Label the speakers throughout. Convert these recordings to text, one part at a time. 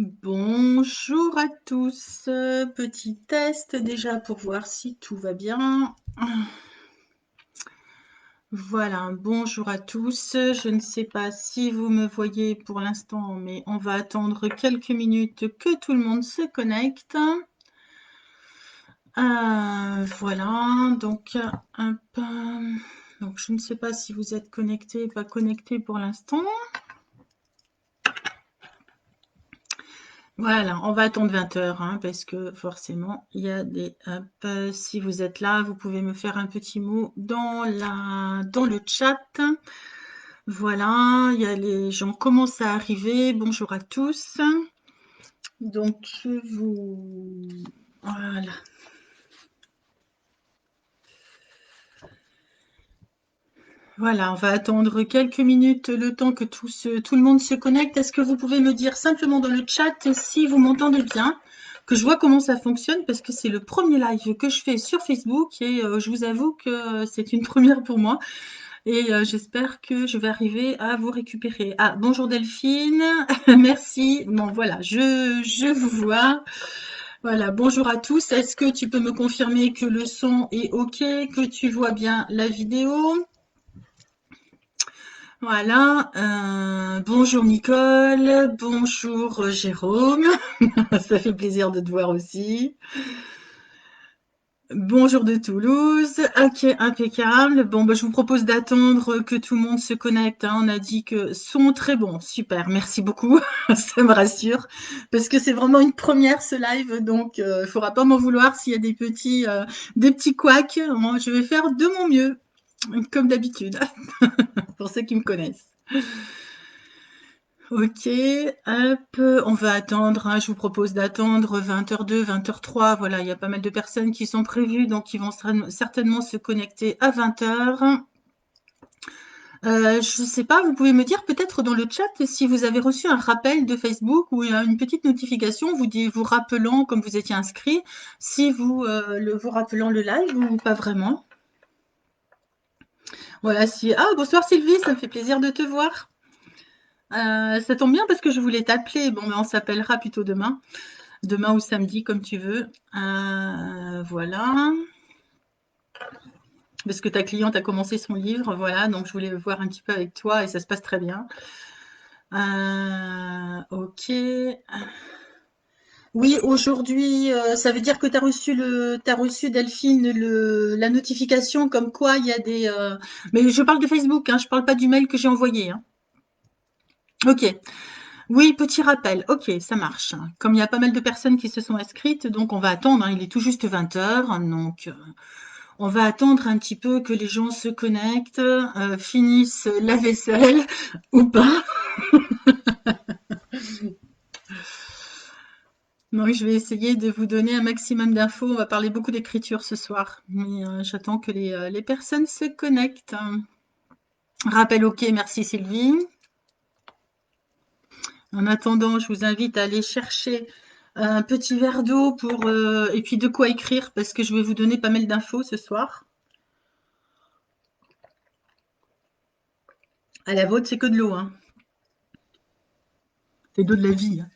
Speaker 1: Bonjour à tous. Petit test déjà pour voir si tout va bien. Voilà, bonjour à tous. Je ne sais pas si vous me voyez pour l'instant, mais on va attendre quelques minutes que tout le monde se connecte. Voilà, donc donc je ne sais pas si vous êtes connectés, pas connectés pour l'instant. Voilà, on va attendre 20 heures, hein, parce que forcément, il y a des... si vous êtes là, vous pouvez me faire un petit mot dans le chat. Voilà, il y a les gens commencent à arriver. Bonjour à tous. Donc, Voilà. Voilà, on va attendre quelques minutes le temps que tout le monde se connecte. Est-ce que vous pouvez me dire simplement dans le chat si vous m'entendez bien, que je vois comment ça fonctionne, parce que c'est le premier live que je fais sur Facebook et je vous avoue que c'est une première pour moi et j'espère que je vais arriver à vous récupérer. Ah, bonjour Delphine, merci. Bon, voilà, je vous vois. Voilà, bonjour à tous. Est-ce que tu peux me confirmer que le son est OK, que tu vois bien la vidéo? Voilà, bonjour Nicole, bonjour Jérôme, ça fait plaisir de te voir aussi. Bonjour de Toulouse, ok, impeccable. Bon, bah, je vous propose d'attendre que tout le monde se connecte, hein. On a dit que son très bon, super, merci beaucoup, ça me rassure, parce que c'est vraiment une première ce live, donc il ne faudra pas m'en vouloir s'il y a des petits couacs. Moi, je vais faire de mon mieux, comme d'habitude, pour ceux qui me connaissent. Ok, hop, on va attendre, hein, je vous propose d'attendre 20h02, 20h03, voilà, il y a pas mal de personnes qui sont prévues, donc ils vont certainement se connecter à 20h. Je ne sais pas, vous pouvez me dire peut-être dans le chat si vous avez reçu un rappel de Facebook ou une petite notification vous rappelant, comme vous étiez inscrit, si vous rappelant le live ou pas vraiment. Voilà, Ah, bonsoir Sylvie, ça me fait plaisir de te voir. Ça tombe bien parce que je voulais t'appeler. Bon, mais on s'appellera plutôt demain. Demain ou samedi, comme tu veux. Voilà. Parce que ta cliente a commencé son livre, voilà. Donc, je voulais voir un petit peu avec toi et ça se passe très bien. Ok. Oui, aujourd'hui, ça veut dire que tu as t'as reçu Delphine la notification comme quoi il y a des. Mais je parle de Facebook, hein, je parle pas du mail que j'ai envoyé, hein. Ok. Oui, petit rappel. Ok, ça marche. Comme il y a pas mal de personnes qui se sont inscrites, donc on va attendre, hein, il est tout juste 20 heures, donc on va attendre un petit peu que les gens se connectent, finissent la vaisselle ou pas. Donc je vais essayer de vous donner un maximum d'infos. On va parler beaucoup d'écriture ce soir, mais j'attends que les personnes se connectent. Rappel ok, merci Sylvie. En attendant, je vous invite à aller chercher un petit verre d'eau et puis de quoi écrire parce que je vais vous donner pas mal d'infos ce soir. À la vôtre, c'est que de l'eau, hein. C'est de l'eau de la vie, hein.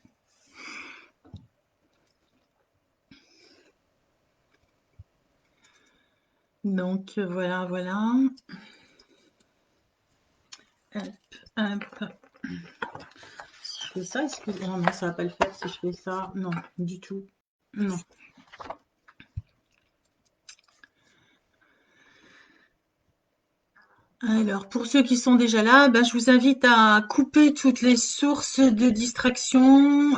Speaker 1: Donc voilà, voilà. Hop, hop. Si je fais ça, excusez-moi, non, ça va pas le faire si je fais ça. Non, du tout. Non. Alors, pour ceux qui sont déjà là, ben, je vous invite à couper toutes les sources de distraction.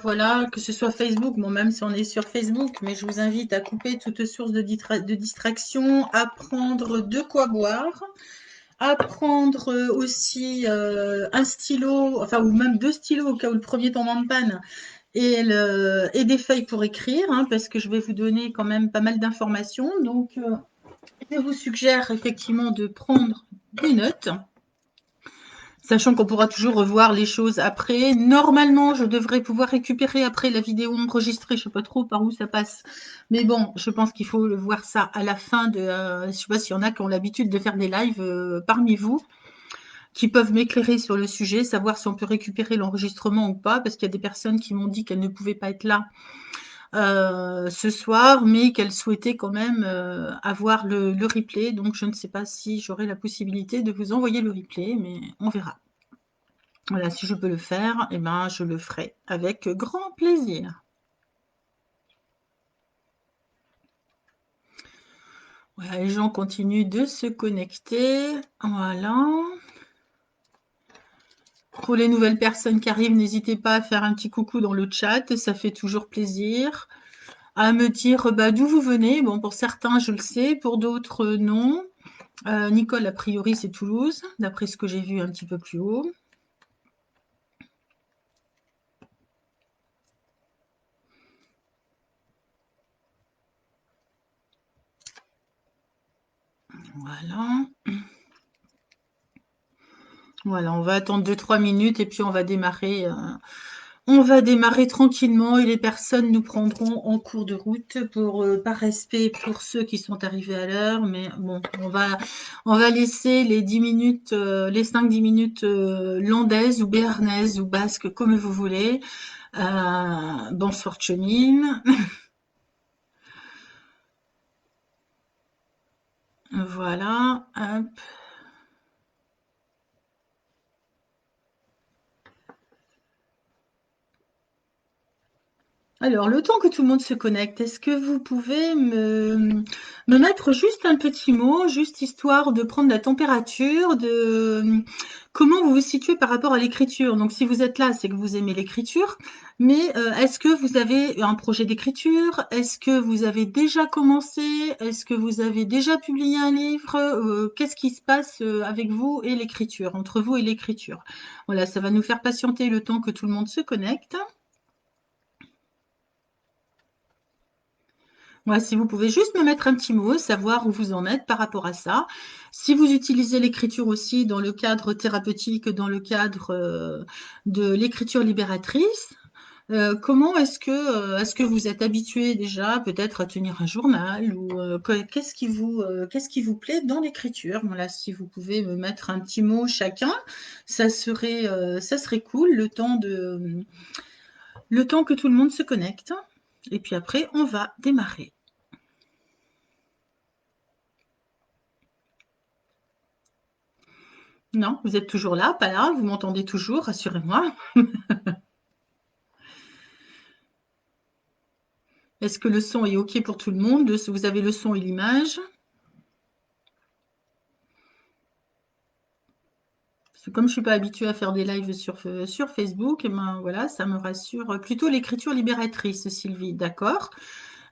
Speaker 1: Voilà, que ce soit Facebook, bon, même si on est sur Facebook, mais je vous invite à couper toute source de distraction, à prendre de quoi boire, à prendre aussi un stylo, enfin, ou même deux stylos au cas où le premier tombe en panne, et des feuilles pour écrire, hein, parce que je vais vous donner quand même pas mal d'informations. Donc, je vous suggère effectivement de prendre des notes, sachant qu'on pourra toujours revoir les choses après. Normalement, je devrais pouvoir récupérer après la vidéo enregistrée. Je ne sais pas trop par où ça passe. Mais bon, je pense qu'il faut voir ça à la fin de... je ne sais pas s'il y en a qui ont l'habitude de faire des lives parmi vous. qui peuvent m'éclairer sur le sujet, savoir si on peut récupérer l'enregistrement ou pas, parce qu'il y a des personnes qui m'ont dit qu'elles ne pouvaient pas être là ce soir, mais qu'elles souhaitaient quand même avoir le replay. Donc, je ne sais pas si j'aurai la possibilité de vous envoyer le replay, mais on verra. Voilà, si je peux le faire, eh ben, je le ferai avec grand plaisir. Voilà, les gens continuent de se connecter. Voilà. Pour les nouvelles personnes qui arrivent, n'hésitez pas à faire un petit coucou dans le chat, ça fait toujours plaisir. À me dire bah, d'où vous venez. Bon, pour certains, je le sais, pour d'autres, non. Nicole, a priori, c'est Toulouse, d'après ce que j'ai vu un petit peu plus haut. Voilà. Voilà, on va attendre 2-3 minutes et puis on va démarrer. On va démarrer tranquillement et les personnes nous prendront en cours de route pour par respect pour ceux qui sont arrivés à l'heure. Mais bon, on va laisser les 10 minutes, les 5-10 minutes landaises ou béarnaises ou basques, comme vous voulez. Bonsoir Chemine. Voilà. Hop. Alors, le temps que tout le monde se connecte, est-ce que vous pouvez me mettre juste un petit mot, juste histoire de prendre la température de comment vous vous situez par rapport à l'écriture? Donc, si vous êtes là, c'est que vous aimez l'écriture, mais est-ce que vous avez un projet d'écriture? Est-ce que vous avez déjà commencé? Est-ce que vous avez déjà publié un livre? Qu'est-ce qui se passe avec vous et l'écriture, entre vous et l'écriture? Voilà, ça va nous faire patienter le temps que tout le monde se connecte. Ouais, si vous pouvez juste me mettre un petit mot, savoir où vous en êtes par rapport à ça. Si vous utilisez l'écriture aussi dans le cadre thérapeutique, dans le cadre de l'écriture libératrice, comment est-ce que vous êtes habitué déjà peut-être à tenir un journal ou qu'est-ce qui vous plaît dans l'écriture? Voilà, si vous pouvez me mettre un petit mot chacun, ça serait cool le temps que tout le monde se connecte. Et puis après, on va démarrer. Non, vous êtes toujours là, pas là, vous m'entendez toujours, rassurez-moi. Est-ce que le son est OK pour tout le monde? Vous avez le son et l'image? Parce que comme je suis pas habituée à faire des lives sur Facebook, eh ben voilà, ça me rassure. Plutôt l'écriture libératrice, Sylvie, d'accord.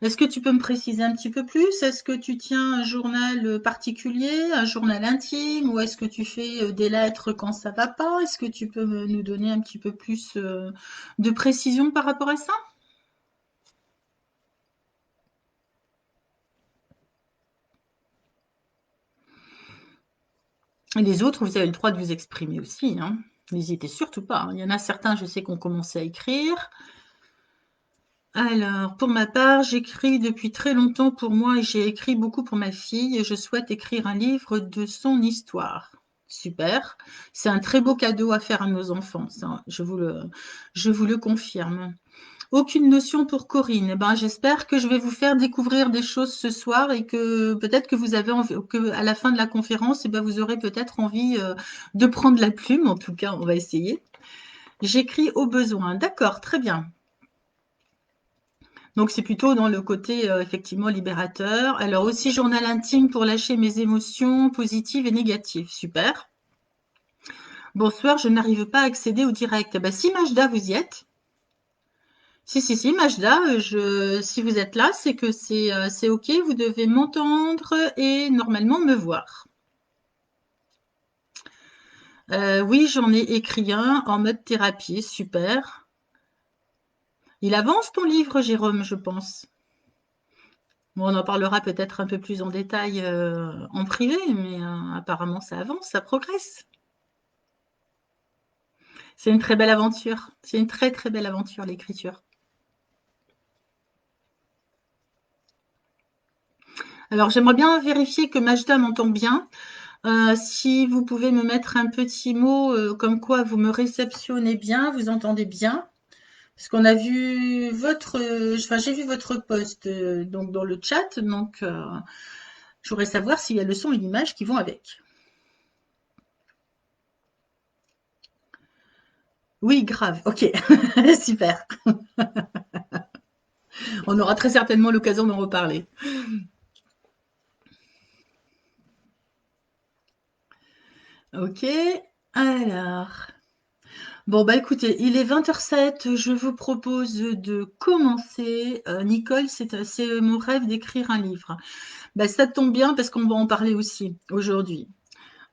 Speaker 1: Est-ce que tu peux me préciser un petit peu plus? Est-ce que tu tiens un journal particulier, un journal intime, ou est-ce que tu fais des lettres quand ça va pas? Est-ce que tu peux nous donner un petit peu plus de précision par rapport à ça? Et les autres, vous avez le droit de vous exprimer aussi, hein. N'hésitez surtout pas, hein. Il y en a certains, je sais, qui ont commencé à écrire. Alors, pour ma part, j'écris depuis très longtemps pour moi et j'ai écrit beaucoup pour ma fille. Et je souhaite écrire un livre de son histoire. Super. C'est un très beau cadeau à faire à nos enfants, ça, je vous le confirme. Aucune notion pour Corinne. Eh ben, j'espère que je vais vous faire découvrir des choses ce soir et que peut-être que vous avez envie, que à la fin de la conférence, eh ben, vous aurez peut-être envie de prendre la plume. En tout cas, on va essayer. J'écris au besoin. D'accord, très bien. Donc c'est plutôt dans le côté effectivement libérateur. Alors aussi journal intime pour lâcher mes émotions positives et négatives. Super. Bonsoir, je n'arrive pas à accéder au direct. Eh ben, si Majda, vous y êtes. Si, Majda, si vous êtes là, c'est que c'est OK, vous devez m'entendre et normalement me voir. Oui, j'en ai écrit un en mode thérapie, super. Il avance ton livre, Jérôme, je pense. Bon, on en parlera peut-être un peu plus en détail en privé, mais apparemment ça avance, ça progresse. C'est une très belle aventure. C'est une très très belle aventure, l'écriture. Alors j'aimerais bien vérifier que Majda m'entend bien. Si vous pouvez me mettre un petit mot comme quoi vous me réceptionnez bien, vous entendez bien. Parce qu'on a vu votre, enfin j'ai vu votre post donc dans le chat, donc je voudrais savoir s'il y a le son et l'image qui vont avec. Oui, grave, ok, super. On aura très certainement l'occasion d'en reparler. Ok, alors. Bon, bah écoutez, il est 20h07, je vous propose de commencer. Nicole, c'est mon rêve d'écrire un livre. Bah, ça tombe bien parce qu'on va en parler aussi aujourd'hui.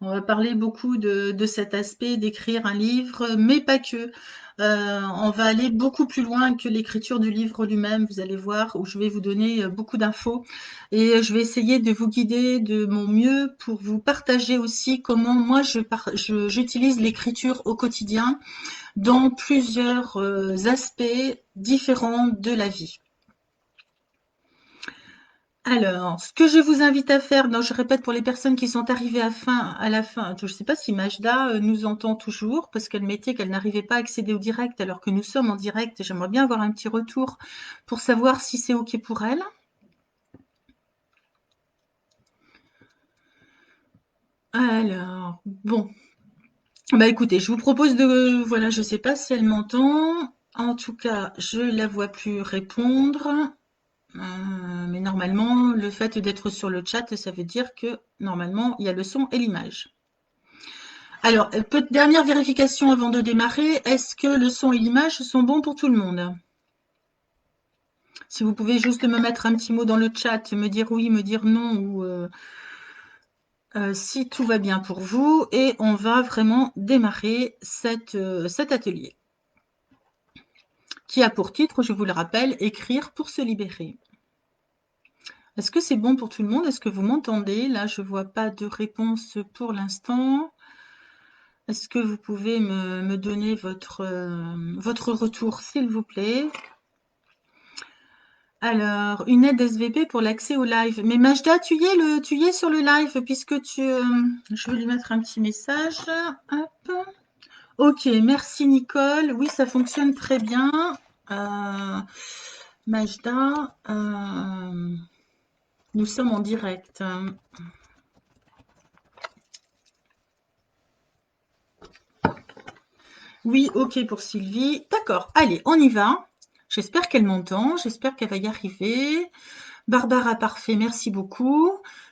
Speaker 1: On va parler beaucoup de cet aspect d'écrire un livre, mais pas que. On va aller beaucoup plus loin que l'écriture du livre lui-même, vous allez voir, où je vais vous donner beaucoup d'infos et je vais essayer de vous guider de mon mieux pour vous partager aussi comment moi j'utilise l'écriture au quotidien dans plusieurs aspects différents de la vie. Alors, ce que je vous invite à faire, non, je répète pour les personnes qui sont arrivées à la fin, je ne sais pas si Majda nous entend toujours, parce qu'elle mettait qu'elle n'arrivait pas à accéder au direct alors que nous sommes en direct et j'aimerais bien avoir un petit retour pour savoir si c'est OK pour elle. Alors, bon, bah écoutez, je vous propose de, voilà, je ne sais pas si elle m'entend. En tout cas, je la vois plus répondre. Mais normalement, le fait d'être sur le chat, ça veut dire que normalement, il y a le son et l'image. Alors, dernière vérification avant de démarrer. Est-ce que le son et l'image sont bons pour tout le monde? Si vous pouvez juste me mettre un petit mot dans le chat, me dire oui, me dire non, ou si tout va bien pour vous. Et on va vraiment démarrer cet atelier, qui a pour titre, je vous le rappelle, Écrire pour se libérer. Est-ce que c'est bon pour tout le monde? Est-ce que vous m'entendez? Là, je ne vois pas de réponse pour l'instant. Est-ce que vous pouvez me donner votre retour, s'il vous plaît? Alors, une aide SVP pour l'accès au live. Mais Majda, tu y es sur le live puisque je vais lui mettre un petit message. Hop. Ok, merci Nicole. Oui, ça fonctionne très bien. Majda, nous sommes en direct. Oui, ok pour Sylvie. D'accord, allez, on y va. J'espère qu'elle m'entend, j'espère qu'elle va y arriver. Barbara, parfait, merci beaucoup.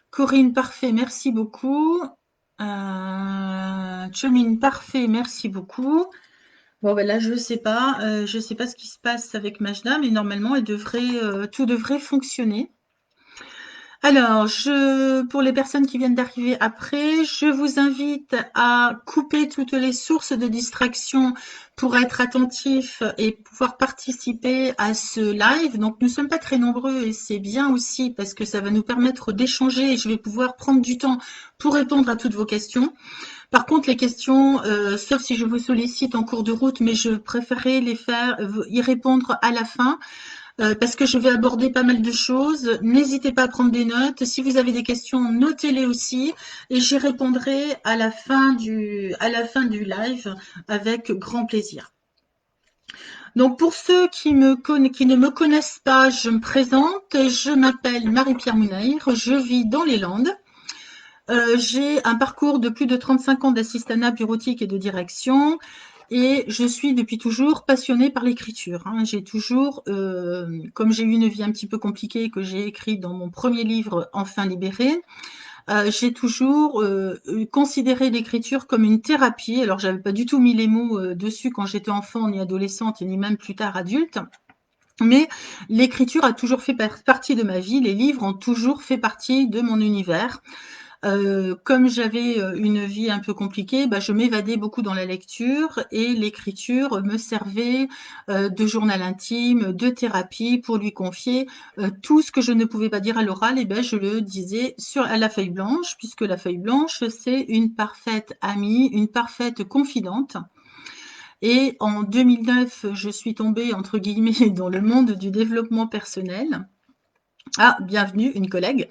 Speaker 1: Corinne, parfait, merci beaucoup. Chomine, parfait, merci beaucoup. Bon, ben là, je sais pas ce qui se passe avec Majda, mais normalement, tout devrait fonctionner. Alors, pour les personnes qui viennent d'arriver après, je vous invite à couper toutes les sources de distraction pour être attentif et pouvoir participer à ce live. Donc, nous ne sommes pas très nombreux et c'est bien aussi parce que ça va nous permettre d'échanger et je vais pouvoir prendre du temps pour répondre à toutes vos questions. Par contre, les questions, sauf si je vous sollicite en cours de route, mais je préférerais y répondre à la fin parce que je vais aborder pas mal de choses. N'hésitez pas à prendre des notes. Si vous avez des questions, notez-les aussi et j'y répondrai à la fin du live avec grand plaisir. Donc pour ceux qui ne me connaissent pas, je me présente. Je m'appelle Marie-Pierre Mounaïr. Je vis dans les Landes. J'ai un parcours de plus de 35 ans d'assistanat bureautique et de direction. Et je suis depuis toujours passionnée par l'écriture. J'ai toujours, comme j'ai eu une vie un petit peu compliquée que j'ai écrit dans mon premier livre Enfin libérée, j'ai toujours considéré l'écriture comme une thérapie. Alors, j'avais pas du tout mis les mots dessus quand j'étais enfant, ni adolescente, ni même plus tard adulte. Mais l'écriture a toujours fait partie de ma vie. Les livres ont toujours fait partie de mon univers. Comme j'avais une vie un peu compliquée, bah, je m'évadais beaucoup dans la lecture et l'écriture me servait de journal intime, de thérapie pour lui confier tout ce que je ne pouvais pas dire à l'oral, et ben je le disais à la feuille blanche, puisque la feuille blanche, c'est une parfaite amie, une parfaite confidente. Et en 2009, je suis tombée, entre guillemets, dans le monde du développement personnel. Ah, bienvenue, une collègue.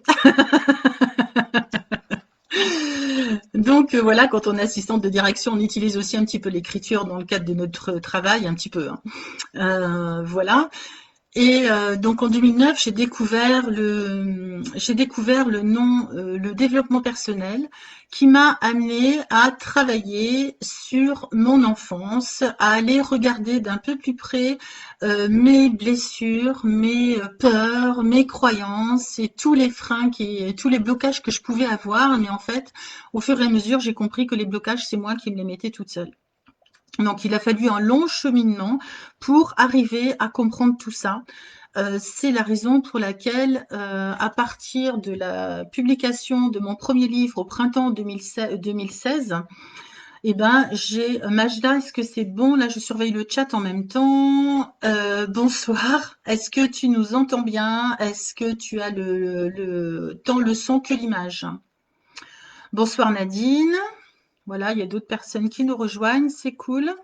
Speaker 1: Donc voilà, quand on est assistante de direction, on utilise aussi un petit peu l'écriture dans le cadre de notre travail, un petit peu, hein. Voilà. Et donc en 2009, j'ai découvert le nom, le développement personnel, qui m'a amené à travailler sur mon enfance, à aller regarder d'un peu plus près mes blessures, mes peurs, mes croyances et tous les freins, tous les blocages que je pouvais avoir. Mais en fait, au fur et à mesure, j'ai compris que les blocages, c'est moi qui me les mettais toute seule. Donc il a fallu un long cheminement pour arriver à comprendre tout ça. C'est la raison pour laquelle, à partir de la publication de mon premier livre au printemps 2016, eh ben, Majda, est-ce que c'est bon? Là, je surveille le chat en même temps. Bonsoir. Est-ce que tu nous entends bien? Est-ce que tu as tant le son que l'image? Bonsoir Nadine. Voilà, il y a d'autres personnes qui nous rejoignent, c'est cool.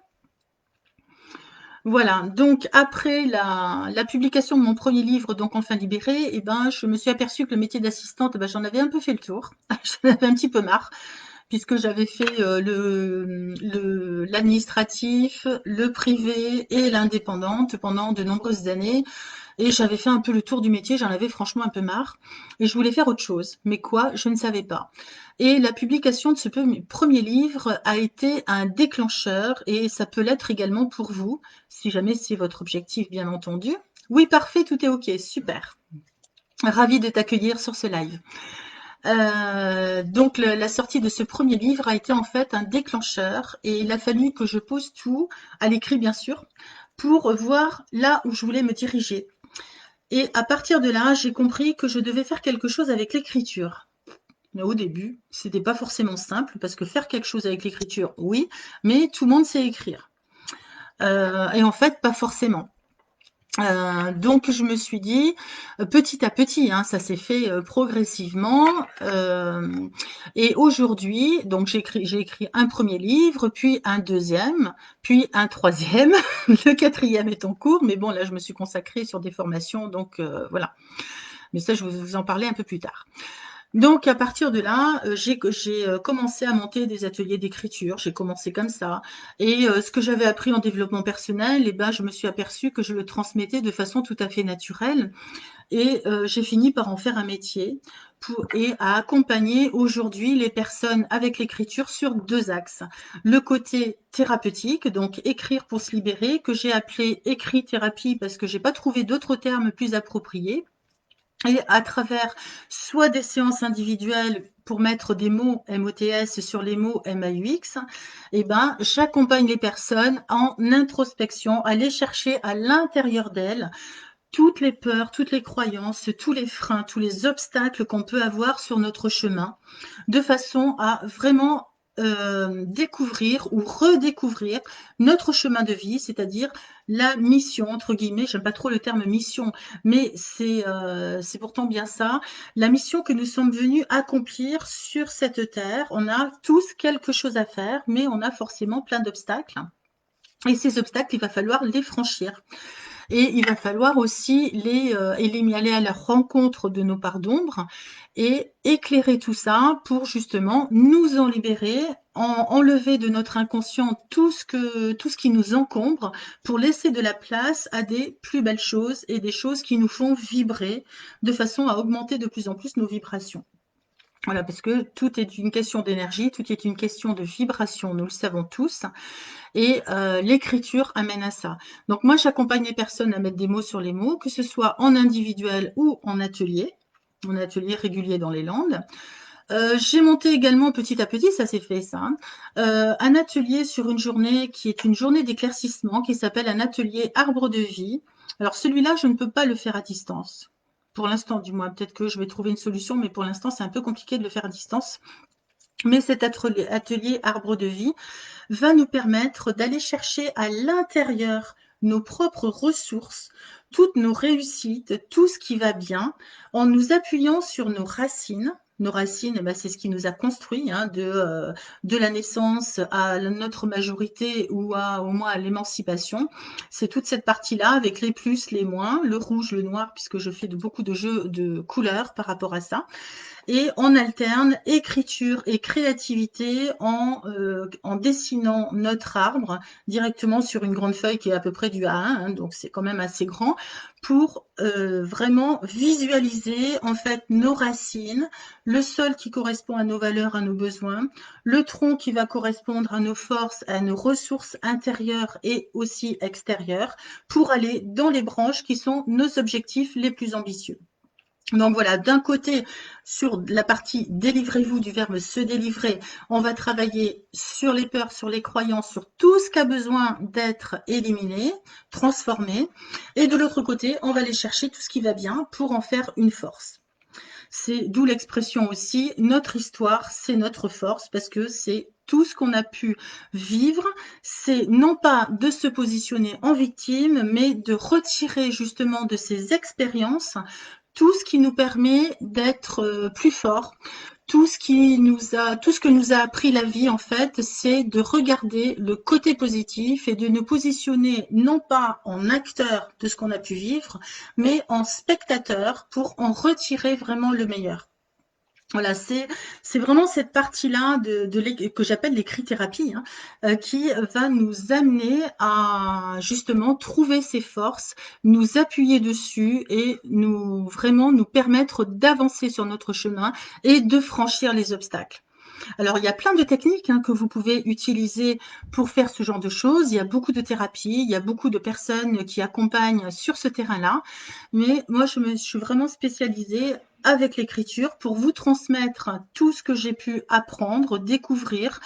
Speaker 1: Voilà, donc après la publication de mon premier livre, donc Enfin libérée, eh ben, je me suis aperçue que le métier d'assistante, ben, j'en avais un peu fait le tour. J'en avais un petit peu marre, puisque j'avais fait l'administratif, le privé et l'indépendante pendant de nombreuses années. Et j'avais fait un peu le tour du métier, j'en avais franchement un peu marre. Et je voulais faire autre chose. Mais quoi, je ne savais pas. Et la publication de ce premier livre a été un déclencheur, et ça peut l'être également pour vous, si jamais c'est votre objectif, bien entendu. Oui, parfait, tout est OK, super. Ravie de t'accueillir sur ce live. Donc la sortie de ce premier livre a été en fait un déclencheur, et il a fallu que je pose tout, à l'écrit bien sûr, pour voir là où je voulais me diriger. Et à partir de là, j'ai compris que je devais faire quelque chose avec l'écriture. Mais au début, c'était pas forcément simple, parce que faire quelque chose avec l'écriture, oui, mais tout le monde sait écrire. Et en fait, pas forcément. Donc je me suis dit, petit à petit, hein, ça s'est fait progressivement. Et aujourd'hui, donc j'ai écrit un premier livre, puis un deuxième, puis un troisième. Le quatrième est en cours, mais bon, là je me suis consacrée sur des formations, donc voilà. Mais ça, je vais vous en parler un peu plus tard. Donc à partir de là, j'ai commencé à monter des ateliers d'écriture. J'ai commencé comme ça, et ce que j'avais appris en développement personnel, eh ben, je me suis aperçue que je le transmettais de façon tout à fait naturelle, et j'ai fini par en faire un métier et à accompagner aujourd'hui les personnes avec l'écriture sur 2 axes. Le côté thérapeutique, donc écrire pour se libérer, que j'ai appelé écrit-thérapie parce que j'ai pas trouvé d'autres termes plus appropriés. Et à travers soit des séances individuelles pour mettre des mots MOTS sur les mots MAUX, eh ben, j'accompagne les personnes en introspection, à aller chercher à l'intérieur d'elles toutes les peurs, toutes les croyances, tous les freins, tous les obstacles qu'on peut avoir sur notre chemin, de façon à vraiment découvrir ou redécouvrir notre chemin de vie, c'est-à-dire la mission, entre guillemets, j'aime pas trop le terme mission, mais c'est pourtant bien ça, la mission que nous sommes venus accomplir sur cette terre. On a tous quelque chose à faire, mais on a forcément plein d'obstacles. Et ces obstacles, il va falloir les franchir. Et il va falloir aussi aller à la rencontre de nos parts d'ombre et éclairer tout ça pour justement nous en libérer, enlever de notre inconscient tout ce qui nous encombre, pour laisser de la place à des plus belles choses et des choses qui nous font vibrer, de façon à augmenter de plus en plus nos vibrations. Voilà, parce que tout est une question d'énergie, tout est une question de vibration, nous le savons tous. Et l'écriture amène à ça. Donc moi, j'accompagne les personnes à mettre des mots sur les mots, que ce soit en individuel ou en atelier régulier dans les Landes. J'ai monté également petit à petit, ça s'est fait ça, hein, un atelier sur une journée qui est une journée d'éclaircissement, qui s'appelle un atelier arbre de vie. Alors celui-là, je ne peux pas le faire à distance. Pour l'instant, du moins, peut-être que je vais trouver une solution, mais pour l'instant, c'est un peu compliqué de le faire à distance. Mais cet atelier arbre de vie va nous permettre d'aller chercher à l'intérieur nos propres ressources, toutes nos réussites, tout ce qui va bien, en nous appuyant sur nos racines. Nos racines, eh ben, c'est ce qui nous a construit, hein, de la naissance à notre majorité, ou au moins à l'émancipation. C'est toute cette partie-là, avec les plus, les moins, le rouge, le noir, puisque je fais beaucoup de jeux de couleurs par rapport à ça. et on alterne écriture et créativité en dessinant notre arbre directement sur une grande feuille qui est à peu près du A1, hein, donc c'est quand même assez grand, pour vraiment visualiser en fait nos racines, le sol qui correspond à nos valeurs, à nos besoins, le tronc qui va correspondre à nos forces, à nos ressources intérieures et aussi extérieures, pour aller dans les branches qui sont nos objectifs les plus ambitieux. Donc voilà, d'un côté, sur la partie délivrez-vous du verbe se délivrer, on va travailler sur les peurs, sur les croyances, sur tout ce qui a besoin d'être éliminé, transformé. Et de l'autre côté, on va aller chercher tout ce qui va bien pour en faire une force. C'est d'où l'expression aussi, notre histoire, c'est notre force, parce que c'est tout ce qu'on a pu vivre, c'est non pas de se positionner en victime, mais de retirer justement de ces expériences tout ce qui nous permet d'être plus forts, tout ce que nous a appris la vie en fait, c'est de regarder le côté positif et de nous positionner non pas en acteur de ce qu'on a pu vivre, mais en spectateur pour en retirer vraiment le meilleur. Voilà, c'est vraiment cette partie-là que j'appelle l'écrit-thérapie, hein, qui va nous amener à justement trouver ses forces, nous appuyer dessus et vraiment nous permettre d'avancer sur notre chemin et de franchir les obstacles. Alors, il y a plein de techniques hein, que vous pouvez utiliser pour faire ce genre de choses. Il y a beaucoup de thérapies, il y a beaucoup de personnes qui accompagnent sur ce terrain-là. Mais moi, je me suis vraiment spécialisée avec l'écriture pour vous transmettre tout ce que j'ai pu apprendre, découvrir,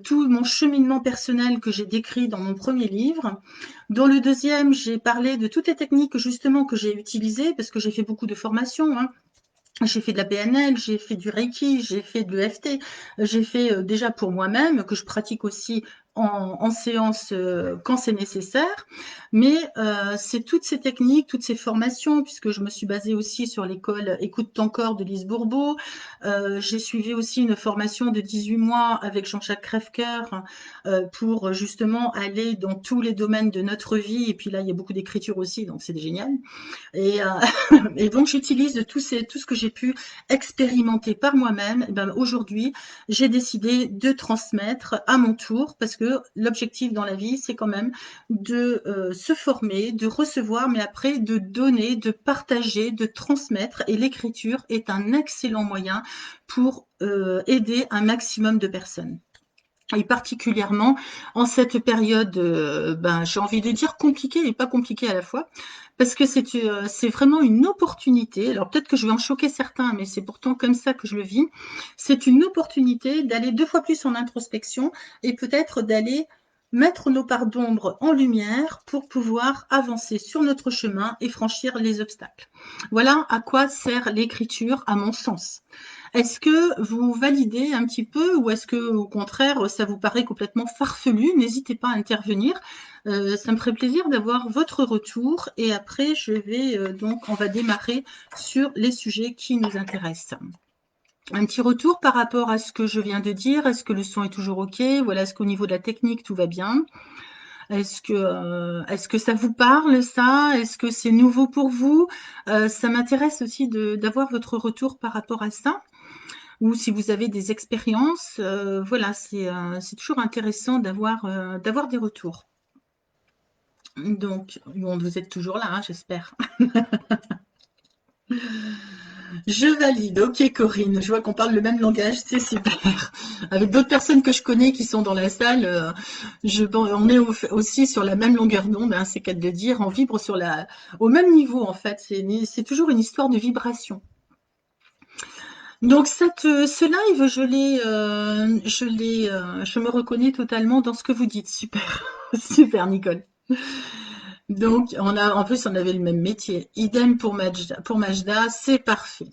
Speaker 1: tout mon cheminement personnel que j'ai décrit dans mon premier livre. Dans le deuxième, j'ai parlé de toutes les techniques justement que j'ai utilisées parce que j'ai fait beaucoup de formations, hein. J'ai fait de la PNL, j'ai fait du Reiki, j'ai fait de l'EFT, j'ai fait déjà pour moi-même, que je pratique aussi en séance quand c'est nécessaire. Mais c'est toutes ces techniques, toutes ces formations, puisque je me suis basée aussi sur l'école Écoute ton corps de Lise Bourbeau. J'ai suivi aussi une formation de 18 mois avec Jean-Jacques Crèvecoeur pour justement aller dans tous les domaines de notre vie. Et puis là, il y a beaucoup d'écriture aussi, donc c'est génial. Et, et donc, j'utilise tout ce que j'ai pu expérimenter par moi-même. Ben, aujourd'hui, j'ai décidé de transmettre à mon tour parce que l'objectif dans la vie, c'est quand même de se former, de recevoir, mais après de donner, de partager, de transmettre. Et l'écriture est un excellent moyen pour aider un maximum de personnes. Et particulièrement en cette période, j'ai envie de dire compliquée et pas compliquée à la fois, parce que c'est vraiment une opportunité. Alors peut-être que je vais en choquer certains, mais c'est pourtant comme ça que je le vis. C'est une opportunité d'aller 2 fois plus en introspection et peut-être d'aller mettre nos parts d'ombre en lumière pour pouvoir avancer sur notre chemin et franchir les obstacles. Voilà à quoi sert l'écriture à mon sens. Est-ce que vous validez un petit peu ou est-ce que au contraire ça vous paraît complètement farfelu? N'hésitez pas à intervenir. Ça me ferait plaisir d'avoir votre retour et après on va démarrer sur les sujets qui nous intéressent. Un petit retour par rapport à ce que je viens de dire. Est-ce que le son est toujours OK? Voilà, est-ce qu'au niveau de la technique tout va bien? Est-ce que ça vous parle ça? Est-ce que c'est nouveau pour vous? Ça m'intéresse aussi d'avoir votre retour par rapport à ça ou si vous avez des expériences, voilà, c'est toujours intéressant d'avoir des retours. Donc, bon, vous êtes toujours là, hein, j'espère. Je valide. Ok, Corinne, je vois qu'on parle le même langage, c'est super. Avec d'autres personnes que je connais qui sont dans la salle, on est aussi sur la même longueur d'onde, hein, c'est qu'à de dire, on vibre au même niveau en fait. C'est toujours une histoire de vibration. Donc ce live, je me reconnais totalement dans ce que vous dites. Super, super Nicole. Donc en plus on avait le même métier. Idem pour Majda, c'est parfait.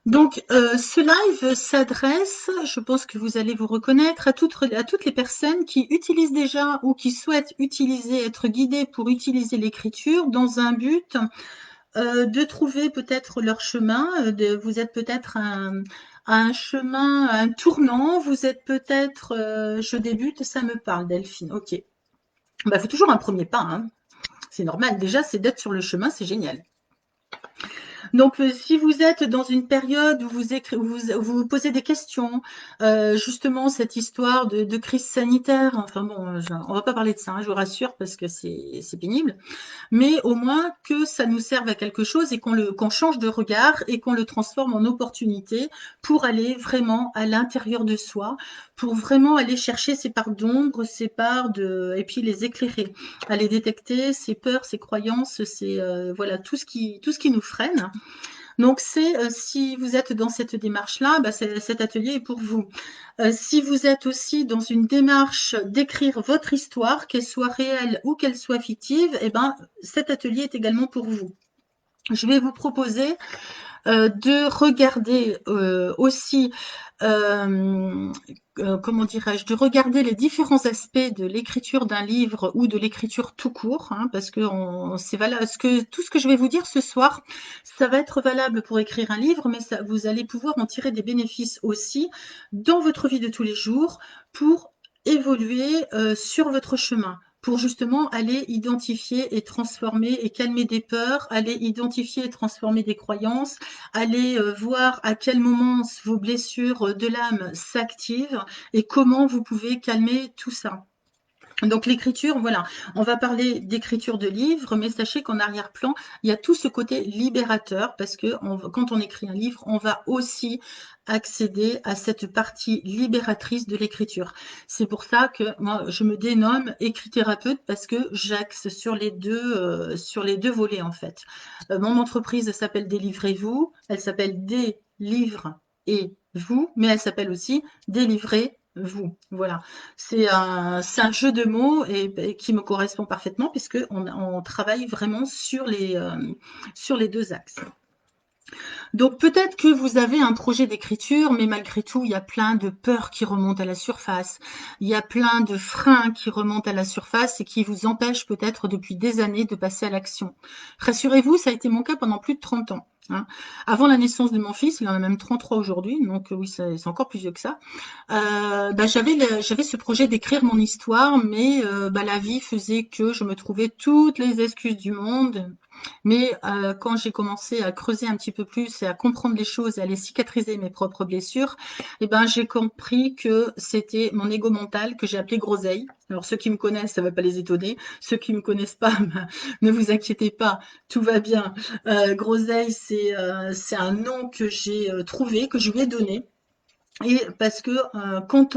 Speaker 1: Donc ce live s'adresse, je pense que vous allez vous reconnaître à toutes les personnes qui utilisent déjà ou qui souhaitent être guidées pour utiliser l'écriture dans un but de trouver peut-être leur chemin. Vous êtes peut-être à un chemin, à un tournant. Vous êtes peut-être, je débute, ça me parle, Delphine. Ok. Bah, faut toujours un premier pas, hein. C'est normal. Déjà, c'est d'être sur le chemin, c'est génial. Donc, si vous êtes dans une période où où vous posez des questions, justement cette histoire de crise sanitaire, enfin bon, on va pas parler de ça, hein, je vous rassure, parce que c'est pénible, mais au moins que ça nous serve à quelque chose et qu'on change de regard et qu'on le transforme en opportunité pour aller vraiment à l'intérieur de soi, pour vraiment aller chercher ces parts d'ombre, ces parts et puis les éclairer, aller détecter ces peurs, ces croyances, voilà, tout ce qui nous freine. Donc c'est si vous êtes dans cette démarche-là, bah, cet atelier est pour vous. Si vous êtes aussi dans une démarche d'écrire votre histoire, qu'elle soit réelle ou qu'elle soit fictive, eh ben, cet atelier est également pour vous. Je vais vous proposer de regarder aussi, euh, comment dirais-je, de regarder les différents aspects de l'écriture d'un livre ou de l'écriture tout court, hein, parce que c'est valable. Tout ce que je vais vous dire ce soir, ça va être valable pour écrire un livre, mais ça, vous allez pouvoir en tirer des bénéfices aussi dans votre vie de tous les jours pour évoluer sur votre chemin, pour justement aller identifier et transformer et calmer des peurs, aller identifier et transformer des croyances, aller voir à quel moment vos blessures de l'âme s'activent et comment vous pouvez calmer tout ça. Donc l'écriture, voilà, on va parler d'écriture de livres, mais sachez qu'en arrière-plan, il y a tout ce côté libérateur, parce que quand on écrit un livre, on va aussi accéder à cette partie libératrice de l'écriture. C'est pour ça que moi, je me dénomme écrit-thérapeute, parce que j'axe sur les deux volets, en fait. Mon entreprise s'appelle Délivrez-vous, elle s'appelle Des livres et vous, mais elle s'appelle aussi Délivrez vous. Voilà. C'est un jeu de mots et qui me correspond parfaitement puisque on travaille vraiment sur les deux axes. Donc peut-être que vous avez un projet d'écriture, mais malgré tout, il y a plein de peurs qui remontent à la surface. Il y a plein de freins qui remontent à la surface et qui vous empêchent peut-être depuis des années de passer à l'action. Rassurez-vous, ça a été mon cas pendant plus de 30 ans. Hein. Avant la naissance de mon fils, il en a même 33 aujourd'hui, donc oui, c'est encore plus vieux que ça. Bah, j'avais ce projet d'écrire mon histoire, mais bah, la vie faisait que je me trouvais toutes les excuses du monde. Mais quand j'ai commencé à creuser un petit peu plus et à comprendre les choses et à les cicatriser mes propres blessures, eh ben, j'ai compris que c'était mon ego mental que j'ai appelé groseille. Alors ceux qui me connaissent, ça ne va pas les étonner. Ceux qui ne me connaissent pas, ben, ne vous inquiétez pas, tout va bien. Groseille, c'est un nom que j'ai trouvé, que je lui ai donné. Et parce que quand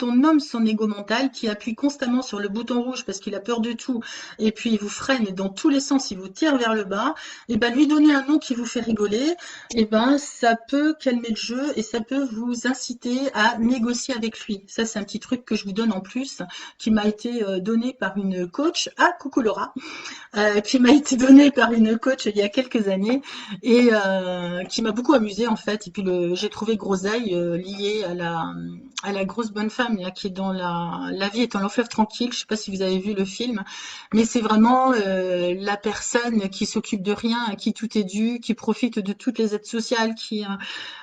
Speaker 1: on nomme son ego mental, qui appuie constamment sur le bouton rouge parce qu'il a peur de tout, et puis il vous freine dans tous les sens, il vous tire vers le bas, et ben lui donner un nom qui vous fait rigoler, et ben ça peut calmer le jeu et ça peut vous inciter à négocier avec lui. Ça c'est un petit truc que je vous donne en plus, qui m'a été donné par une coach. Ah, coucou Laura, qui m'a été donnée par une coach il y a quelques années et qui m'a beaucoup amusée en fait. Et puis j'ai trouvé Groseille lié à la grosse bonne femme là, qui est dans la vie est un long fleuve tranquille. Je sais pas si vous avez vu le film, mais c'est vraiment la personne qui s'occupe de rien, à qui tout est dû, qui profite de toutes les aides sociales, qui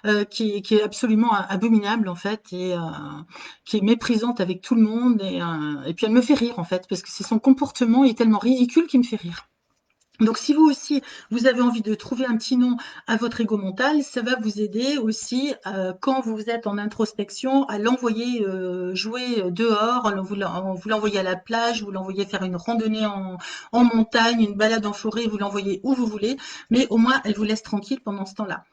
Speaker 1: est absolument abominable en fait et qui est méprisante avec tout le monde et puis elle me fait rire en fait parce que c'est son comportement est tellement ridicule qu'il me fait rire. Donc si vous aussi, vous avez envie de trouver un petit nom à votre ego mental, ça va vous aider aussi quand vous êtes en introspection à l'envoyer jouer dehors, vous l'envoyez à la plage, vous l'envoyez faire une randonnée en montagne, une balade en forêt, vous l'envoyez où vous voulez, mais au moins elle vous laisse tranquille pendant ce temps-là.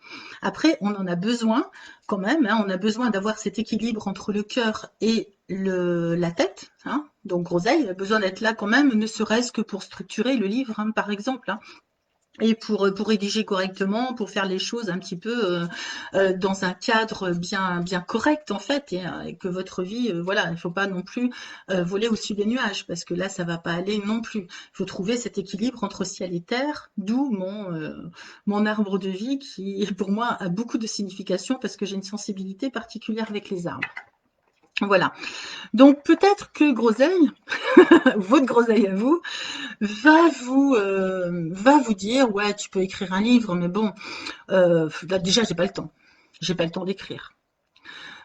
Speaker 1: Après, on en a besoin quand même, hein, on a besoin d'avoir cet équilibre entre le cœur et la tête. Hein. Donc Groseille a besoin d'être là quand même, ne serait-ce que pour structurer le livre, hein, par exemple. Hein. Et pour rédiger correctement, pour faire les choses un petit peu dans un cadre bien correct en fait, et que votre vie, voilà, il ne faut pas non plus voler au-dessus des nuages, parce que là, ça va pas aller non plus. Il faut trouver cet équilibre entre ciel et terre, d'où mon arbre de vie qui, pour moi, a beaucoup de signification, parce que j'ai une sensibilité particulière avec les arbres. Voilà. Donc peut-être que Groseille, votre Groseille à vous, va vous dire ouais tu peux écrire un livre mais bon là, déjà j'ai pas le temps d'écrire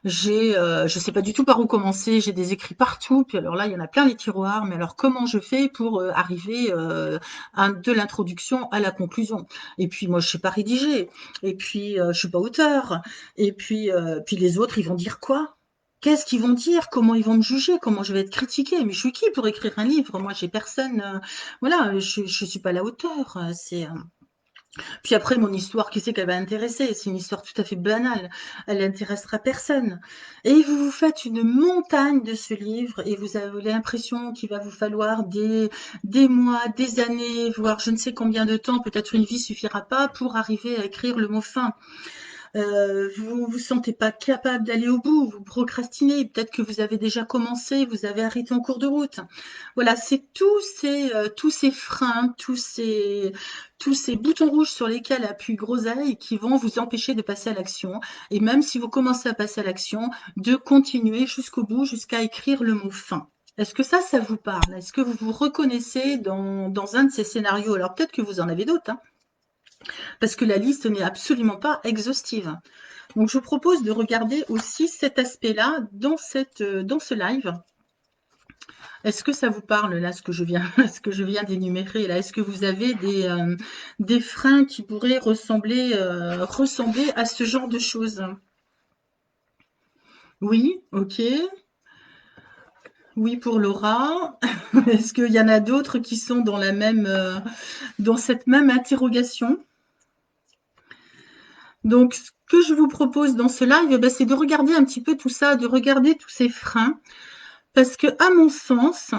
Speaker 1: Je sais pas du tout par où commencer. J'ai des écrits partout. Puis alors là, il y en a plein les tiroirs. Mais alors, comment je fais pour arriver de l'introduction à la conclusion? Et puis, moi, je sais pas rédiger. Et puis, je suis pas auteur. Et puis les autres, ils vont dire quoi? Qu'est-ce qu'ils vont dire? Comment ils vont me juger? Comment je vais être critiquée? Mais je suis qui pour écrire un livre? Moi, j'ai personne. Voilà, je suis pas à la hauteur. Puis après, mon histoire, qui c'est qu'elle va intéresser? C'est une histoire tout à fait banale. Elle n'intéressera personne. Et vous vous faites une montagne de ce livre et vous avez l'impression qu'il va vous falloir des mois, des années, voire je ne sais combien de temps, peut-être une vie suffira pas pour arriver à écrire le mot fin. Vous vous sentez pas capable d'aller au bout, vous procrastinez, peut-être que vous avez déjà commencé, vous avez arrêté en cours de route. Voilà, c'est tous ces freins, tous ces boutons rouges sur lesquels appuie Groseille qui vont vous empêcher de passer à l'action. Et même si vous commencez à passer à l'action, de continuer jusqu'au bout, jusqu'à écrire le mot fin. Est-ce que ça vous parle? Est-ce que vous vous reconnaissez dans un de ces scénarios? Alors peut-être que vous en avez d'autres, hein, parce que la liste n'est absolument pas exhaustive. Donc, je vous propose de regarder aussi cet aspect-là dans ce live. Est-ce que ça vous parle, là, ce que je viens, ce que je viens d'énumérer, là? Est-ce que vous avez des freins qui pourraient ressembler à ce genre de choses? Oui, ok. Oui, pour Laura. Est-ce qu'il y en a d'autres qui sont dans cette même interrogation? Donc, ce que je vous propose dans ce live, c'est de regarder un petit peu tout ça, de regarder tous ces freins. Parce que, à mon sens,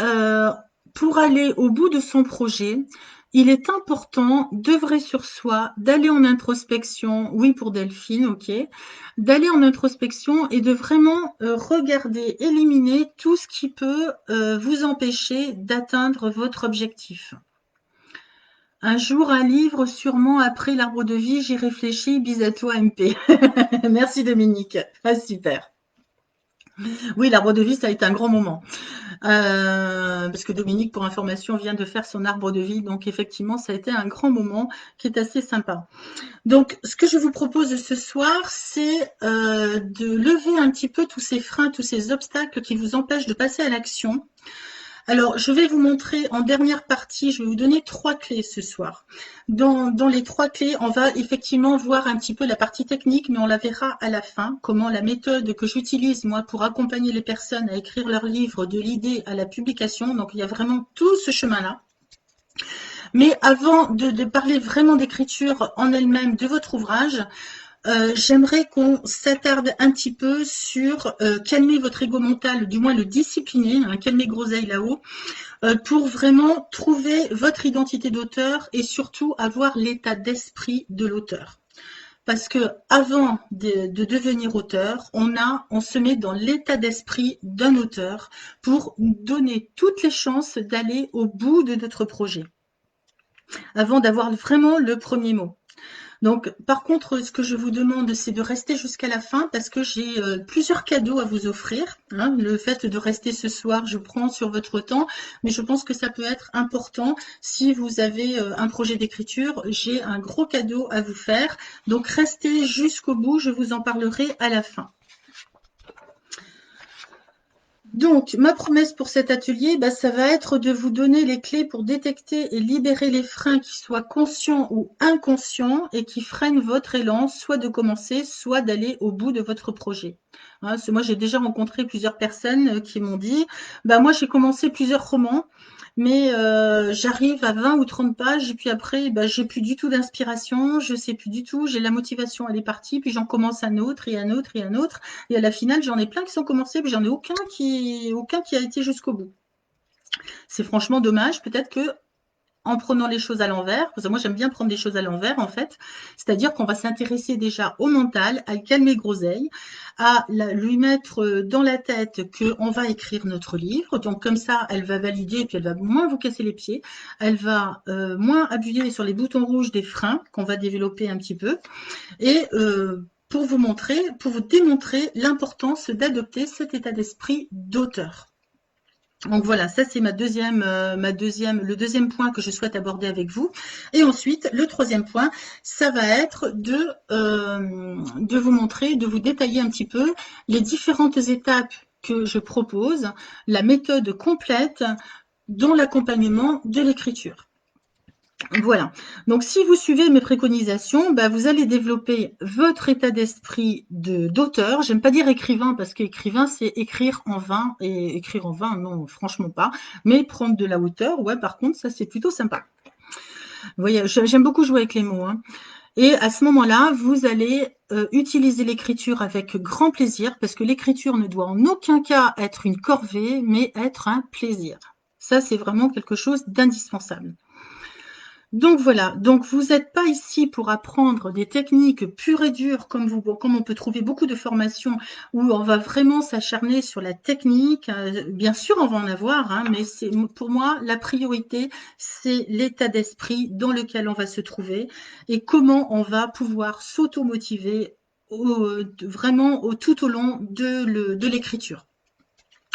Speaker 1: euh, pour aller au bout de son projet, il est important d'œuvrer sur soi, d'aller en introspection, oui pour Delphine, ok, d'aller en introspection et de vraiment regarder, éliminer tout ce qui peut vous empêcher d'atteindre votre objectif. Un jour, un livre, sûrement après l'arbre de vie, j'y réfléchis, bis à toi MP. Merci Dominique, ah, super. Oui, l'arbre de vie, ça a été un grand moment. Parce que Dominique, pour information, vient de faire son arbre de vie. Donc, effectivement, ça a été un grand moment qui est assez sympa. Donc, ce que je vous propose ce soir, c'est de lever un petit peu tous ces freins, tous ces obstacles qui vous empêchent de passer à l'action. Alors, je vais vous montrer en dernière partie, je vais vous donner 3 clés ce soir. Dans les 3 clés, on va effectivement voir un petit peu la partie technique, mais on la verra à la fin, comment la méthode que j'utilise moi pour accompagner les personnes à écrire leur livre de l'idée à la publication. Donc, il y a vraiment tout ce chemin-là. Mais avant de parler vraiment d'écriture en elle-même de votre ouvrage, j'aimerais qu'on s'attarde un petit peu sur calmer votre ego mental, du moins le discipliner, hein, calmer Groseille là-haut, pour vraiment trouver votre identité d'auteur et surtout avoir l'état d'esprit de l'auteur. Parce que avant de devenir auteur, on se met dans l'état d'esprit d'un auteur pour donner toutes les chances d'aller au bout de notre projet, avant d'avoir vraiment le premier mot. Donc, par contre, ce que je vous demande, c'est de rester jusqu'à la fin parce que j'ai plusieurs cadeaux à vous offrir. Hein. Le fait de rester ce soir, je prends sur votre temps, mais je pense que ça peut être important si vous avez un projet d'écriture. J'ai un gros cadeau à vous faire. Donc, restez jusqu'au bout, je vous en parlerai à la fin. Donc, ma promesse pour cet atelier, ça va être de vous donner les clés pour détecter et libérer les freins qui soient conscients ou inconscients et qui freinent votre élan, soit de commencer, soit d'aller au bout de votre projet. Hein, moi, j'ai déjà rencontré plusieurs personnes qui m'ont dit, moi, j'ai commencé plusieurs romans, mais j'arrive à 20 ou 30 pages et puis après, j'ai plus du tout d'inspiration, je sais plus du tout, j'ai la motivation, elle est partie, puis j'en commence un autre et un autre et un autre. Et à la finale, j'en ai plein qui sont commencés, mais j'en ai aucun qui a été jusqu'au bout. C'est franchement dommage. Peut-être que en prenant les choses à l'envers, parce que moi j'aime bien prendre des choses à l'envers en fait, c'est-à-dire qu'on va s'intéresser déjà au mental, à calmer Groseille, à lui mettre dans la tête qu'on va écrire notre livre, donc comme ça elle va valider, puis elle va moins vous casser les pieds, elle va moins appuyer sur les boutons rouges des freins qu'on va développer un petit peu, et pour vous démontrer l'importance d'adopter cet état d'esprit d'auteur. Donc voilà, ça c'est le deuxième point que je souhaite aborder avec vous. Et ensuite, le troisième point, ça va être de vous montrer, de vous détailler un petit peu les différentes étapes que je propose, la méthode complète dans l'accompagnement de l'écriture. Voilà. Donc, si vous suivez mes préconisations, bah, vous allez développer votre état d'esprit d'auteur. J'aime pas dire écrivain parce qu'écrivain, c'est écrire en vain. Et écrire en vain, non, franchement pas. Mais prendre de la hauteur, ouais, par contre, ça, c'est plutôt sympa. Vous voyez, j'aime beaucoup jouer avec les mots, hein. Et à ce moment-là, vous allez utiliser l'écriture avec grand plaisir parce que l'écriture ne doit en aucun cas être une corvée, mais être un plaisir. Ça, c'est vraiment quelque chose d'indispensable. Donc voilà, donc vous n'êtes pas ici pour apprendre des techniques pures et dures comme on peut trouver beaucoup de formations où on va vraiment s'acharner sur la technique. Bien sûr, on va en avoir, hein, mais pour moi la priorité, c'est l'état d'esprit dans lequel on va se trouver et comment on va pouvoir s'auto-motiver vraiment tout au long de l'écriture.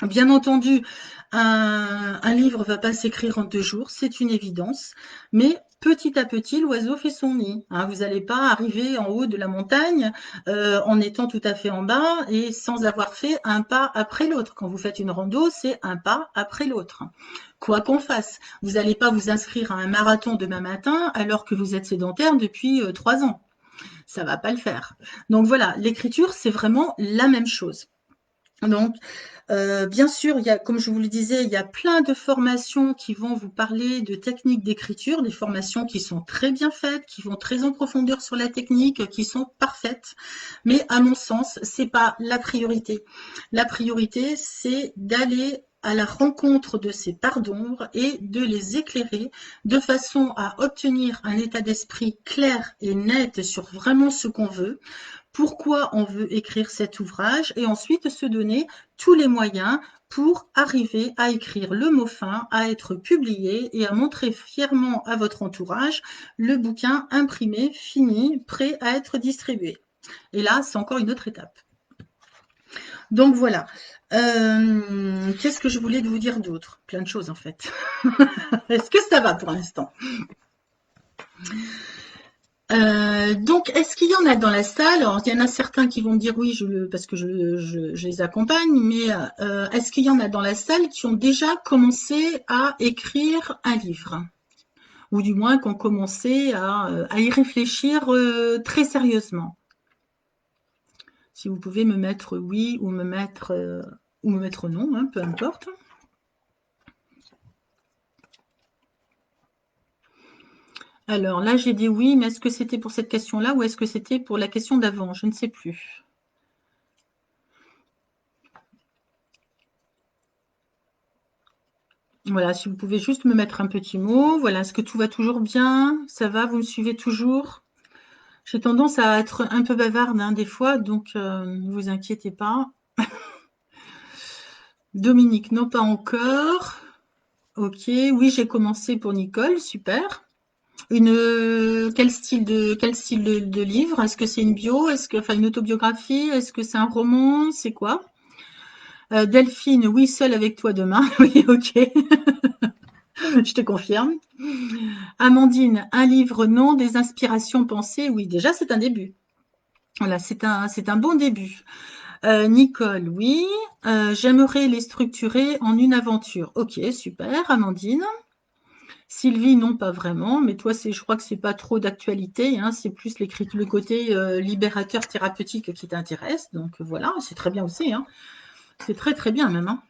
Speaker 1: Bien entendu, un livre ne va pas s'écrire en 2 jours, c'est une évidence, mais petit à petit, l'oiseau fait son nid, hein. Vous n'allez pas arriver en haut de la montagne en étant tout à fait en bas et sans avoir fait un pas après l'autre. Quand vous faites une rando, c'est un pas après l'autre. Quoi qu'on fasse, vous n'allez pas vous inscrire à un marathon demain matin alors que vous êtes sédentaire depuis 3 ans. Ça ne va pas le faire. Donc voilà, l'écriture, c'est vraiment la même chose. Donc, bien sûr, comme je vous le disais, il y a plein de formations qui vont vous parler de techniques d'écriture, des formations qui sont très bien faites, qui vont très en profondeur sur la technique, qui sont parfaites. Mais à mon sens, c'est pas la priorité. La priorité, c'est d'aller à la rencontre de ces parts d'ombre et de les éclairer de façon à obtenir un état d'esprit clair et net sur vraiment ce qu'on veut, pourquoi on veut écrire cet ouvrage et ensuite se donner tous les moyens pour arriver à écrire le mot fin, à être publié et à montrer fièrement à votre entourage le bouquin imprimé, fini, prêt à être distribué. Et là, c'est encore une autre étape. Donc voilà. Qu'est-ce que je voulais vous dire d'autre? Plein de choses en fait. Est-ce que ça va pour l'instant? Donc, est-ce qu'il y en a dans la salle? Alors, il y en a certains qui vont me dire oui, parce que je les accompagne, mais est-ce qu'il y en a dans la salle qui ont déjà commencé à écrire un livre? Ou du moins qui ont commencé à y réfléchir très sérieusement? Si vous pouvez me mettre oui ou me mettre non, hein, peu importe. Alors là, j'ai dit oui, mais est-ce que c'était pour cette question-là ou est-ce que c'était pour la question d'avant? Je ne sais plus. Voilà, si vous pouvez juste me mettre un petit mot. Voilà, est-ce que tout va toujours bien? Ça va? Vous me suivez toujours? J'ai tendance à être un peu bavarde hein, des fois, donc ne vous inquiétez pas. Dominique, non pas encore. Ok, oui, j'ai commencé pour Nicole, super. Quel style de livre? Est-ce que c'est une bio? Enfin, une autobiographie? Est-ce que c'est un roman? C'est quoi? Delphine, oui, seule avec toi demain. Oui, ok, je te confirme. Amandine, un livre, non, des inspirations pensées, oui, déjà c'est un début. Voilà, c'est un bon début. Nicole, oui. J'aimerais les structurer en une aventure. Ok, super, Amandine. Sylvie, non, pas vraiment, mais toi, je crois que c'est pas trop d'actualité, hein, c'est plus le côté libérateur thérapeutique qui t'intéresse. Donc voilà, c'est très bien aussi, hein. C'est très très bien même, hein.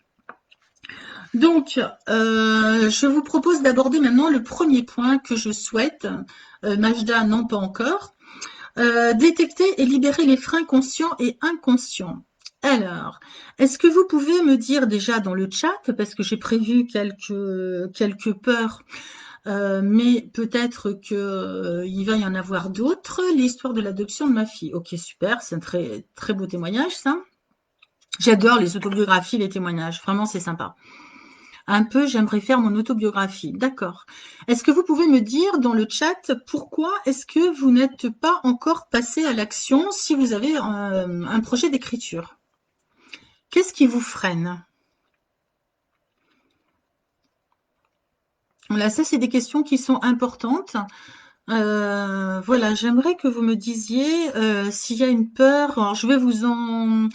Speaker 1: Donc, je vous propose d'aborder maintenant le premier point que je souhaite. Majda, non, pas encore. Détecter et libérer les freins conscients et inconscients. Alors, est-ce que vous pouvez me dire déjà dans le chat, parce que j'ai prévu quelques peurs, mais peut-être qu'il va y en avoir d'autres, l'histoire de l'adoption de ma fille. Ok, super, c'est un très, très beau témoignage, ça. J'adore les autobiographies, les témoignages, vraiment c'est sympa. Un peu, j'aimerais faire mon autobiographie. D'accord. Est-ce que vous pouvez me dire dans le chat pourquoi est-ce que vous n'êtes pas encore passé à l'action si vous avez un projet d'écriture? Qu'est-ce qui vous freine? Voilà, ça, c'est des questions qui sont importantes. Voilà, j'aimerais que vous me disiez s'il y a une peur. Alors, je vais vous en...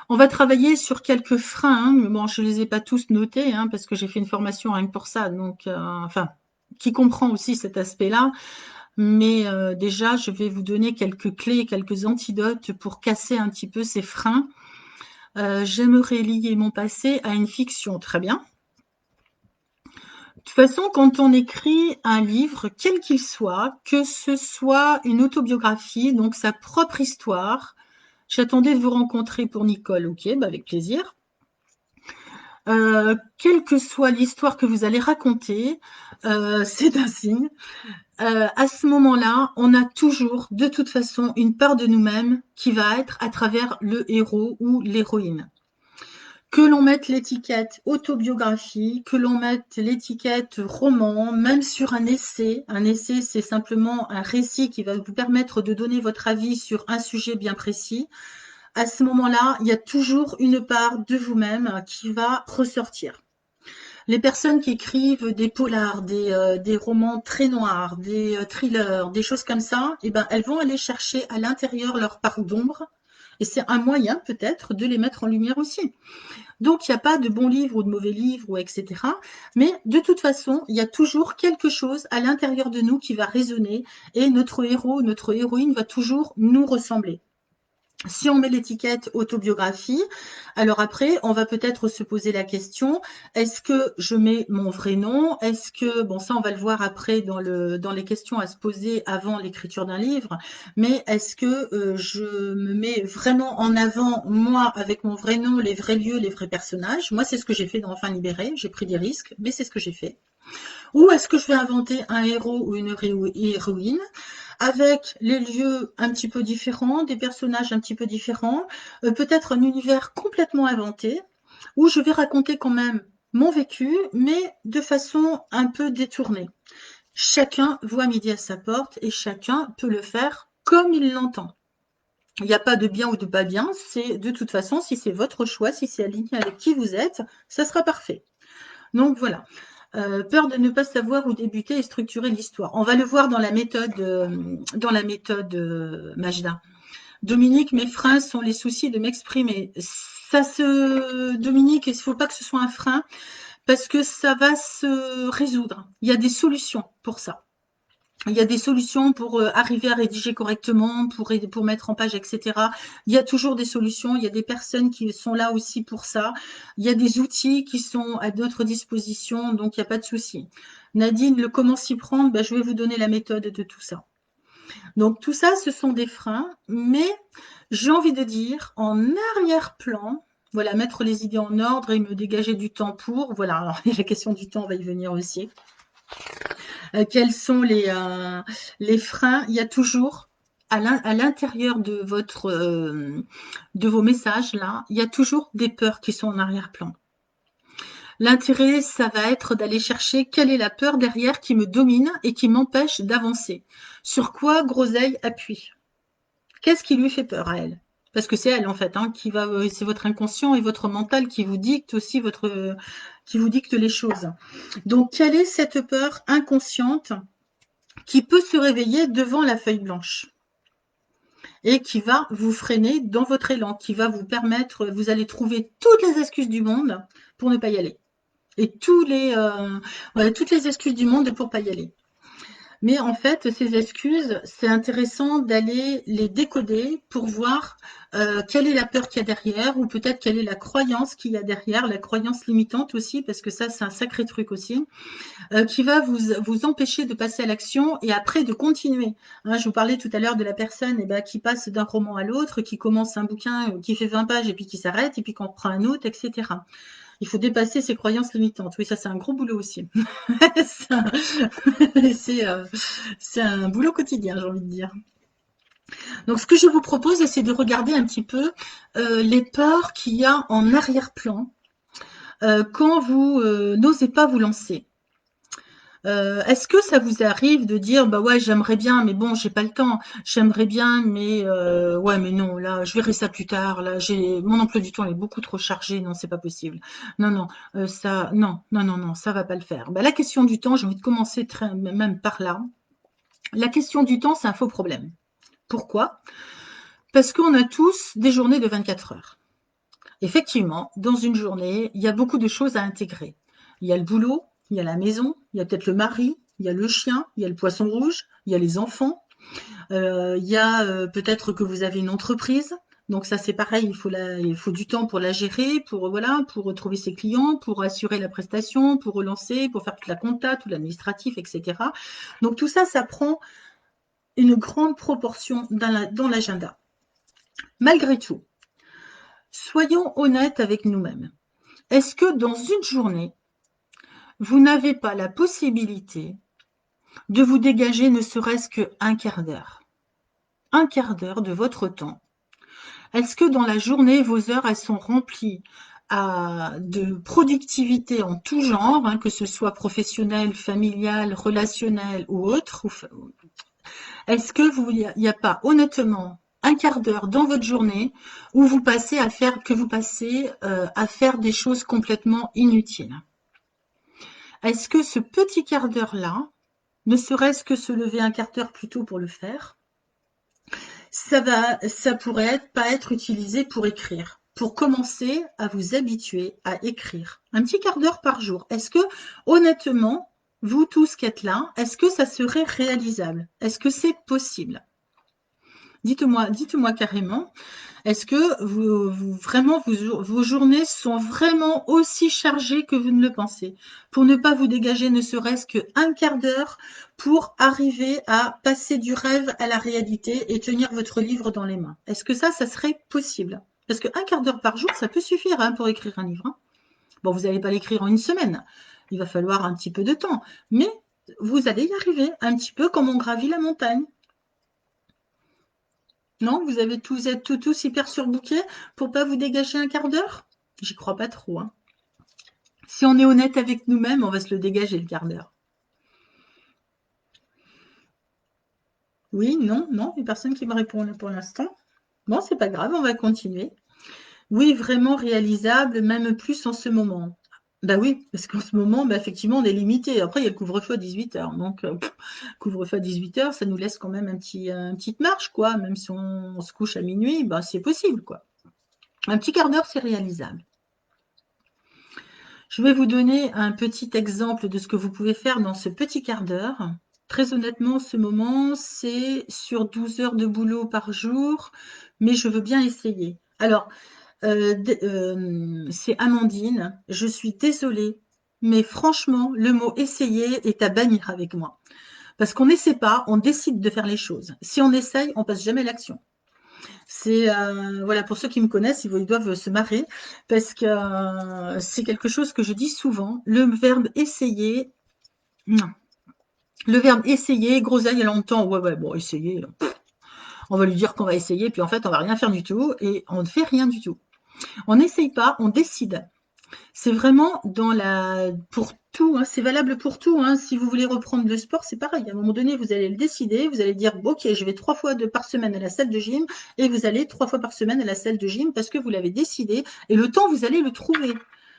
Speaker 1: On va travailler sur quelques freins, hein, mais bon, je les ai pas tous notés, hein, parce que j'ai fait une formation rien que pour ça, donc, enfin, qui comprend aussi cet aspect-là. Mais déjà, je vais vous donner quelques clés, quelques antidotes pour casser un petit peu ces freins. J'aimerais lier mon passé à une fiction. Très bien. De toute façon, quand on écrit un livre, quel qu'il soit, que ce soit une autobiographie, donc sa propre histoire, j'attendais de vous rencontrer pour Nicole, ok, bah avec plaisir. Quelle que soit l'histoire que vous allez raconter, c'est un signe. À ce moment-là, on a toujours, de toute façon, une part de nous-mêmes qui va être à travers le héros ou l'héroïne. Que l'on mette l'étiquette autobiographie, que l'on mette l'étiquette roman, même sur un essai. Un essai, c'est simplement un récit qui va vous permettre de donner votre avis sur un sujet bien précis. À ce moment-là, il y a toujours une part de vous-même qui va ressortir. Les personnes qui écrivent des polars, des romans très noirs, des thrillers, des choses comme ça, eh ben, elles vont aller chercher à l'intérieur leur part d'ombre. Et c'est un moyen peut-être de les mettre en lumière aussi. Donc, il n'y a pas de bon livre ou de mauvais livre, ou etc. Mais de toute façon, il y a toujours quelque chose à l'intérieur de nous qui va résonner et notre héros, notre héroïne va toujours nous ressembler. Si on met l'étiquette autobiographie, alors après, on va peut-être se poser la question, est-ce que je mets mon vrai nom? Est-ce que, bon, ça, on va le voir après dans les questions à se poser avant l'écriture d'un livre, mais est-ce que je me mets vraiment en avant, moi, avec mon vrai nom, les vrais lieux, les vrais personnages? Moi, c'est ce que j'ai fait dans Enfin libéré, j'ai pris des risques, mais c'est ce que j'ai fait. Ou est-ce que je vais inventer un héros ou une héroïne avec les lieux un petit peu différents, des personnages un petit peu différents, peut-être un univers complètement inventé, où je vais raconter quand même mon vécu, mais de façon un peu détournée. Chacun voit midi à sa porte et chacun peut le faire comme il l'entend. Il n'y a pas de bien ou de pas bien, c'est de toute façon, si c'est votre choix, si c'est aligné avec qui vous êtes, ça sera parfait. Donc voilà. Peur de ne pas savoir où débuter et structurer l'histoire. On va le voir dans la méthode Majda. Dominique, mes freins sont les soucis de m'exprimer. Dominique, il ne faut pas que ce soit un frein parce que ça va se résoudre. Il y a des solutions pour ça. Il y a des solutions pour arriver à rédiger correctement, pour mettre en page, etc. Il y a toujours des solutions. Il y a des personnes qui sont là aussi pour ça. Il y a des outils qui sont à notre disposition, donc il n'y a pas de souci. Nadine, le comment s'y prendre, ben, je vais vous donner la méthode de tout ça. Donc tout ça, ce sont des freins, mais j'ai envie de dire, en arrière-plan, voilà, mettre les idées en ordre et me dégager du temps pour, voilà, alors la question du temps va y venir aussi. Quels sont les freins? Il y a toujours à l'intérieur de de vos messages là, il y a toujours des peurs qui sont en arrière-plan. L'intérêt, ça va être d'aller chercher quelle est la peur derrière qui me domine et qui m'empêche d'avancer. Sur quoi Groseille appuie? Qu'est-ce qui lui fait peur à elle? Parce que c'est elle en fait, hein, c'est votre inconscient et votre mental qui vous dicte aussi qui vous dicte les choses. Donc, quelle est cette peur inconsciente qui peut se réveiller devant la feuille blanche et qui va vous freiner dans votre élan, qui va vous permettre, vous allez trouver toutes les excuses du monde pour ne pas y aller. Et voilà, toutes les excuses du monde pour ne pas y aller. Mais en fait, ces excuses, c'est intéressant d'aller les décoder pour voir quelle est la peur qu'il y a derrière, ou peut-être quelle est la croyance qu'il y a derrière, la croyance limitante aussi, parce que ça, c'est un sacré truc aussi, qui va vous empêcher de passer à l'action et après de continuer. Hein, je vous parlais tout à l'heure de la personne qui passe d'un roman à l'autre, qui commence un bouquin qui fait 20 pages et puis qui s'arrête, et puis qu'on reprend un autre, etc. Il faut dépasser ses croyances limitantes. Oui, ça, c'est un gros boulot aussi. C'est un boulot quotidien, j'ai envie de dire. Donc, ce que je vous propose, c'est de regarder un petit peu les peurs qu'il y a en arrière-plan quand vous n'osez pas vous lancer. Est-ce que ça vous arrive de dire: «Bah, ouais, j'aimerais bien, mais bon, j'ai pas le temps. J'aimerais bien, mais ouais, mais non, là, je verrai ça plus tard. Là, j'ai mon emploi du temps est beaucoup trop chargé. Non, c'est pas possible. Non, non, ça non, non, non, non, ça va pas le faire». Bah, la question du temps, j'ai envie de commencer très même par là. La question du temps, c'est un faux problème. Pourquoi? Parce qu'on a tous des journées de 24 heures. Effectivement, dans une journée, il y a beaucoup de choses à intégrer. Il y a le boulot, il y a la maison, il y a peut-être le mari, il y a le chien, il y a le poisson rouge, il y a les enfants, il y a peut-être que vous avez une entreprise. Donc ça c'est pareil, il faut du temps pour la gérer, pour voilà, pour retrouver ses clients, pour assurer la prestation, pour relancer, pour faire toute la compta, tout l'administratif, etc. Donc tout ça, ça prend une grande proportion dans l'agenda. Malgré tout, soyons honnêtes avec nous-mêmes. Est-ce que dans une journée, vous n'avez pas la possibilité de vous dégager ne serait-ce qu'un quart d'heure? Un quart d'heure de votre temps. Est-ce que dans la journée, vos heures, elles sont remplies de productivité en tout genre, hein, que ce soit professionnel, familial, relationnel ou autre? Est-ce que il n'y a pas honnêtement un quart d'heure dans votre journée où vous passez à faire des choses complètement inutiles? Est-ce que ce petit quart d'heure-là, ne serait-ce que se lever un quart d'heure plus tôt pour le faire, ça pourrait pas être utilisé pour écrire, pour commencer à vous habituer à écrire. Un petit quart d'heure par jour. Est-ce que, honnêtement, vous tous qui êtes là, est-ce que ça serait réalisable? Est-ce que c'est possible? Dites-moi carrément. Est-ce que vraiment vos journées sont vraiment aussi chargées que vous ne le pensez? Pour ne pas vous dégager ne serait-ce qu'un quart d'heure pour arriver à passer du rêve à la réalité et tenir votre livre dans les mains. Est-ce que ça serait possible? Parce qu'un quart d'heure par jour, ça peut suffire hein, pour écrire un livre. Hein. Bon, vous n'allez pas l'écrire en une semaine. Il va falloir un petit peu de temps. Mais vous allez y arriver, un petit peu comme on gravit la montagne. Non, vous êtes tous hyper surbookés pour pas vous dégager un quart d'heure? J'y crois pas trop, hein. Si on est honnête avec nous-mêmes, on va se le dégager le quart d'heure. Oui, non, non, il n'y a personne qui me répond là pour l'instant. Bon, c'est pas grave, on va continuer. Oui, vraiment réalisable, même plus en ce moment. Bah oui, parce qu'en ce moment, bah, effectivement, on est limité. Après, il y a le couvre-feu à 18 heures. Donc, couvre-feu à 18 heures, ça nous laisse quand même une petite marge, quoi. Même si on se couche à minuit, bah, c'est possible, quoi. Un petit quart d'heure, c'est réalisable. Je vais vous donner un petit exemple de ce que vous pouvez faire dans ce petit quart d'heure. Très honnêtement, ce moment, c'est sur 12 heures de boulot par jour, mais je veux bien essayer. Alors, c'est Amandine. Je suis désolée, mais franchement, le mot essayer est à bannir avec moi. Parce qu'on n'essaie pas, on décide de faire les choses. Si on essaye, on passe jamais à l'action. C'est voilà, pour ceux qui me connaissent, ils doivent se marrer parce que c'est quelque chose que je dis souvent. Le verbe essayer, non. Le verbe essayer, groseille, elle entend, ouais, ouais, bon, essayer. On va lui dire qu'on va essayer, puis en fait, on va rien faire du tout et on ne fait rien du tout. On n'essaye pas, on décide. C'est vraiment pour tout, hein, c'est valable pour tout. Hein. Si vous voulez reprendre le sport, c'est pareil. À un moment donné, vous allez le décider, vous allez dire, bon, ok, je vais 3 fois par semaine à la salle de gym, et vous allez 3 fois par semaine à la salle de gym parce que vous l'avez décidé, et le temps, vous allez le trouver.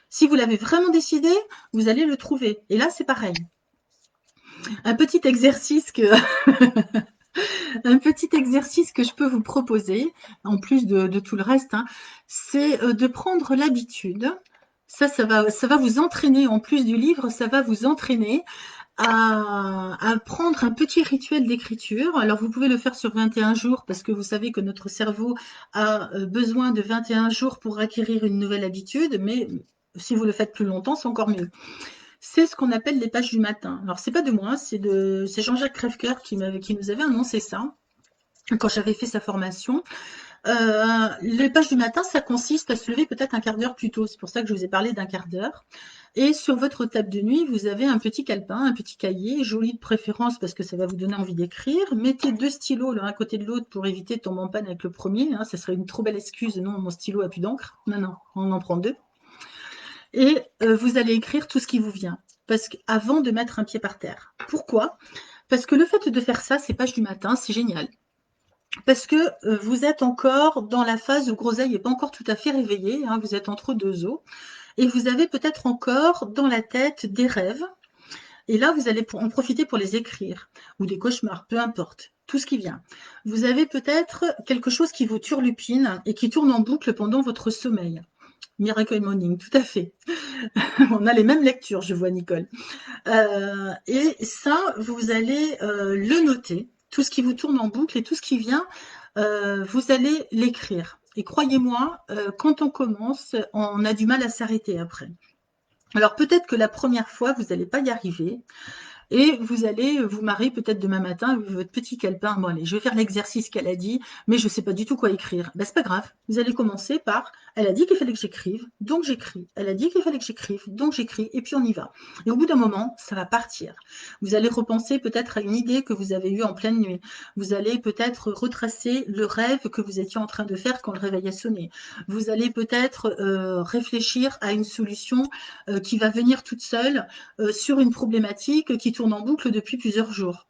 Speaker 1: Si vous l'avez vraiment décidé, vous allez le trouver. Et là, c'est pareil. Un petit exercice que, un petit exercice que je peux vous proposer, en plus de tout le reste, hein, c'est de prendre l'habitude. Ça va vous entraîner, en plus du livre, ça va vous entraîner à prendre un petit rituel d'écriture. Alors, vous pouvez le faire sur 21 jours parce que vous savez que notre cerveau a besoin de 21 jours pour acquérir une nouvelle habitude, mais si vous le faites plus longtemps, c'est encore mieux. C'est ce qu'on appelle les pages du matin. Alors, c'est pas de moi, c'est Jean-Jacques Crèvecoeur qui nous avait annoncé ça quand j'avais fait sa formation. Les pages du matin, ça consiste à se lever peut-être un quart d'heure plus tôt. C'est pour ça que je vous ai parlé d'un quart d'heure. Et sur votre table de nuit, vous avez un petit calepin, un petit cahier, joli de préférence parce que ça va vous donner envie d'écrire. Mettez 2 stylos l'un à côté de l'autre pour éviter de tomber en panne avec le premier. Hein. Ça serait une trop belle excuse. Non, mon stylo a plus d'encre. Non, non, on en prend 2. Et vous allez écrire tout ce qui vous vient. parce qu'avant de mettre un pied par terre. Pourquoi? Parce que le fait de faire ça, c'est page du matin, c'est génial. Parce que vous êtes encore dans la phase où Groseille n'est pas encore tout à fait réveillé, hein, vous êtes entre deux eaux, et vous avez peut-être encore dans la tête des rêves, et là vous allez en profiter pour les écrire, ou des cauchemars, peu importe, tout ce qui vient. Vous avez peut-être quelque chose qui vous turlupine et qui tourne en boucle pendant votre sommeil. Miracle Morning, tout à fait. On a les mêmes lectures, je vois Nicole. Et ça, vous allez le noter, tout ce qui vous tourne en boucle et tout ce qui vient, vous allez l'écrire. Et croyez-moi, quand on commence, on a du mal à s'arrêter après. Alors peut-être que la première fois, vous n'allez pas y arriver. Et vous allez vous marrer peut-être demain matin avec votre petit calepin. Bon, allez, je vais faire l'exercice qu'elle a dit, mais je ne sais pas du tout quoi écrire. Ben, c'est pas grave. Vous allez commencer par, elle a dit qu'il fallait que j'écrive, donc j'écris. Elle a dit qu'il fallait que j'écrive, donc j'écris, et puis on y va. Et au bout d'un moment, ça va partir. Vous allez repenser peut-être à une idée que vous avez eue en pleine nuit. Vous allez peut-être retracer le rêve que vous étiez en train de faire quand le réveil a sonné. Vous allez peut-être réfléchir à une solution qui va venir toute seule sur une problématique qui tourne en boucle depuis plusieurs jours.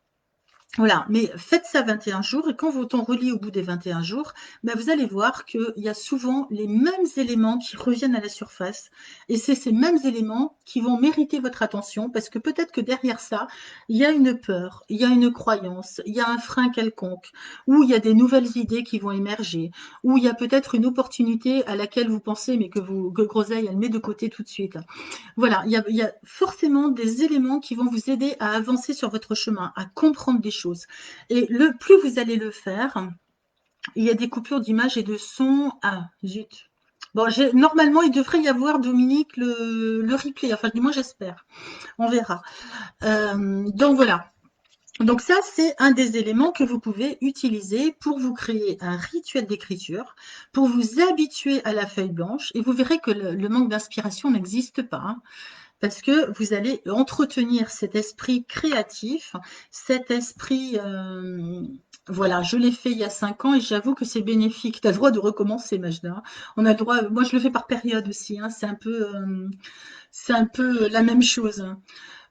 Speaker 1: Voilà, mais faites ça 21 jours et quand vous en relit au bout des 21 jours, ben vous allez voir qu'il y a souvent les mêmes éléments qui reviennent à la surface et c'est ces mêmes éléments qui vont mériter votre attention parce que peut-être que derrière ça, il y a une peur, il y a une croyance, il y a un frein quelconque, ou il y a des nouvelles idées qui vont émerger, ou il y a peut-être une opportunité à laquelle vous pensez mais que Groseille, elle met de côté tout de suite. Voilà, il y a forcément des éléments qui vont vous aider à avancer sur votre chemin, à comprendre des choses. Et plus vous allez le faire, il y a des coupures d'image et de son. Ah, zut. Bon, normalement, il devrait y avoir, Dominique, le replay. Enfin, du moins, j'espère. On verra. Donc, voilà. Donc ça, c'est un des éléments que vous pouvez utiliser pour vous créer un rituel d'écriture, pour vous habituer à la feuille blanche. Et vous verrez que le manque d'inspiration n'existe pas, hein, parce que vous allez entretenir cet esprit créatif, cet esprit... voilà, je l'ai fait il y a 5 ans et j'avoue que c'est bénéfique. Tu as le droit de recommencer, Majda. On a le droit, moi je le fais par période aussi, hein, c'est un peu la même chose.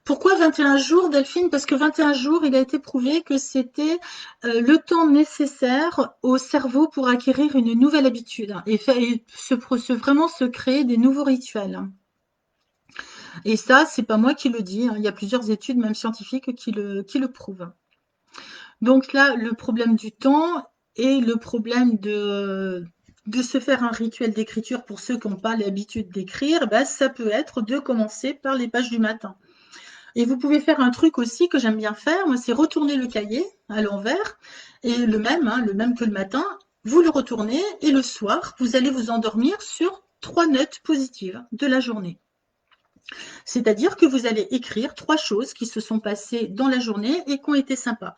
Speaker 1: Pourquoi 21 jours, Delphine? Parce que 21 jours, il a été prouvé que c'était le temps nécessaire au cerveau pour acquérir une nouvelle habitude et vraiment se créer des nouveaux rituels. Et ça, c'est pas moi qui le dis, hein. Il y a plusieurs études, même scientifiques, qui le prouvent. Donc là, le problème du temps et le problème de se faire un rituel d'écriture pour ceux qui n'ont pas l'habitude d'écrire, bah, ça peut être de commencer par les pages du matin. Et vous pouvez faire un truc aussi que j'aime bien faire, moi, c'est retourner le cahier à l'envers, et hein, le même que le matin, vous le retournez, et le soir, vous allez vous endormir sur 3 notes positives de la journée. C'est-à-dire que vous allez écrire 3 choses qui se sont passées dans la journée et qui ont été sympas.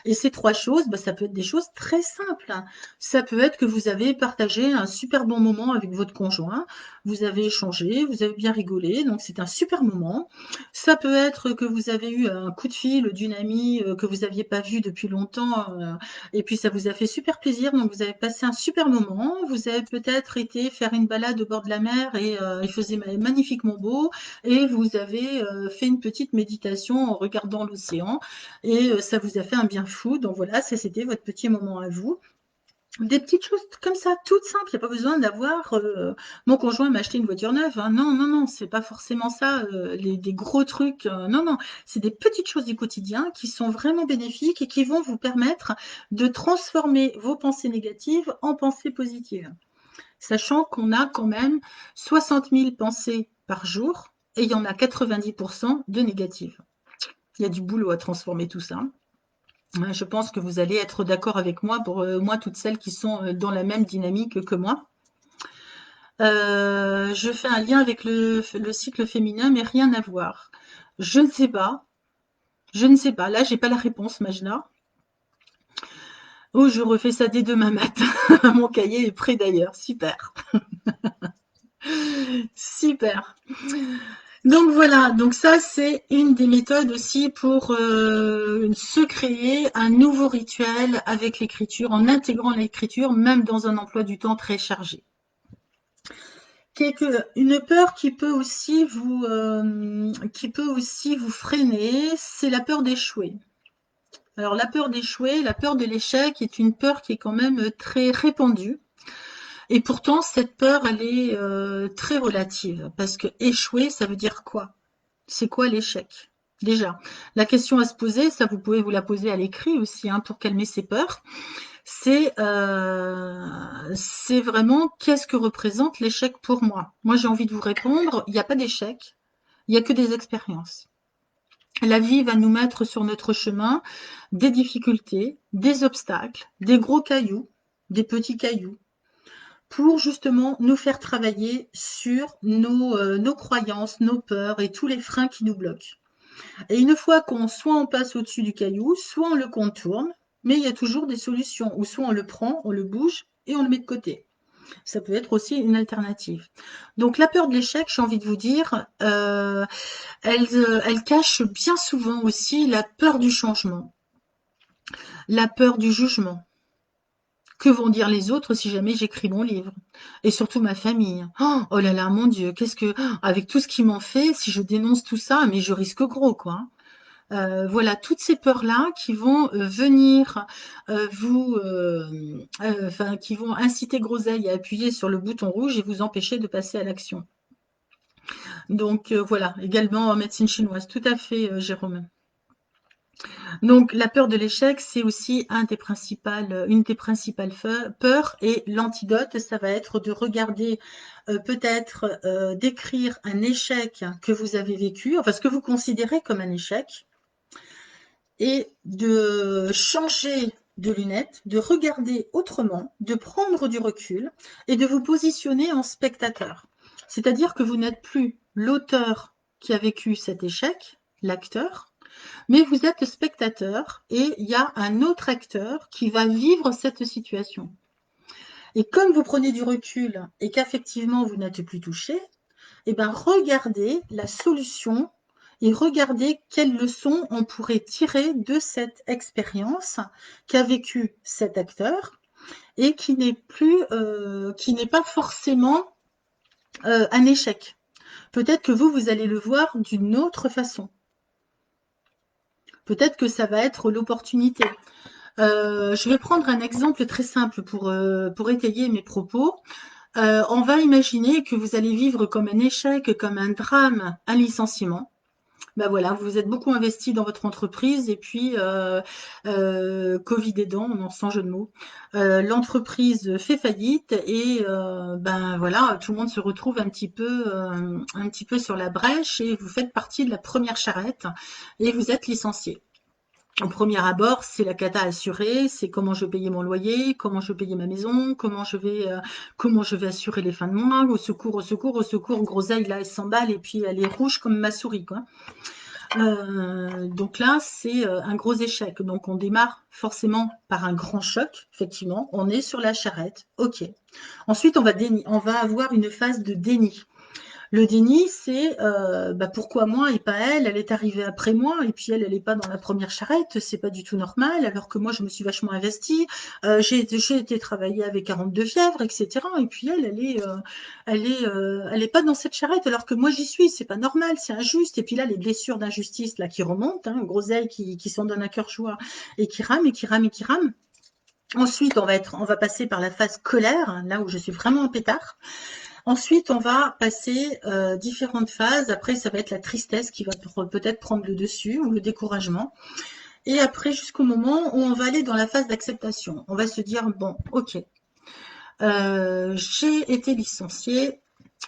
Speaker 1: Et ces 3 choses, bah, ça peut être des choses très simples. Ça peut être que vous avez partagé un super bon moment avec votre conjoint, vous avez échangé, vous avez bien rigolé, donc c'est un super moment. Ça peut être que vous avez eu un coup de fil d'une amie que vous n'aviez pas vue depuis longtemps, et puis ça vous a fait super plaisir, donc vous avez passé un super moment. Vous avez peut-être été faire une balade au bord de la mer et il faisait magnifiquement beau et vous avez fait une petite méditation en regardant l'océan et ça vous a fait un bien fou. Donc voilà, ça c'était votre petit moment à vous. Des petites choses comme ça, toutes simples. Il n'y a pas besoin d'avoir mon conjoint m'a acheté une voiture neuve, hein. Non, non, non, c'est pas forcément ça, des gros trucs. Non, non, c'est des petites choses du quotidien qui sont vraiment bénéfiques et qui vont vous permettre de transformer vos pensées négatives en pensées positives. Sachant qu'on a quand même 60 000 pensées par jour et il y en a 90% de négatives. Il y a du boulot à transformer tout ça. Je pense que vous allez être d'accord avec moi, pour moi, toutes celles qui sont dans la même dynamique que moi. Je fais un lien avec le cycle féminin, mais rien à voir. Je ne sais pas. Je ne sais pas. Là, j'ai pas la réponse, Majna. Oh, je refais ça dès demain matin. Mon cahier est prêt d'ailleurs. Super. Super. Donc voilà, donc ça c'est une des méthodes aussi pour se créer un nouveau rituel avec l'écriture, en intégrant l'écriture, même dans un emploi du temps très chargé. Une peur qui peut aussi vous freiner, c'est la peur d'échouer. Alors la peur d'échouer, la peur de l'échec est une peur qui est quand même très répandue. Et pourtant, cette peur, elle est très relative. Parce que échouer, ça veut dire quoi? C'est quoi l'échec? Déjà, la question à se poser, ça vous pouvez vous la poser à l'écrit aussi, hein, pour calmer ces peurs, c'est vraiment qu'est-ce que représente l'échec pour moi? Moi, j'ai envie de vous répondre, il n'y a pas d'échec, il n'y a que des expériences. La vie va nous mettre sur notre chemin des difficultés, des obstacles, des gros cailloux, des petits cailloux, pour justement nous faire travailler sur nos croyances, nos peurs et tous les freins qui nous bloquent. Et une fois qu'on soit on passe au-dessus du caillou, soit on le contourne, mais il y a toujours des solutions, ou soit on le prend, on le bouge et on le met de côté. Ça peut être aussi une alternative. Donc la peur de l'échec, j'ai envie de vous dire, elle cache bien souvent aussi la peur du changement, la peur du jugement. Que vont dire les autres si jamais j'écris mon livre? Et surtout ma famille. Oh là là, mon Dieu, avec tout ce qu'ils m'ont fait, si je dénonce tout ça, mais je risque gros, quoi. Voilà, toutes ces peurs-là qui vont venir enfin, qui vont inciter Groseille à appuyer sur le bouton rouge et vous empêcher de passer à l'action. Donc voilà, également en médecine chinoise, tout à fait, Jérôme. Donc la peur de l'échec, c'est aussi une des principales peurs et l'antidote, ça va être de regarder, peut-être d'écrire un échec que vous avez vécu, enfin ce que vous considérez comme un échec, et de changer de lunettes, de regarder autrement, de prendre du recul et de vous positionner en spectateur. C'est-à-dire que vous n'êtes plus l'auteur qui a vécu cet échec, l'acteur, mais vous êtes spectateur et il y a un autre acteur qui va vivre cette situation. Et comme vous prenez du recul et qu'effectivement vous n'êtes plus touché, eh ben regardez la solution et regardez quelles leçons on pourrait tirer de cette expérience qu'a vécu cet acteur et qui n'est pas forcément un échec. Peut-être que vous allez le voir d'une autre façon. Peut-être que ça va être l'opportunité. Je vais prendre un exemple très simple pour étayer mes propos. On va imaginer que vous allez vivre comme un échec, comme un drame, un licenciement. Ben voilà, vous êtes beaucoup investi dans votre entreprise et puis Covid aidant, sans jeu de mots, l'entreprise fait faillite et ben voilà, tout le monde se retrouve un petit peu sur la brèche et vous faites partie de la première charrette et vous êtes licencié. Au premier abord, c'est la cata assurée, c'est comment je vais payer mon loyer, comment je vais payer ma maison, comment je vais assurer les fins de mois, au secours, au secours, au secours, Groseille, là, elle s'emballe et puis elle est rouge comme ma souris, quoi. Donc là, c'est un gros échec. Donc on démarre forcément par un grand choc, effectivement. On est sur la charrette, ok. Ensuite, on va avoir une phase de déni. Le déni, c'est pourquoi moi et pas elle? Elle est arrivée après moi et puis elle est pas dans la première charrette. C'est pas du tout normal. Alors que moi, je me suis vachement investie. J'ai été travailler avec 42 fièvres, etc. Et puis elle est pas dans cette charrette. Alors que moi, j'y suis. C'est pas normal. C'est injuste. Et puis là, les blessures d'injustice là qui remontent, hein, Groseille qui s'en donne à cœur joie et qui rame et qui rame et qui rame. Ensuite, on va passer par la phase colère, hein, là où je suis vraiment en pétard. Ensuite, on va passer différentes phases. Après, ça va être la tristesse qui va peut-être prendre le dessus ou le découragement. Et après, jusqu'au moment où on va aller dans la phase d'acceptation. On va se dire, bon, ok, j'ai été licenciée.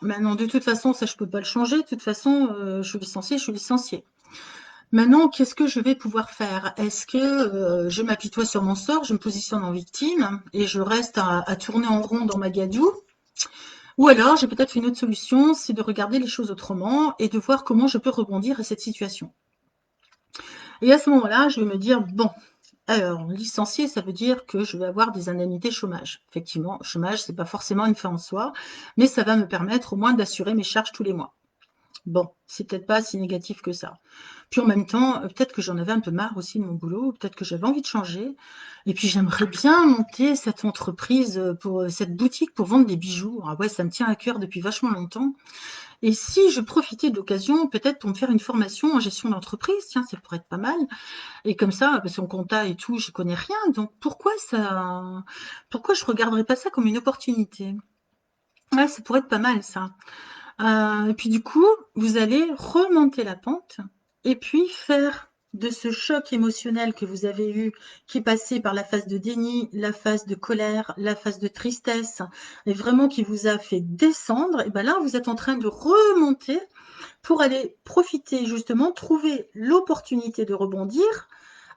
Speaker 1: Maintenant, de toute façon, ça, je peux pas le changer. De toute façon, je suis licenciée, je suis licenciée. Maintenant, qu'est-ce que je vais pouvoir faire? Est-ce que je m'apitoie sur mon sort, je me positionne en victime et je reste à tourner en rond dans ma gadoue? Ou alors, j'ai peut-être une autre solution, c'est de regarder les choses autrement et de voir comment je peux rebondir à cette situation. Et à ce moment-là, je vais me dire, bon, alors, licencié, ça veut dire que je vais avoir des indemnités chômage. Effectivement, chômage, c'est pas forcément une fin en soi, mais ça va me permettre au moins d'assurer mes charges tous les mois. Bon, c'est peut-être pas si négatif que ça. Puis en même temps, peut-être que j'en avais un peu marre aussi de mon boulot, peut-être que j'avais envie de changer. Et puis j'aimerais bien monter cette entreprise, pour cette boutique pour vendre des bijoux. Ah ouais, ça me tient à cœur depuis vachement longtemps. Et si je profitais de l'occasion, peut-être pour me faire une formation en gestion d'entreprise, tiens, ça pourrait être pas mal. Et comme ça, parce qu'en compta et tout, je connais rien. Donc pourquoi je regarderais pas ça comme une opportunité? Ouais, ça pourrait être pas mal ça. Et puis du coup, vous allez remonter la pente et puis faire de ce choc émotionnel que vous avez eu, qui est passé par la phase de déni, la phase de colère, la phase de tristesse, et vraiment qui vous a fait descendre, et ben là, vous êtes en train de remonter pour aller profiter justement, trouver l'opportunité de rebondir.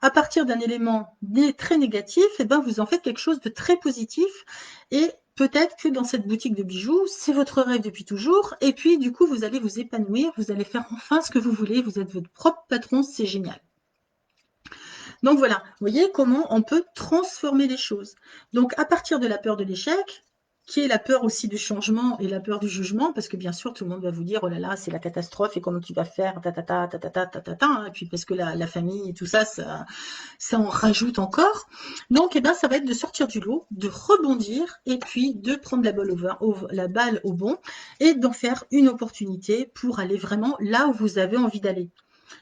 Speaker 1: À partir d'un élément très négatif, et ben vous en faites quelque chose de très positif. Et peut-être que dans cette boutique de bijoux, c'est votre rêve depuis toujours. Et puis du coup, vous allez vous épanouir, vous allez faire enfin ce que vous voulez. Vous êtes votre propre patron, c'est génial. Donc voilà, vous voyez comment on peut transformer les choses. Donc à partir de la peur de l'échec, qui est la peur aussi du changement et la peur du jugement, parce que bien sûr tout le monde va vous dire oh là là c'est la catastrophe et comment tu vas faire, ta ta ta ta ta ta ta ta ta, hein. Et puis parce que la famille et tout ça, ça en rajoute encore. Donc eh ben ça va être de sortir du lot, de rebondir et puis de prendre la balle au bon et d'en faire une opportunité pour aller vraiment là où vous avez envie d'aller.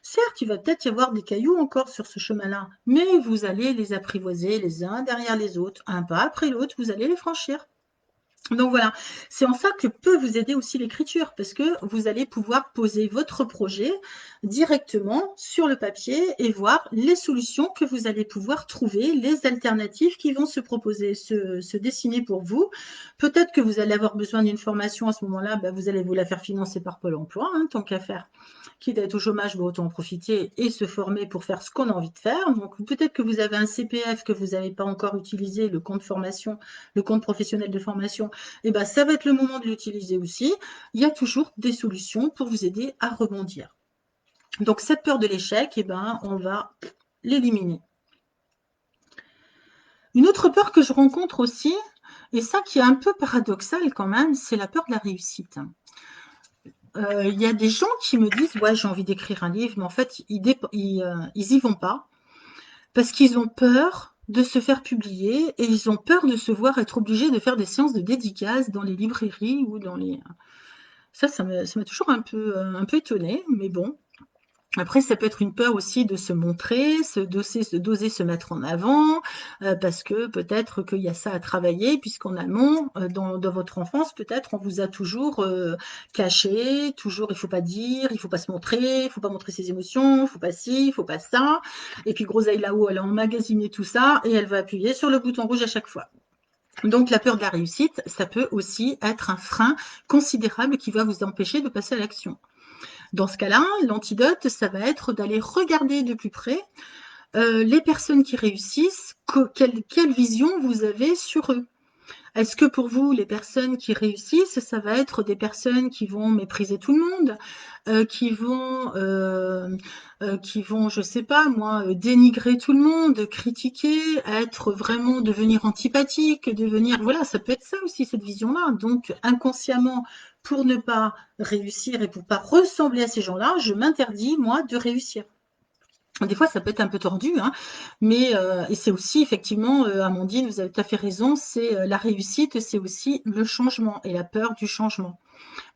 Speaker 1: Certes, il va peut-être y avoir des cailloux encore sur ce chemin-là, mais vous allez les apprivoiser les uns derrière les autres, un pas après l'autre, vous allez les franchir. Donc voilà, c'est en ça que peut vous aider aussi l'écriture, parce que vous allez pouvoir poser votre projet directement sur le papier et voir les solutions que vous allez pouvoir trouver, les alternatives qui vont se proposer, se dessiner pour vous. Peut-être que vous allez avoir besoin d'une formation à ce moment-là, bah, vous allez vous la faire financer par Pôle emploi, hein, tant qu'à faire. Quitte à être au chômage, bah, autant en profiter et se former pour faire ce qu'on a envie de faire. Donc peut-être que vous avez un CPF que vous n'avez pas encore utilisé, le compte formation, le compte professionnel de formation, et ben ça va être le moment de l'utiliser aussi. Il y a toujours des solutions pour vous aider à rebondir. Donc cette peur de l'échec, et ben on va l'éliminer. Une autre peur que je rencontre aussi, et ça qui est un peu paradoxal quand même, c'est la peur de la réussite. Il y a des gens qui me disent ouais j'ai envie d'écrire un livre, mais en fait ils y vont pas parce qu'ils ont peur de se faire publier et ils ont peur de se voir être obligés de faire des séances de dédicaces dans les librairies ou dans les. Ça m'a toujours un peu étonnée, mais bon. Après, ça peut être une peur aussi de se montrer, d'oser se mettre en avant, parce que peut-être qu'il y a ça à travailler, puisqu'en amont, dans votre enfance, peut-être on vous a toujours caché, toujours il faut pas dire, il faut pas se montrer, il faut pas montrer ses émotions, il faut pas ci, il faut pas ça. Et puis Groseille là-haut, elle a emmagasiné tout ça et elle va appuyer sur le bouton rouge à chaque fois. Donc la peur de la réussite, ça peut aussi être un frein considérable qui va vous empêcher de passer à l'action. Dans ce cas-là, l'antidote, ça va être d'aller regarder de plus près les personnes qui réussissent, quelle vision vous avez sur eux. Est-ce que pour vous, les personnes qui réussissent, ça va être des personnes qui vont mépriser tout le monde, qui vont, je sais pas moi, dénigrer tout le monde, critiquer, être vraiment devenir antipathique, devenir, voilà, ça peut être ça aussi cette vision-là. Donc inconsciemment, pour ne pas réussir et pour pas ressembler à ces gens-là, je m'interdis moi de réussir. Des fois, ça peut être un peu tordu, hein, mais et c'est aussi effectivement, Amandine, vous avez tout à fait raison, c'est la réussite, c'est aussi le changement et la peur du changement.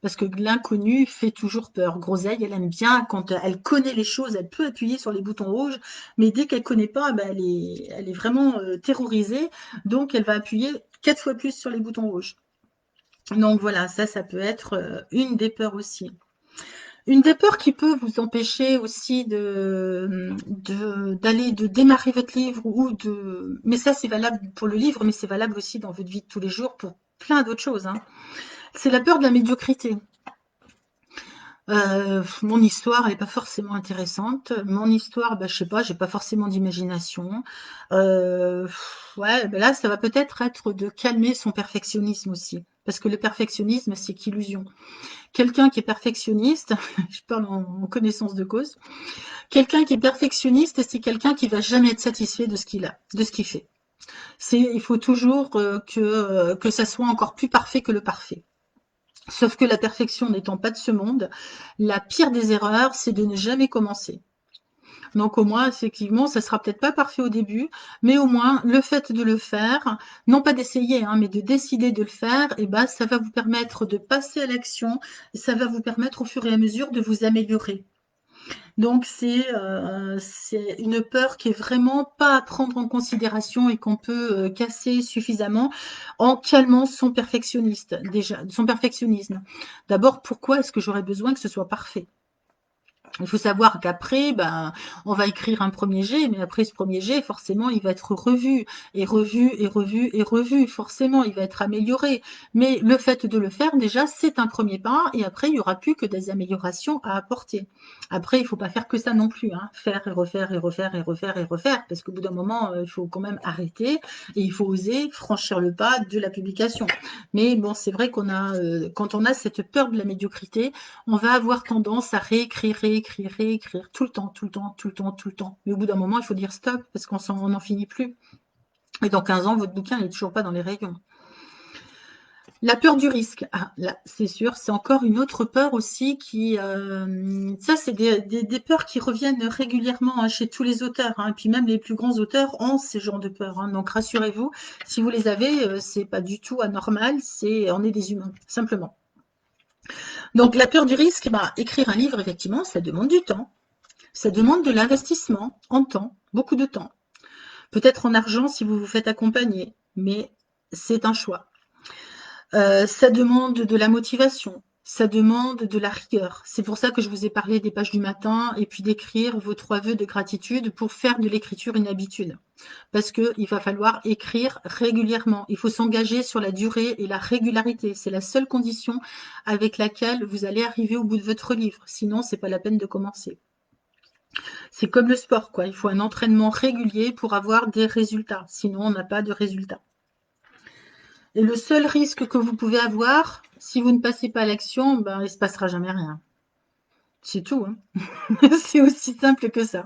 Speaker 1: Parce que l'inconnu fait toujours peur. Groseille, elle aime bien quand elle connaît les choses, elle peut appuyer sur les boutons rouges, mais dès qu'elle connaît pas, ben, elle est vraiment terrorisée, donc elle va appuyer 4 fois plus sur les boutons rouges. Donc voilà, ça peut être une des peurs aussi. Une des peurs qui peut vous empêcher aussi de démarrer votre livre mais ça c'est valable pour le livre, mais c'est valable aussi dans votre vie de tous les jours pour plein d'autres choses, hein. C'est la peur de la médiocrité. Mon histoire, elle est pas forcément intéressante. Mon histoire, bah, je sais pas, j'ai pas forcément d'imagination. Heu, ouais, bah, là, ça va peut-être être de calmer son perfectionnisme aussi, parce que le perfectionnisme, c'est qu'illusion. Quelqu'un qui est perfectionniste, je parle en connaissance de cause, quelqu'un qui est perfectionniste, c'est quelqu'un qui va jamais être satisfait de ce qu'il a, de ce qu'il fait. Il faut toujours que ça soit encore plus parfait que le parfait. Sauf que la perfection n'étant pas de ce monde, la pire des erreurs, c'est de ne jamais commencer. Donc au moins, effectivement, ça sera peut-être pas parfait au début, mais au moins le fait de le faire, non pas d'essayer, hein, mais de décider de le faire, et ben ça va vous permettre de passer à l'action, et ça va vous permettre au fur et à mesure de vous améliorer. Donc c'est une peur qui est vraiment pas à prendre en considération et qu'on peut casser suffisamment en calmant son perfectionniste déjà, son perfectionnisme. D'abord, pourquoi est-ce que j'aurais besoin que ce soit parfait? Il faut savoir qu'après, ben, on va écrire un premier jet, mais après ce premier jet, forcément, il va être revu, et revu, et revu, et revu. Forcément, il va être amélioré. Mais le fait de le faire, déjà, c'est un premier pas, et après, il n'y aura plus que des améliorations à apporter. Après, il ne faut pas faire que ça non plus, hein. Faire et refaire, et refaire, et refaire, et refaire, parce qu'au bout d'un moment, il faut quand même arrêter, et il faut oser franchir le pas de la publication. Mais bon, c'est vrai qu'on a, quand on a cette peur de la médiocrité, on va avoir tendance à réécrire, réécrire, réécrire tout le temps, tout le temps, tout le temps, tout le temps. Mais au bout d'un moment, il faut dire stop parce on n'en finit plus. Et dans 15 ans, votre bouquin n'est toujours pas dans les rayons. La peur du risque. Ah, là, c'est sûr, c'est encore une autre peur aussi qui... ça, c'est des peurs qui reviennent régulièrement hein, chez tous les auteurs. Hein, et puis même les plus grands auteurs ont ces genres de peurs. Hein, donc rassurez-vous, si vous les avez, c'est pas du tout anormal. On est des humains, simplement. Donc la peur du risque, bah, écrire un livre, effectivement, ça demande du temps. Ça demande de l'investissement en temps, beaucoup de temps. Peut-être en argent si vous vous faites accompagner, mais c'est un choix. Ça demande de la motivation, ça demande de la rigueur. C'est pour ça que je vous ai parlé des pages du matin et puis d'écrire vos 3 vœux de gratitude pour faire de l'écriture une habitude. Parce qu'il va falloir écrire régulièrement. Il faut s'engager sur la durée et la régularité. C'est la seule condition avec laquelle vous allez arriver au bout de votre livre. Sinon, c'est pas la peine de commencer. C'est comme le sport, quoi. Il faut un entraînement régulier pour avoir des résultats. Sinon, on n'a pas de résultats. Et le seul risque que vous pouvez avoir, si vous ne passez pas à l'action, ben, il ne se passera jamais rien. C'est tout, hein. C'est aussi simple que ça.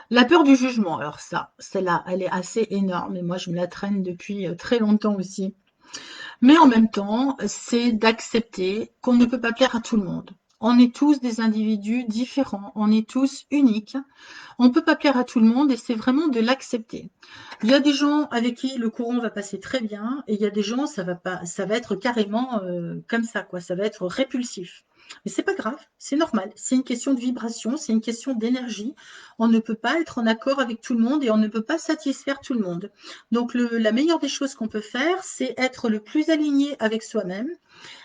Speaker 1: La peur du jugement, alors ça, celle-là, elle est assez énorme et moi, je me la traîne depuis très longtemps aussi. Mais en même temps, c'est d'accepter qu'on ne peut pas plaire à tout le monde. On est tous des individus différents, on est tous uniques. On ne peut pas plaire à tout le monde et c'est vraiment de l'accepter. Il y a des gens avec qui le courant va passer très bien et il y a des gens, ça va pas, ça va être carrément comme ça, quoi. Ça va être répulsif. Mais c'est pas grave, c'est normal. C'est une question de vibration, c'est une question d'énergie. On ne peut pas être en accord avec tout le monde et on ne peut pas satisfaire tout le monde. Donc la meilleure des choses qu'on peut faire, c'est être le plus aligné avec soi-même.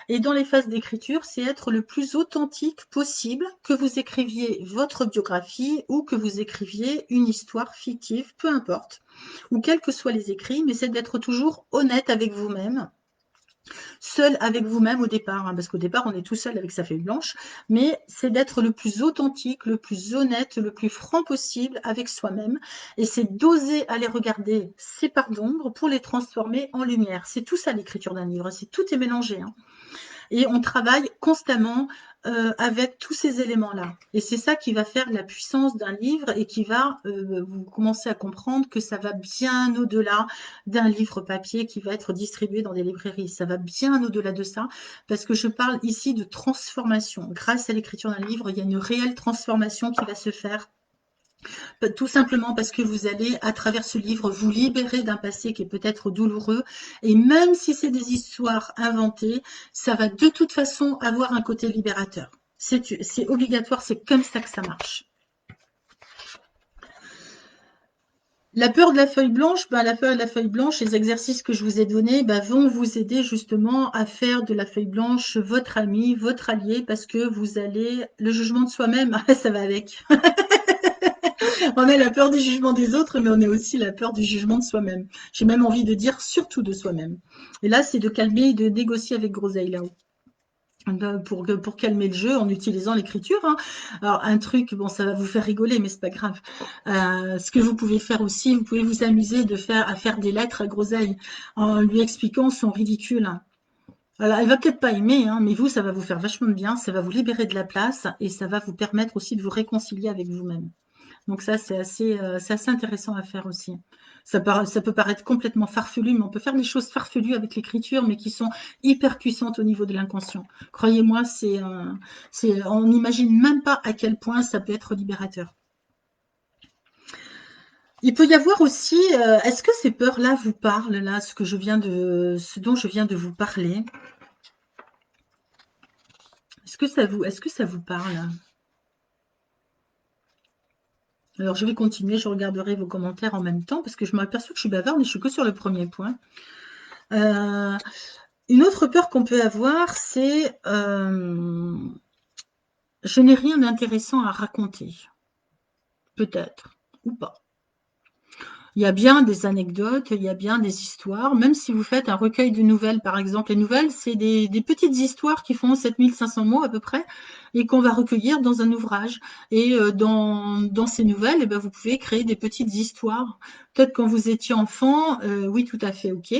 Speaker 1: Et dans les phases d'écriture, c'est être le plus authentique possible, que vous écriviez votre biographie ou que vous écriviez une histoire fictive, peu importe, ou quels que soient les écrits, mais c'est d'être toujours honnête avec vous-même, seul avec vous-même au départ, hein, parce qu'au départ, on est tout seul avec sa feuille blanche, mais c'est d'être le plus authentique, le plus honnête, le plus franc possible avec soi-même, et c'est d'oser aller regarder ces parts d'ombre pour les transformer en lumière. C'est tout ça l'écriture d'un livre, c'est tout est mélangé, hein. Et on travaille constamment avec tous ces éléments-là. Et c'est ça qui va faire la puissance d'un livre et qui va vous commencer à comprendre que ça va bien au-delà d'un livre papier qui va être distribué dans des librairies. Ça va bien au-delà de ça parce que je parle ici de transformation. Grâce à l'écriture d'un livre, il y a une réelle transformation qui va se faire tout simplement parce que vous allez, à travers ce livre, vous libérer d'un passé qui est peut-être douloureux. Et même si c'est des histoires inventées, ça va de toute façon avoir un côté libérateur. C'est obligatoire, c'est comme ça que ça marche. La peur de la feuille blanche, la peur de la feuille blanche, les exercices que je vous ai donnés vont vous aider justement à faire de la feuille blanche votre ami, votre allié, parce que vous allez, le jugement de soi-même, ça va avec. On a la peur du jugement des autres, mais on a aussi la peur du jugement de soi-même. J'ai même envie de dire surtout de soi-même. Et là, c'est de calmer et de négocier avec Groseille là-haut. Pour calmer le jeu en utilisant l'écriture. Hein. Alors un truc, bon ça va vous faire rigoler, mais c'est pas grave. Ce que vous pouvez faire aussi, vous pouvez vous amuser à faire des lettres à Groseille en lui expliquant son ridicule. Alors, elle va peut-être pas aimer, hein, mais vous, ça va vous faire vachement de bien, ça va vous libérer de la place et ça va vous permettre aussi de vous réconcilier avec vous-même. Donc ça, c'est assez intéressant à faire aussi. Ça peut paraître complètement farfelu, mais on peut faire des choses farfelues avec l'écriture, mais qui sont hyper puissantes au niveau de l'inconscient. Croyez-moi, on n'imagine même pas à quel point ça peut être libérateur. Il peut y avoir aussi, est-ce que ces peurs-là vous parlent, là, ce dont je viens de vous parler? Est-ce que ça vous parle? Alors, je vais continuer, je regarderai vos commentaires en même temps, parce que je m'aperçois que je suis bavarde, mais je suis que sur le premier point. Une autre peur qu'on peut avoir, c'est je n'ai rien d'intéressant à raconter. Peut-être, ou pas. Il y a bien des anecdotes, il y a bien des histoires, même si vous faites un recueil de nouvelles, par exemple. Les nouvelles, c'est des petites histoires qui font 7500 mots à peu près, et qu'on va recueillir dans un ouvrage. Et dans ces nouvelles, eh ben, vous pouvez créer des petites histoires. Peut-être quand vous étiez enfant, oui, tout à fait, ok.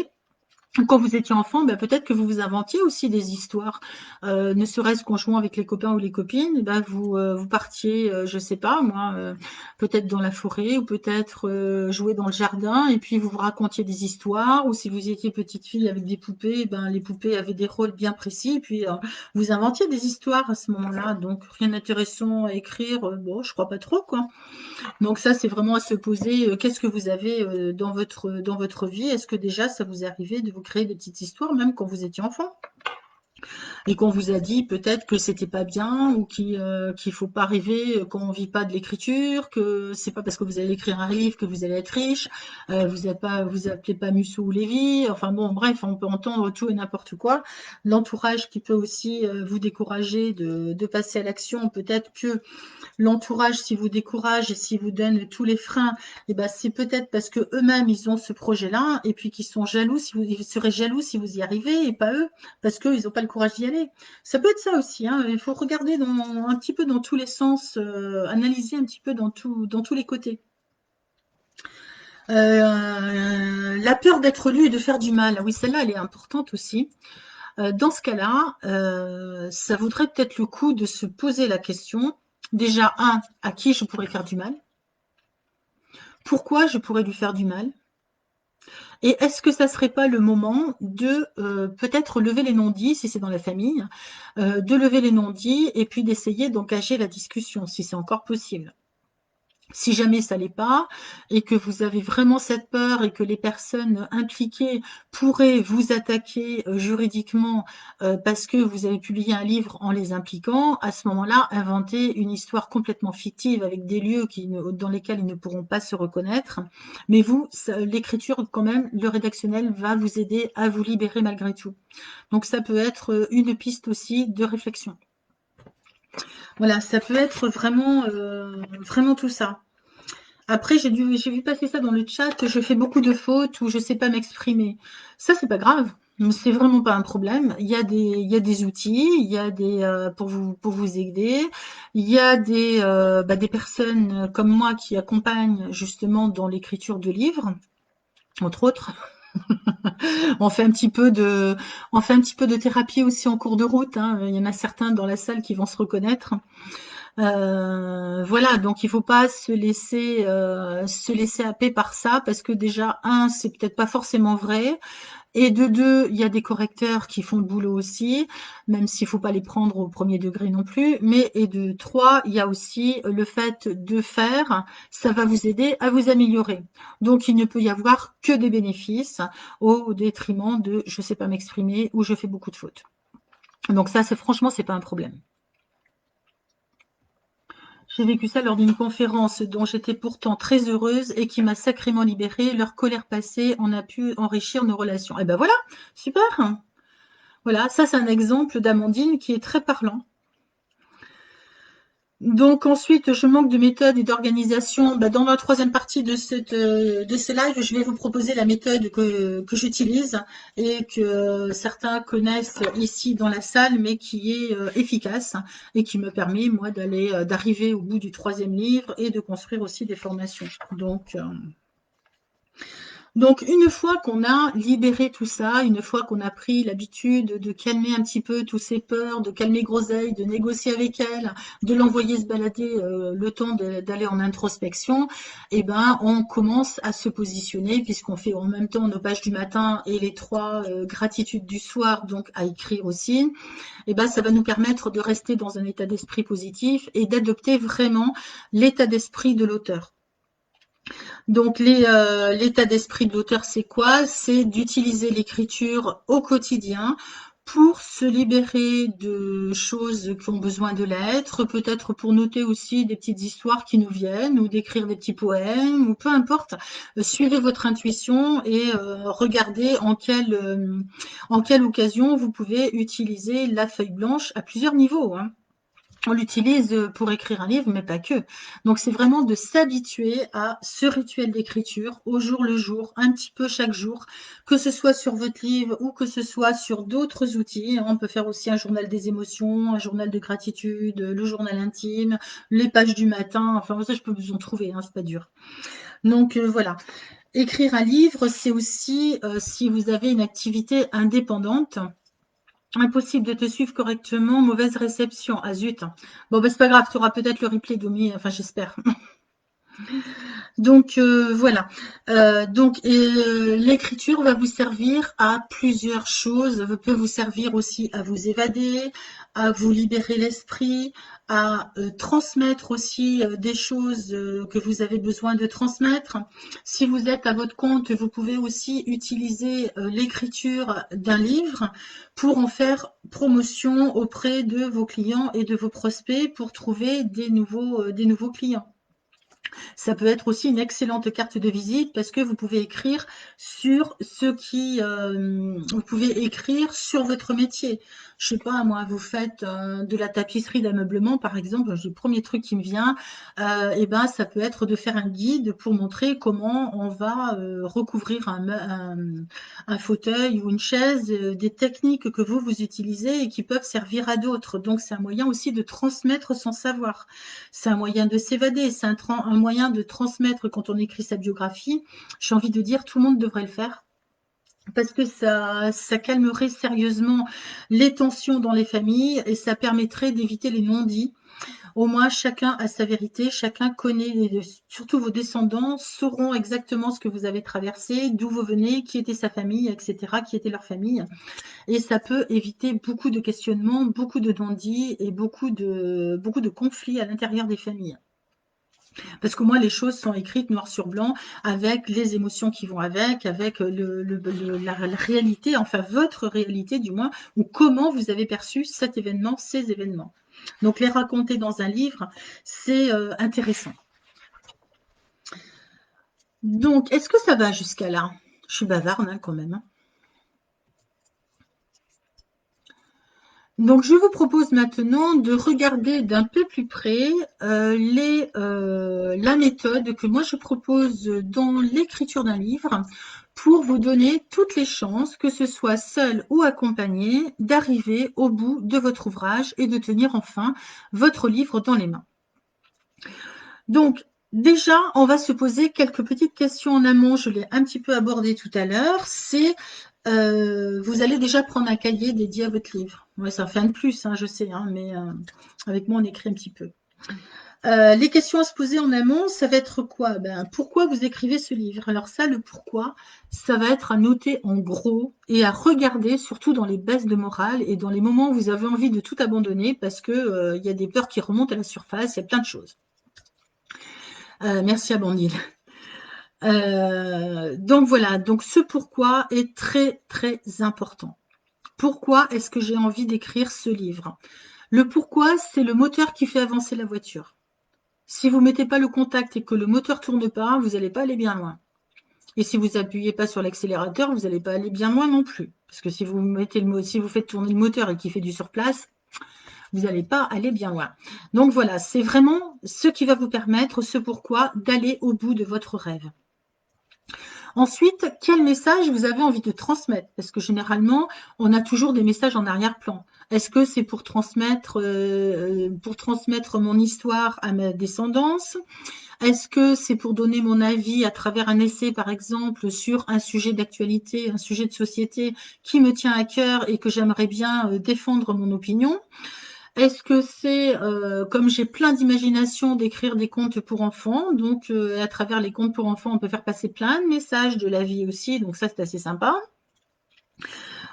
Speaker 1: Quand vous étiez enfant, ben peut-être que vous vous inventiez aussi des histoires, ne serait-ce qu'en jouant avec les copains ou les copines, ben vous partiez, je sais pas moi, peut-être dans la forêt ou peut-être jouer dans le jardin et puis vous vous racontiez des histoires. Ou si vous étiez petite fille avec des poupées, ben les poupées avaient des rôles bien précis. Et puis vous inventiez des histoires à ce moment-là. Donc rien d'intéressant à écrire, bon, je crois pas trop quoi. Donc ça, c'est vraiment à se poser, qu'est-ce que vous avez dans votre vie? Est-ce que déjà ça vous est arrivé de vous créer des petites histoires, même quand vous étiez enfant? Et qu'on vous a dit peut-être que c'était pas bien ou qu'il faut pas rêver quand on vit pas de l'écriture, que c'est pas parce que vous allez écrire un livre que vous allez être riche, vous appelez pas Musso ou Lévy, enfin bon, bref, on peut entendre tout et n'importe quoi. L'entourage qui peut aussi vous décourager de passer à l'action, peut-être que l'entourage, si vous décourage et si vous donne tous les freins, eh ben, c'est peut-être parce que eux-mêmes, ils ont ce projet-là et puis qu'ils sont jaloux, ils seraient jaloux si vous y arrivez et pas eux, parce qu'ils n'ont pas le courage d'y aller. Ça peut être ça aussi, hein. Il faut regarder un petit peu dans tous les sens, analyser un petit peu dans tous les côtés. La peur d'être lu et de faire du mal. Ah oui, celle-là, elle est importante aussi. Dans ce cas-là, ça vaudrait peut-être le coup de se poser la question. Déjà, à qui je pourrais faire du mal? Pourquoi je pourrais lui faire du mal? Et est-ce que ça serait pas le moment de peut-être lever les non-dits, si c'est dans la famille, de lever les non-dits et puis d'essayer d'engager la discussion, si c'est encore possible. Si jamais ça l'est pas et que vous avez vraiment cette peur et que les personnes impliquées pourraient vous attaquer juridiquement parce que vous avez publié un livre en les impliquant, à ce moment-là, inventez une histoire complètement fictive avec des lieux dans lesquels ils ne pourront pas se reconnaître. Mais vous, l'écriture, quand même, le rédactionnel va vous aider à vous libérer malgré tout. Donc ça peut être une piste aussi de réflexion. Voilà, ça peut être vraiment tout ça. Après, j'ai vu passer ça dans le chat, je fais beaucoup de fautes ou je sais pas m'exprimer. Ça, c'est pas grave. C'est vraiment pas un problème. Il y a des outils, il y a pour vous aider. Il y a des personnes comme moi qui accompagnent justement dans l'écriture de livres, entre autres. On fait un petit peu de thérapie aussi en cours de route, hein. Il y en a certains dans la salle qui vont se reconnaître. Voilà, donc il faut pas se laisser happer par ça parce que déjà c'est peut-être pas forcément vrai, et de deux, il y a des correcteurs qui font le boulot aussi, même s'il faut pas les prendre au premier degré non plus. Mais et de trois, il y a aussi le fait de faire, ça va vous aider à vous améliorer. Donc il ne peut y avoir que des bénéfices au détriment de je sais pas m'exprimer ou je fais beaucoup de fautes. Donc ça, franchement, c'est pas un problème. J'ai vécu ça lors d'une conférence dont j'étais pourtant très heureuse et qui m'a sacrément libérée. Leur colère passée, on a pu enrichir nos relations. Et ben voilà, super. Voilà, ça c'est un exemple d'Amandine qui est très parlant. Donc ensuite, je manque de méthode et d'organisation. Bah, dans la troisième partie de ce live, je vais vous proposer la méthode que j'utilise et que certains connaissent ici dans la salle, mais qui est efficace et qui me permet, moi, d'arriver au bout du troisième livre et de construire aussi des formations. Donc, Donc, une fois qu'on a libéré tout ça, une fois qu'on a pris l'habitude de calmer un petit peu tous ces peurs, de calmer Groseille, de négocier avec elle, de l'envoyer se balader le temps d'aller en introspection, eh ben, on commence à se positionner puisqu'on fait en même temps nos pages du matin et les 3 gratitudes du soir, donc à écrire aussi. Eh ben, ça va nous permettre de rester dans un état d'esprit positif et d'adopter vraiment l'état d'esprit de l'auteur. Donc l'état d'esprit de l'auteur, c'est quoi? C'est d'utiliser l'écriture au quotidien pour se libérer de choses qui ont besoin de l'être, peut-être pour noter aussi des petites histoires qui nous viennent, ou d'écrire des petits poèmes, ou peu importe. Suivez votre intuition et regardez en quelle occasion vous pouvez utiliser la feuille blanche à plusieurs niveaux, hein. On l'utilise pour écrire un livre, mais pas que. Donc, c'est vraiment de s'habituer à ce rituel d'écriture au jour le jour, un petit peu chaque jour, que ce soit sur votre livre ou que ce soit sur d'autres outils. On peut faire aussi un journal des émotions, un journal de gratitude, le journal intime, les pages du matin. Enfin, ça, je peux vous en trouver, hein, c'est pas dur. Donc, voilà. Écrire un livre, c'est aussi, si vous avez une activité indépendante, impossible de te suivre correctement, mauvaise réception. Ah zut. Bon, bah, c'est pas grave, tu auras peut-être le replay, Domi, enfin j'espère. Donc voilà. L'écriture va vous servir à plusieurs choses. Elle peut vous servir aussi à vous évader, à vous libérer l'esprit, à transmettre aussi des choses que vous avez besoin de transmettre. Si vous êtes à votre compte, vous pouvez aussi utiliser l'écriture d'un livre pour en faire promotion auprès de vos clients et de vos prospects pour trouver des nouveaux clients. Ça peut être aussi une excellente carte de visite parce que vous pouvez écrire sur vous pouvez écrire sur votre métier. Je sais pas, moi, vous faites de la tapisserie d'ameublement, par exemple, le premier truc qui me vient, et ben, ça peut être de faire un guide pour montrer comment on va recouvrir un fauteuil ou une chaise, des techniques que vous utilisez et qui peuvent servir à d'autres. Donc, c'est un moyen aussi de transmettre son savoir. C'est un moyen de s'évader, c'est un moyen de transmettre quand on écrit sa biographie. J'ai envie de dire, tout le monde devrait le faire parce que ça calmerait sérieusement les tensions dans les familles et ça permettrait d'éviter les non-dits. Au moins, chacun a sa vérité, chacun connaît, surtout vos descendants sauront exactement ce que vous avez traversé, d'où vous venez, qui était sa famille, etc., qui était leur famille. Et ça peut éviter beaucoup de questionnements, beaucoup de non-dits et beaucoup de conflits à l'intérieur des familles. Parce que moi, les choses sont écrites noir sur blanc, avec les émotions qui vont avec la réalité, enfin votre réalité du moins, ou comment vous avez perçu cet événement, ces événements. Donc les raconter dans un livre, c'est intéressant. Donc, est-ce que ça va jusqu'à là? Je suis bavarde hein, quand même. Donc, je vous propose maintenant de regarder d'un peu plus près la méthode que moi je propose dans l'écriture d'un livre pour vous donner toutes les chances, que ce soit seul ou accompagné, d'arriver au bout de votre ouvrage et de tenir enfin votre livre dans les mains. Donc, déjà, on va se poser quelques petites questions en amont. Je l'ai un petit peu abordé tout à l'heure. C'est vous allez déjà prendre un cahier dédié à votre livre. Ouais, ça fait un de plus, hein, je sais, hein, mais avec moi, on écrit un petit peu. Les questions à se poser en amont, ça va être quoi? Ben, pourquoi vous écrivez ce livre? Alors ça, le pourquoi, ça va être à noter en gros et à regarder, surtout dans les baisses de morale et dans les moments où vous avez envie de tout abandonner parce que y a des peurs qui remontent à la surface, il y a plein de choses. Merci à Bandil. Donc voilà, donc ce pourquoi est très très important. Pourquoi est-ce que j'ai envie d'écrire ce livre? Le pourquoi, c'est le moteur qui fait avancer la voiture. Si vous ne mettez pas le contact et que le moteur ne tourne pas, vous n'allez pas aller bien loin. Et si vous n'appuyez pas sur l'accélérateur, vous n'allez pas aller bien loin non plus. Parce que si vous faites tourner le moteur et qu'il fait du surplace, vous n'allez pas aller bien loin. Donc voilà, c'est vraiment ce qui va vous permettre, ce pourquoi, d'aller au bout de votre rêve. Ensuite, quel message vous avez envie de transmettre? Parce que généralement, on a toujours des messages en arrière-plan. Est-ce que c'est pour transmettre mon histoire à ma descendance? Est-ce que c'est pour donner mon avis à travers un essai, par exemple, sur un sujet d'actualité, un sujet de société qui me tient à cœur et que j'aimerais bien défendre mon opinion? Est-ce que c'est, comme j'ai plein d'imagination, d'écrire des contes pour enfants, donc à travers les contes pour enfants, on peut faire passer plein de messages de la vie aussi, donc ça, c'est assez sympa.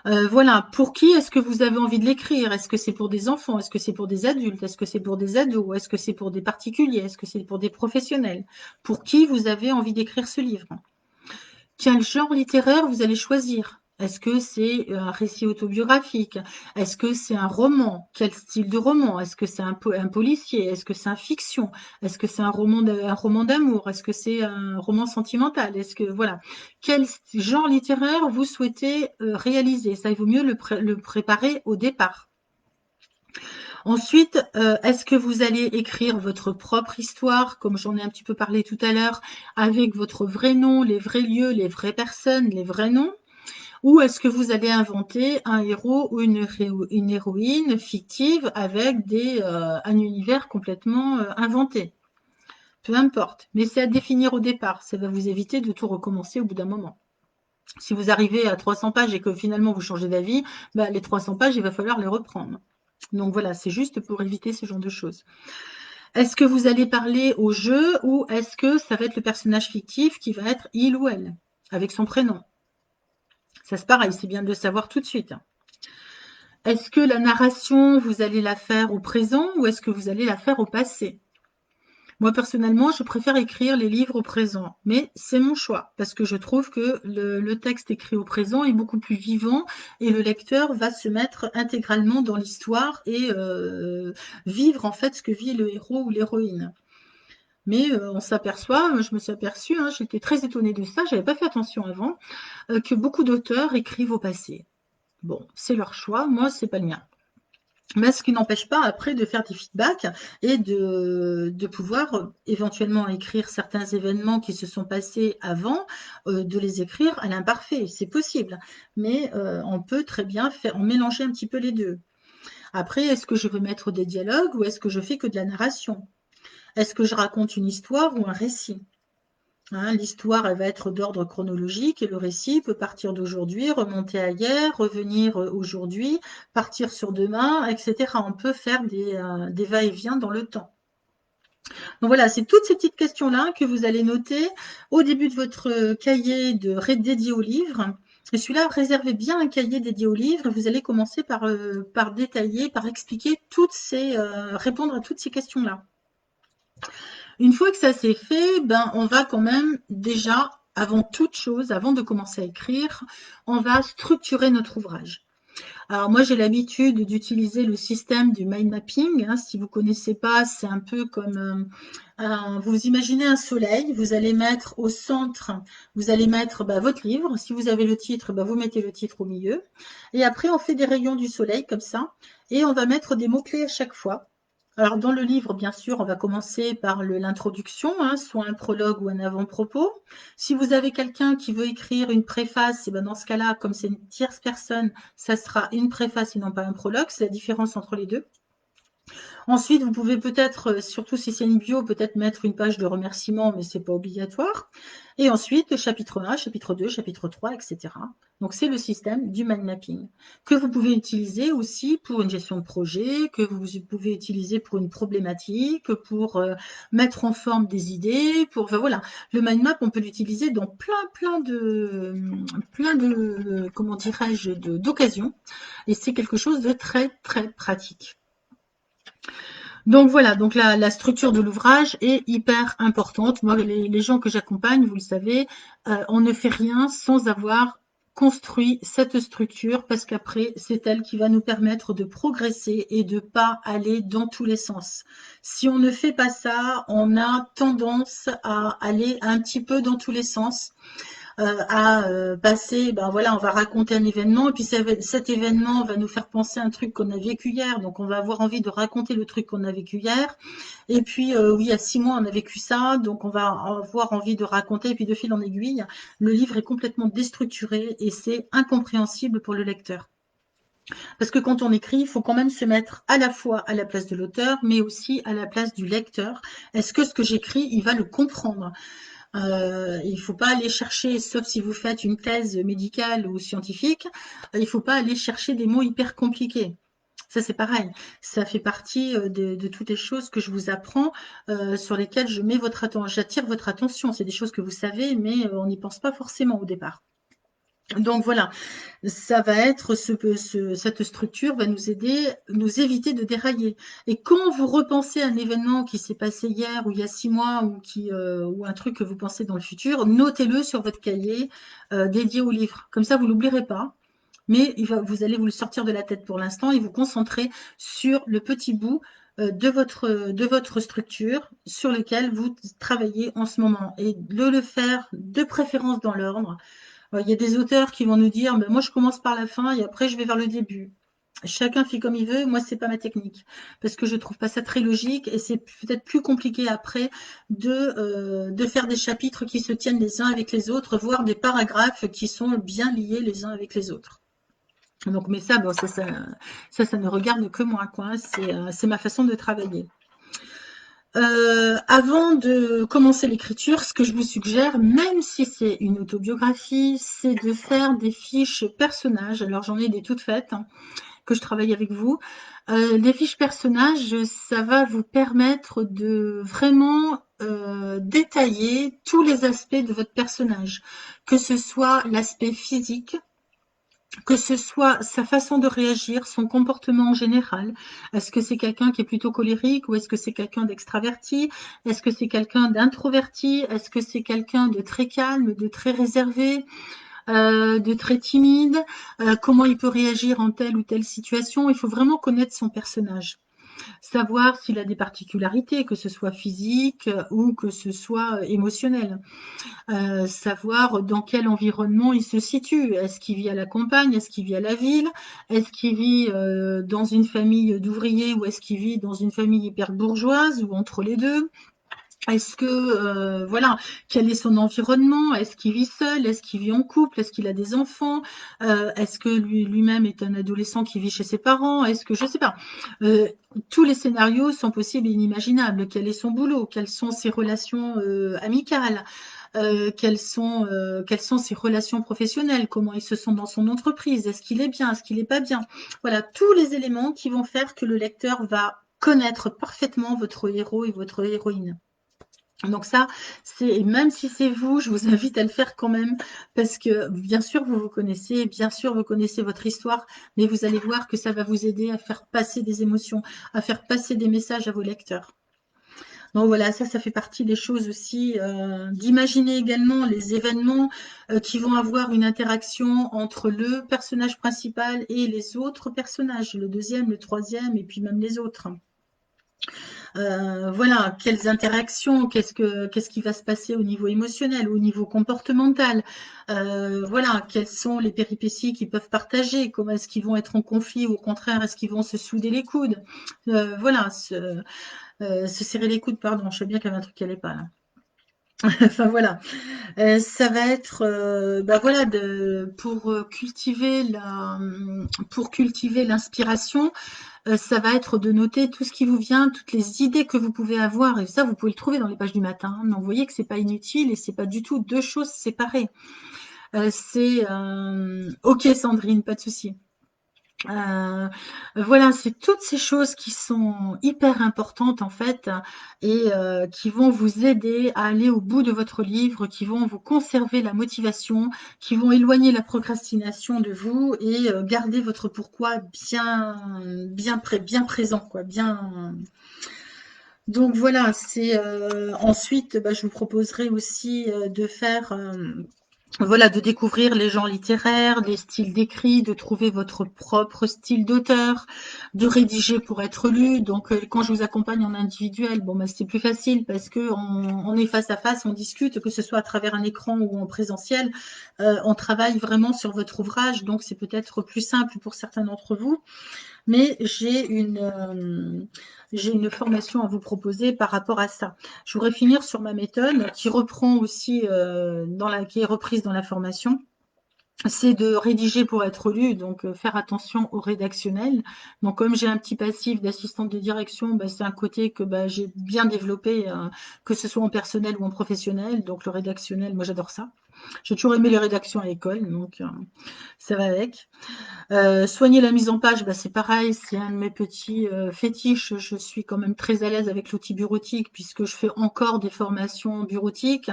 Speaker 1: Voilà, pour qui est-ce que vous avez envie de l'écrire? Est-ce que c'est pour des enfants? Est-ce que c'est pour des adultes? Est-ce que c'est pour des ados? Est-ce que c'est pour des particuliers? Est-ce que c'est pour des professionnels? Pour qui vous avez envie d'écrire ce livre? Quel genre littéraire vous allez choisir? Est-ce que c'est un récit autobiographique? Est-ce que c'est un roman? Quel style de roman? Est-ce que c'est un policier? Est-ce que c'est un fiction? Est-ce que c'est un roman d'amour? Est-ce que c'est un roman sentimental? Est-ce que voilà, quel genre littéraire vous souhaitez réaliser? Ça, il vaut mieux le préparer au départ. Ensuite, est-ce que vous allez écrire votre propre histoire, comme j'en ai un petit peu parlé tout à l'heure, avec votre vrai nom, les vrais lieux, les vraies personnes, les vrais noms? Ou est-ce que vous allez inventer un héros ou une héroïne fictive avec un univers complètement inventé? Peu importe, mais c'est à définir au départ. Ça va vous éviter de tout recommencer au bout d'un moment. Si vous arrivez à 300 pages et que finalement vous changez d'avis, bah, les 300 pages, il va falloir les reprendre. Donc voilà, c'est juste pour éviter ce genre de choses. Est-ce que vous allez parler au jeu ou est-ce que ça va être le personnage fictif qui va être il ou elle, avec son prénom? Ça c'est pareil, c'est bien de le savoir tout de suite. Est-ce que la narration, vous allez la faire au présent ou est-ce que vous allez la faire au passé? Moi, personnellement, je préfère écrire les livres au présent, mais c'est mon choix, parce que je trouve que le texte écrit au présent est beaucoup plus vivant et le lecteur va se mettre intégralement dans l'histoire et vivre en fait ce que vit le héros ou l'héroïne. Mais on s'aperçoit, je me suis aperçue, hein, j'étais très étonnée de ça, j'avais pas fait attention avant, que beaucoup d'auteurs écrivent au passé. Bon, c'est leur choix, moi, c'est pas le mien. Mais ce qui n'empêche pas après de faire des feedbacks et de pouvoir éventuellement écrire certains événements qui se sont passés avant, de les écrire à l'imparfait. C'est possible. Mais on peut très bien mélanger un petit peu les deux. Après, est-ce que je veux mettre des dialogues ou est-ce que je fais que de la narration? Est-ce que je raconte une histoire ou un récit? Hein, l'histoire, elle va être d'ordre chronologique et le récit peut partir d'aujourd'hui, remonter à hier, revenir aujourd'hui, partir sur demain, etc. On peut faire des va-et-vient dans le temps. Donc voilà, c'est toutes ces petites questions-là que vous allez noter au début de votre cahier dédié au livre. Et celui-là, réservez bien un cahier dédié au livre et vous allez commencer par détailler, par expliquer répondre à toutes ces questions-là. Une fois que ça c'est fait, ben, on va quand même déjà, avant toute chose, avant de commencer à écrire, on va structurer notre ouvrage. Alors moi j'ai l'habitude d'utiliser le système du mind mapping. Hein. Si vous ne connaissez pas, c'est un peu comme vous imaginez un soleil, vous allez mettre au centre, vous allez mettre votre livre. Si vous avez le titre, vous mettez le titre au milieu. Et après on fait des rayons du soleil comme ça, et on va mettre des mots-clés à chaque fois. Alors, dans le livre, bien sûr, on va commencer par l'introduction, hein, soit un prologue ou un avant-propos. Si vous avez quelqu'un qui veut écrire une préface, et ben dans ce cas-là, comme c'est une tierce personne, ça sera une préface et non pas un prologue. C'est la différence entre les deux. Ensuite, vous pouvez peut-être, surtout si c'est une bio, peut-être mettre une page de remerciement, mais c'est pas obligatoire. Et ensuite, chapitre 1, chapitre 2, chapitre 3, etc. Donc, c'est le système du mind mapping que vous pouvez utiliser aussi pour une gestion de projet, que vous pouvez utiliser pour une problématique, pour mettre en forme des idées, enfin voilà. Le mind map, on peut l'utiliser dans plein de, comment dirais-je, d'occasions. Et c'est quelque chose de très, très pratique. Donc voilà, donc la structure de l'ouvrage est hyper importante. Moi, les gens que j'accompagne, vous le savez, on ne fait rien sans avoir construit cette structure parce qu'après, c'est elle qui va nous permettre de progresser et de pas aller dans tous les sens. Si on ne fait pas ça, on a tendance à aller un petit peu dans tous les sens. À passer, ben voilà, on va raconter un événement et puis cet événement va nous faire penser à un truc qu'on a vécu hier, donc on va avoir envie de raconter le truc qu'on a vécu hier. Et puis oui, il y a 6 mois on a vécu ça, donc on va avoir envie de raconter et puis de fil en aiguille, le livre est complètement déstructuré et c'est incompréhensible pour le lecteur. Parce que quand on écrit, il faut quand même se mettre à la fois à la place de l'auteur, mais aussi à la place du lecteur. Est-ce que ce que j'écris, il va le comprendre? Il ne faut pas aller chercher, sauf si vous faites une thèse médicale ou scientifique, il ne faut pas aller chercher des mots hyper compliqués. Ça, c'est pareil. Ça fait partie de toutes les choses que je vous apprends, sur lesquelles je mets j'attire votre attention. C'est des choses que vous savez, mais on n'y pense pas forcément au départ. Donc voilà, ça va être cette structure va nous aider, nous éviter de dérailler. Et quand vous repensez à un événement qui s'est passé hier ou il y a 6 mois ou un truc que vous pensez dans le futur, notez-le sur votre cahier dédié au livre. Comme ça, vous l'oublierez pas. Mais vous allez vous le sortir de la tête pour l'instant et vous concentrer sur le petit bout de votre structure sur lequel vous travaillez en ce moment. Et de le faire de préférence dans l'ordre. Il y a des auteurs qui vont nous dire, ben, moi je commence par la fin et après je vais vers le début. Chacun fait comme il veut, moi c'est pas ma technique parce que je trouve pas ça très logique et c'est peut-être plus compliqué après de faire des chapitres qui se tiennent les uns avec les autres, voire des paragraphes qui sont bien liés les uns avec les autres. Donc, mais ça, bon, ça ne regarde que moi, quoi. C'est ma façon de travailler. Avant de commencer l'écriture, ce que je vous suggère, même si c'est une autobiographie, c'est de faire des fiches personnages. Alors j'en ai des toutes faites hein, que je travaille avec vous. Les fiches personnages, ça va vous permettre de vraiment détailler tous les aspects de votre personnage, que ce soit l'aspect physique, que ce soit sa façon de réagir, son comportement en général. Est-ce que c'est quelqu'un qui est plutôt colérique ou est-ce que c'est quelqu'un d'extraverti? Est-ce que c'est quelqu'un d'introverti? Est-ce que c'est quelqu'un de très calme, de très réservé, de très timide? Comment il peut réagir en telle ou telle situation? Il faut vraiment connaître son personnage. Savoir s'il a des particularités, que ce soit physique ou que ce soit émotionnel. Savoir dans quel environnement il se situe. Est-ce qu'il vit à la campagne? Est-ce qu'il vit à la ville? Est-ce qu'il vit dans une famille d'ouvriers ou est-ce qu'il vit dans une famille hyper bourgeoise ou entre les deux? Est-ce que, voilà, quel est son environnement? Est-ce qu'il vit seul? Est-ce qu'il vit en couple? Est-ce qu'il a des enfants? Est-ce que lui-même est un adolescent qui vit chez ses parents? Est-ce que, je sais pas. Euh, tous les scénarios sont possibles et inimaginables. Quel est son boulot? Quelles sont ses relations amicales? Quelles sont ses relations professionnelles? Comment il se sent dans son entreprise? Est-ce qu'il est bien? Est-ce qu'il n'est pas bien? Voilà, tous les éléments qui vont faire que le lecteur va connaître parfaitement votre héros et votre héroïne. Donc ça, c'est même si c'est vous, je vous invite à le faire quand même parce que bien sûr vous vous connaissez, bien sûr vous connaissez votre histoire, mais vous allez voir que ça va vous aider à faire passer des émotions, à faire passer des messages à vos lecteurs. Donc voilà, ça fait partie des choses aussi, d'imaginer également les événements qui vont avoir une interaction entre le personnage principal et les autres personnages, le deuxième, le troisième et puis même les autres. Voilà, quelles interactions, qu'est-ce qui va se passer au niveau émotionnel, au niveau comportemental. Voilà, quelles sont les péripéties qu'ils peuvent partager, comment est-ce qu'ils vont être en conflit ou au contraire, est-ce qu'ils vont se souder les coudes. Voilà, se serrer les coudes, pardon, je sais bien qu'il y avait un truc qui n'allait pas là. Enfin voilà, ça va être bah voilà pour cultiver l'inspiration, ça va être de noter tout ce qui vous vient, toutes les idées que vous pouvez avoir et ça vous pouvez le trouver dans les pages du matin. Donc vous voyez que c'est pas inutile et c'est pas du tout deux choses séparées. C'est ok Sandrine, pas de souci. Voilà, c'est toutes ces choses qui sont hyper importantes en fait et qui vont vous aider à aller au bout de votre livre, qui vont vous conserver la motivation, qui vont éloigner la procrastination de vous et garder votre pourquoi bien présent, quoi, bien. Donc voilà, c'est ensuite, bah, je vous proposerai aussi de faire voilà, de découvrir les genres littéraires, les styles d'écrit, de trouver votre propre style d'auteur, de rédiger pour être lu. Donc, quand je vous accompagne en individuel, bon, bah, c'est plus facile parce que on est face à face, on discute, que ce soit à travers un écran ou en présentiel. On travaille vraiment sur votre ouvrage, donc c'est peut-être plus simple pour certains d'entre vous. Mais j'ai une formation à vous proposer par rapport à ça. Je voudrais finir sur ma méthode qui reprend aussi qui est reprise dans la formation. c'est de rédiger pour être lu, donc faire attention au rédactionnel. Donc comme j'ai un petit passif d'assistante de direction, bah, c'est un côté que bah, j'ai bien développé, que ce soit en personnel ou en professionnel. Donc le rédactionnel, moi j'adore ça. J'ai toujours aimé les rédactions à l'école, donc ça va avec. Soigner la mise en page, bah, c'est pareil, c'est un de mes petits fétiches. Je suis quand même très à l'aise avec l'outil bureautique puisque je fais encore des formations bureautiques.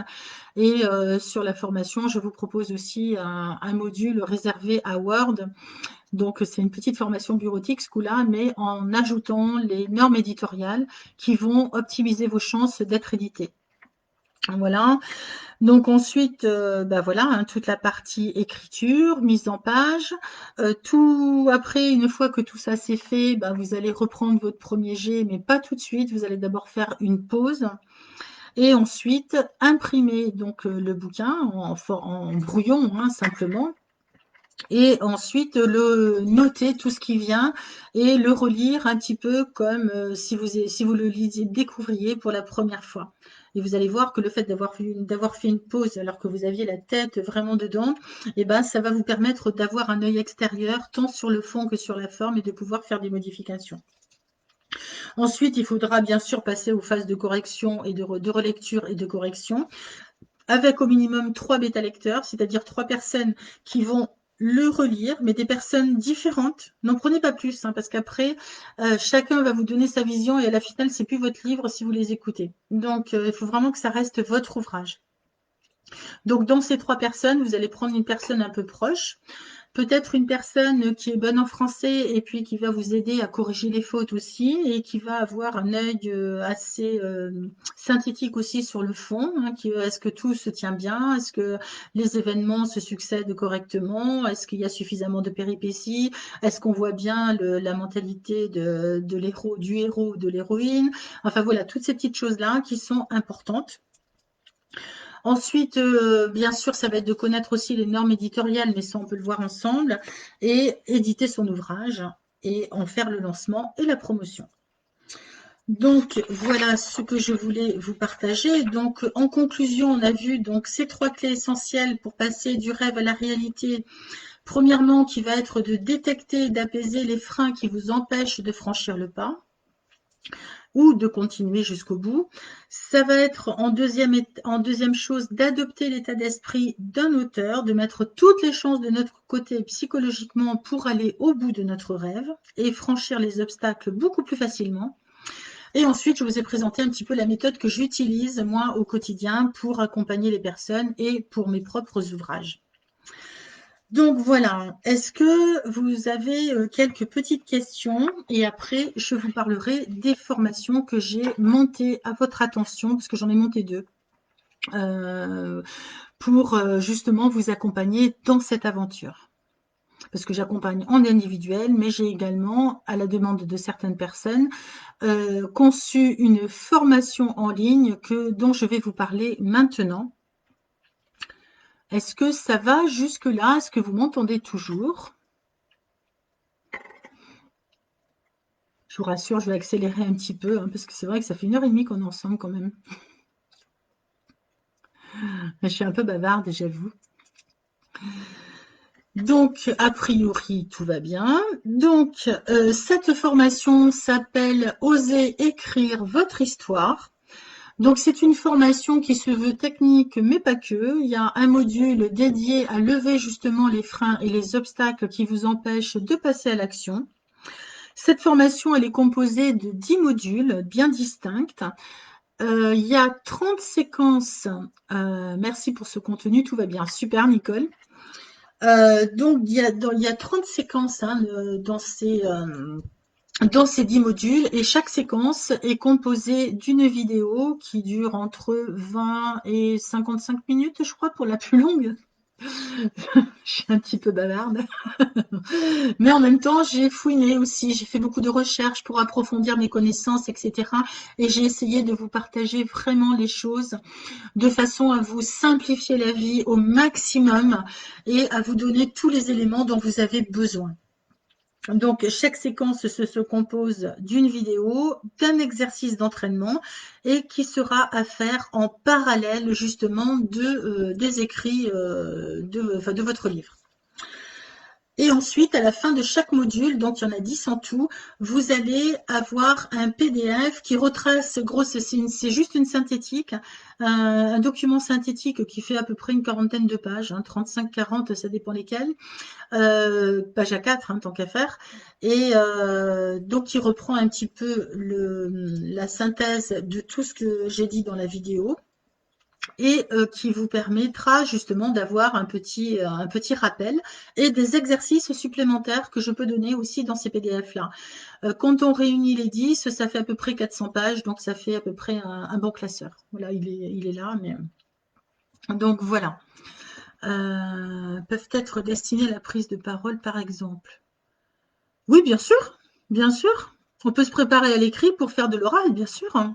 Speaker 1: Et sur la formation, je vous propose aussi un module réservé à Word. Donc, c'est une petite formation bureautique, ce coup-là, mais en ajoutant les normes éditoriales qui vont optimiser vos chances d'être édité. Voilà. Donc ensuite, bah voilà, hein, toute la partie écriture, mise en page. Tout après, une fois que tout ça c'est fait, bah, vous allez reprendre votre premier jet, mais pas tout de suite. Vous allez d'abord faire une pause et ensuite imprimer donc le bouquin en brouillon, hein, simplement. Et ensuite le noter tout ce qui vient et le relire un petit peu comme si vous le lisiez, découvriez pour la première fois. Et vous allez voir que le fait d'avoir fait une pause alors que vous aviez la tête vraiment dedans, et ben, ça va vous permettre d'avoir un œil extérieur tant sur le fond que sur la forme et de pouvoir faire des modifications. Ensuite, il faudra bien sûr passer aux phases de correction et de relecture et de correction avec au minimum 3 bêta-lecteurs, c'est-à-dire 3 personnes qui vont le relire, mais des personnes différentes. N'en prenez pas plus, hein, parce qu'après, chacun va vous donner sa vision et à la finale, c'est plus votre livre si vous les écoutez. Donc, il faut vraiment que ça reste votre ouvrage. Donc, dans ces 3 personnes, vous allez prendre une personne un peu proche, peut-être une personne qui est bonne en français et puis qui va vous aider à corriger les fautes aussi et qui va avoir un œil assez synthétique aussi sur le fond. Hein, est-ce que tout se tient bien? Est-ce que les événements se succèdent correctement? Est-ce qu'il y a suffisamment de péripéties? Est-ce qu'on voit bien la mentalité de l'héros, du héros ou de l'héroïne? Enfin voilà, toutes ces petites choses-là qui sont importantes. Ensuite, bien sûr, ça va être de connaître aussi les normes éditoriales, mais ça, on peut le voir ensemble, et éditer son ouvrage et en faire le lancement et la promotion. Donc, voilà ce que je voulais vous partager. Donc, en conclusion, on a vu donc ces 3 clés essentielles pour passer du rêve à la réalité. Premièrement, qui va être de détecter et d'apaiser les freins qui vous empêchent de franchir le pas ou de continuer jusqu'au bout. Ça va être en deuxième chose d'adopter l'état d'esprit d'un auteur, de mettre toutes les chances de notre côté psychologiquement pour aller au bout de notre rêve et franchir les obstacles beaucoup plus facilement. Et ensuite, je vous ai présenté un petit peu la méthode que j'utilise moi au quotidien pour accompagner les personnes et pour mes propres ouvrages. Donc voilà, est-ce que vous avez quelques petites questions? Et après, je vous parlerai des formations que j'ai montées à votre attention, parce que j'en ai monté 2, pour justement vous accompagner dans cette aventure. Parce que j'accompagne en individuel, mais j'ai également, à la demande de certaines personnes, conçu une formation en ligne dont je vais vous parler maintenant. Est-ce que ça va jusque-là? Est-ce que vous m'entendez toujours? Je vous rassure, je vais accélérer un petit peu, hein, parce que c'est vrai que ça fait 1h30 qu'on est ensemble quand même. Je suis un peu bavarde, j'avoue. Donc, a priori, tout va bien. Donc, cette formation s'appelle Oser écrire votre histoire. Donc, c'est une formation qui se veut technique, mais pas que. Il y a un module dédié à lever justement les freins et les obstacles qui vous empêchent de passer à l'action. Cette formation, elle est composée de 10 modules bien distincts. Il y a 30 séquences. Merci pour ce contenu, tout va bien. Super, Nicole. Donc, il y a 30 séquences hein, dans ces 10 modules et chaque séquence est composée d'une vidéo qui dure entre 20 et 55 minutes, je crois, pour la plus longue. Je suis un petit peu bavarde. Mais en même temps, j'ai fouiné aussi, j'ai fait beaucoup de recherches pour approfondir mes connaissances, etc. Et j'ai essayé de vous partager vraiment les choses de façon à vous simplifier la vie au maximum et à vous donner tous les éléments dont vous avez besoin. Donc, chaque séquence se compose d'une vidéo, d'un exercice d'entraînement et qui sera à faire en parallèle justement des écrits de votre livre. Et ensuite, à la fin de chaque module, donc il y en a 10 en tout, vous allez avoir un PDF qui retrace, gros, c'est juste une synthétique, un document synthétique qui fait à peu près une quarantaine de pages, hein, 35-40, ça dépend lesquelles, page à 4, hein, tant qu'à faire. Et donc, il reprend un petit peu la synthèse de tout ce que j'ai dit dans la vidéo et qui vous permettra justement d'avoir un petit rappel et des exercices supplémentaires que je peux donner aussi dans ces PDF-là. Quand on réunit les 10, ça fait à peu près 400 pages, donc ça fait à peu près un bon classeur. Voilà, il est là, mais... Donc voilà. Peuvent être destinés à la prise de parole, par exemple. Oui, bien sûr, bien sûr. On peut se préparer à l'écrit pour faire de l'oral, bien sûr.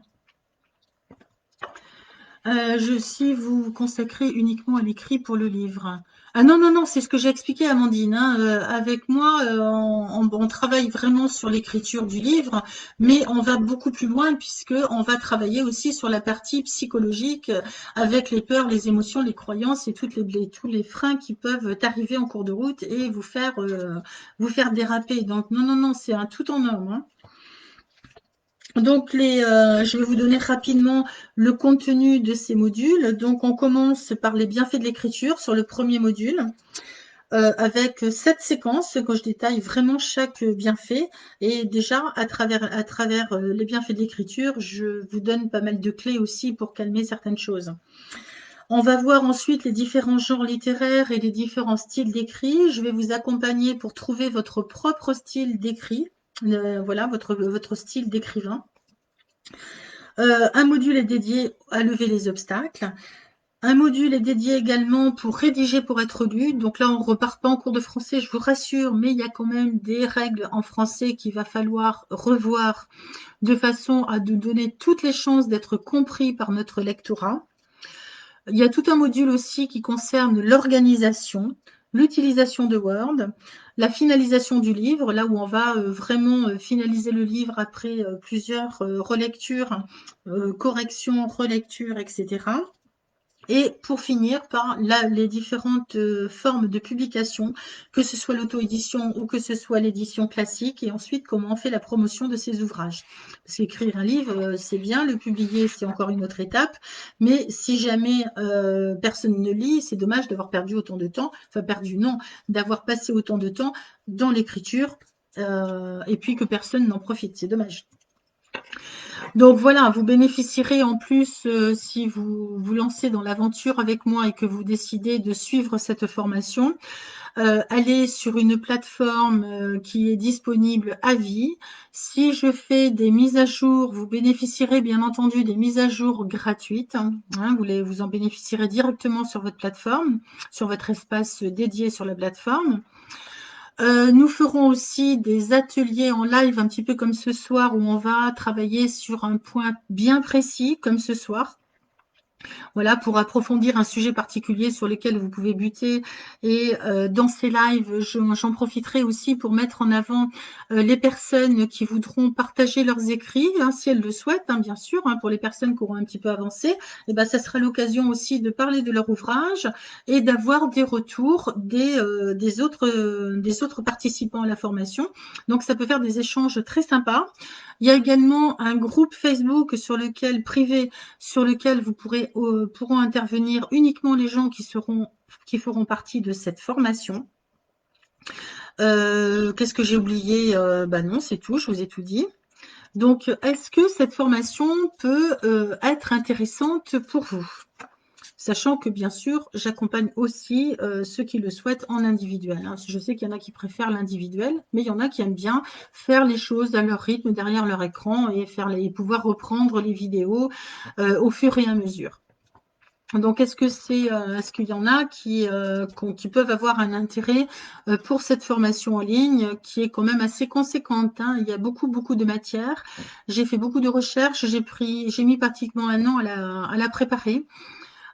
Speaker 1: Si vous vous consacrez uniquement à l'écrit pour le livre. Ah non, non, non, c'est ce que j'ai expliqué à Amandine, hein. Avec moi, on travaille vraiment sur l'écriture du livre, mais on va beaucoup plus loin puisque on va travailler aussi sur la partie psychologique avec les peurs, les émotions, les croyances et tous les freins qui peuvent arriver en cours de route et vous faire déraper. Donc non, non, non, c'est un tout en un, hein. Donc, je vais vous donner rapidement le contenu de ces modules. Donc, on commence par les bienfaits de l'écriture sur le premier module, avec 7 séquences que je détaille vraiment chaque bienfait. Et déjà, à travers les bienfaits de l'écriture, je vous donne pas mal de clés aussi pour calmer certaines choses. On va voir ensuite les différents genres littéraires et les différents styles d'écrit. Je vais vous accompagner pour trouver votre propre style d'écrit, voilà, votre style d'écrivain. Un module est dédié à lever les obstacles. Un module est dédié également pour rédiger pour être lu. Donc là, on ne repart pas en cours de français, je vous rassure, mais il y a quand même des règles en français qu'il va falloir revoir de façon à nous donner toutes les chances d'être compris par notre lectorat. Il y a tout un module aussi qui concerne l'organisation, l'utilisation de Word, la finalisation du livre, là où on va vraiment finaliser le livre après plusieurs relectures, corrections, relectures, etc. Et pour finir par les différentes formes de publication, que ce soit l'auto-édition ou que ce soit l'édition classique, et ensuite comment on fait la promotion de ces ouvrages. Parce qu'écrire un livre, c'est bien, le publier, c'est encore une autre étape, mais si jamais personne ne lit, c'est dommage d'avoir perdu autant de temps, enfin perdu non, d'avoir passé autant de temps dans l'écriture, et puis que personne n'en profite, c'est dommage. Donc voilà, vous bénéficierez en plus, si vous vous lancez dans l'aventure avec moi et que vous décidez de suivre cette formation, allez sur une plateforme qui est disponible à vie. Si je fais des mises à jour, vous bénéficierez bien entendu des mises à jour gratuites, hein, vous en bénéficierez directement sur votre plateforme, sur votre espace dédié sur la plateforme. Nous ferons aussi des ateliers en live, un petit peu comme ce soir, où on va travailler sur un point bien précis, comme ce soir. Voilà, pour approfondir un sujet particulier sur lequel vous pouvez buter. Et dans ces lives, j'en profiterai aussi pour mettre en avant les personnes qui voudront partager leurs écrits, hein, si elles le souhaitent, hein, bien sûr, hein, pour les personnes qui auront un petit peu avancé. Et ben, ça sera l'occasion aussi de parler de leur ouvrage et d'avoir des retours des autres participants à la formation. Donc, ça peut faire des échanges très sympas. Il y a également un groupe Facebook privé sur lequel vous pourront intervenir uniquement les gens qui feront partie de cette formation. Qu'est-ce que j'ai oublié? Non, c'est tout, je vous ai tout dit. Donc, est-ce que cette formation peut être intéressante pour vous? Sachant que, bien sûr, j'accompagne aussi ceux qui le souhaitent en individuel, hein. Je sais qu'il y en a qui préfèrent l'individuel, mais il y en a qui aiment bien faire les choses à leur rythme, derrière leur écran, et pouvoir reprendre les vidéos au fur et à mesure. Donc, est-ce qu'il y en a qui peuvent avoir un intérêt pour cette formation en ligne qui est quand même assez conséquente, hein. Il y a beaucoup, beaucoup de matières. J'ai fait beaucoup de recherches. J'ai mis pratiquement un an à la préparer.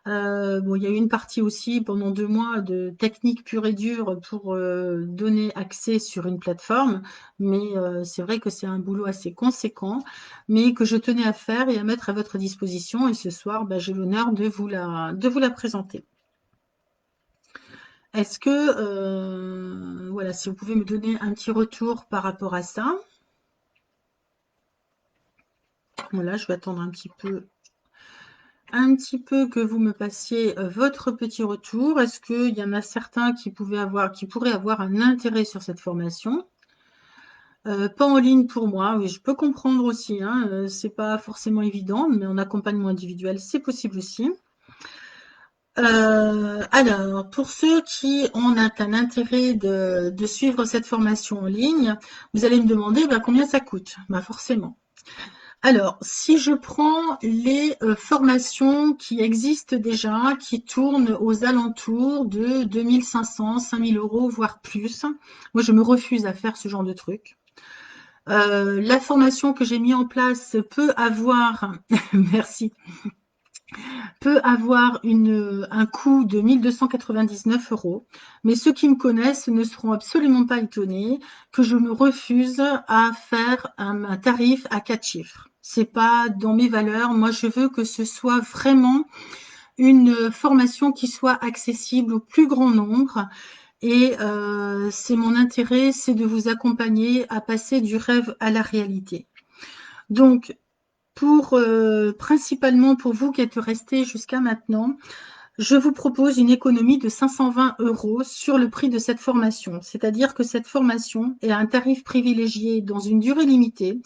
Speaker 1: Il y a eu une partie aussi pendant 2 mois de technique pure et dure pour donner accès sur une plateforme, mais c'est vrai que c'est un boulot assez conséquent, mais que je tenais à faire et à mettre à votre disposition. Et ce soir, j'ai l'honneur de vous la présenter. Est-ce que, voilà, si vous pouvez me donner un petit retour par rapport à ça. Voilà, je vais attendre un petit peu que vous me passiez votre petit retour. Est-ce qu'il y en a certains qui pourraient avoir un intérêt sur cette formation? Pas en ligne pour moi, oui, je peux comprendre aussi, hein, c'est pas forcément évident, mais en accompagnement individuel, c'est possible aussi. Alors, pour ceux qui ont un intérêt de suivre cette formation en ligne, vous allez me demander combien ça coûte. Forcément. Alors, si je prends les formations qui existent déjà, qui tournent aux alentours de 2500, 5000 euros, voire plus, moi je me refuse à faire ce genre de truc. La formation que j'ai mis en place peut avoir, merci, peut avoir un coût de 1299 euros. Mais ceux qui me connaissent ne seront absolument pas étonnés que je me refuse à faire un tarif à 4 chiffres. C'est pas dans mes valeurs. Moi, je veux que ce soit vraiment une formation qui soit accessible au plus grand nombre. Et c'est mon intérêt, c'est de vous accompagner à passer du rêve à la réalité. Donc, principalement pour vous qui êtes restés jusqu'à maintenant, je vous propose une économie de 520 euros sur le prix de cette formation. C'est-à-dire que cette formation est à un tarif privilégié dans une durée limitée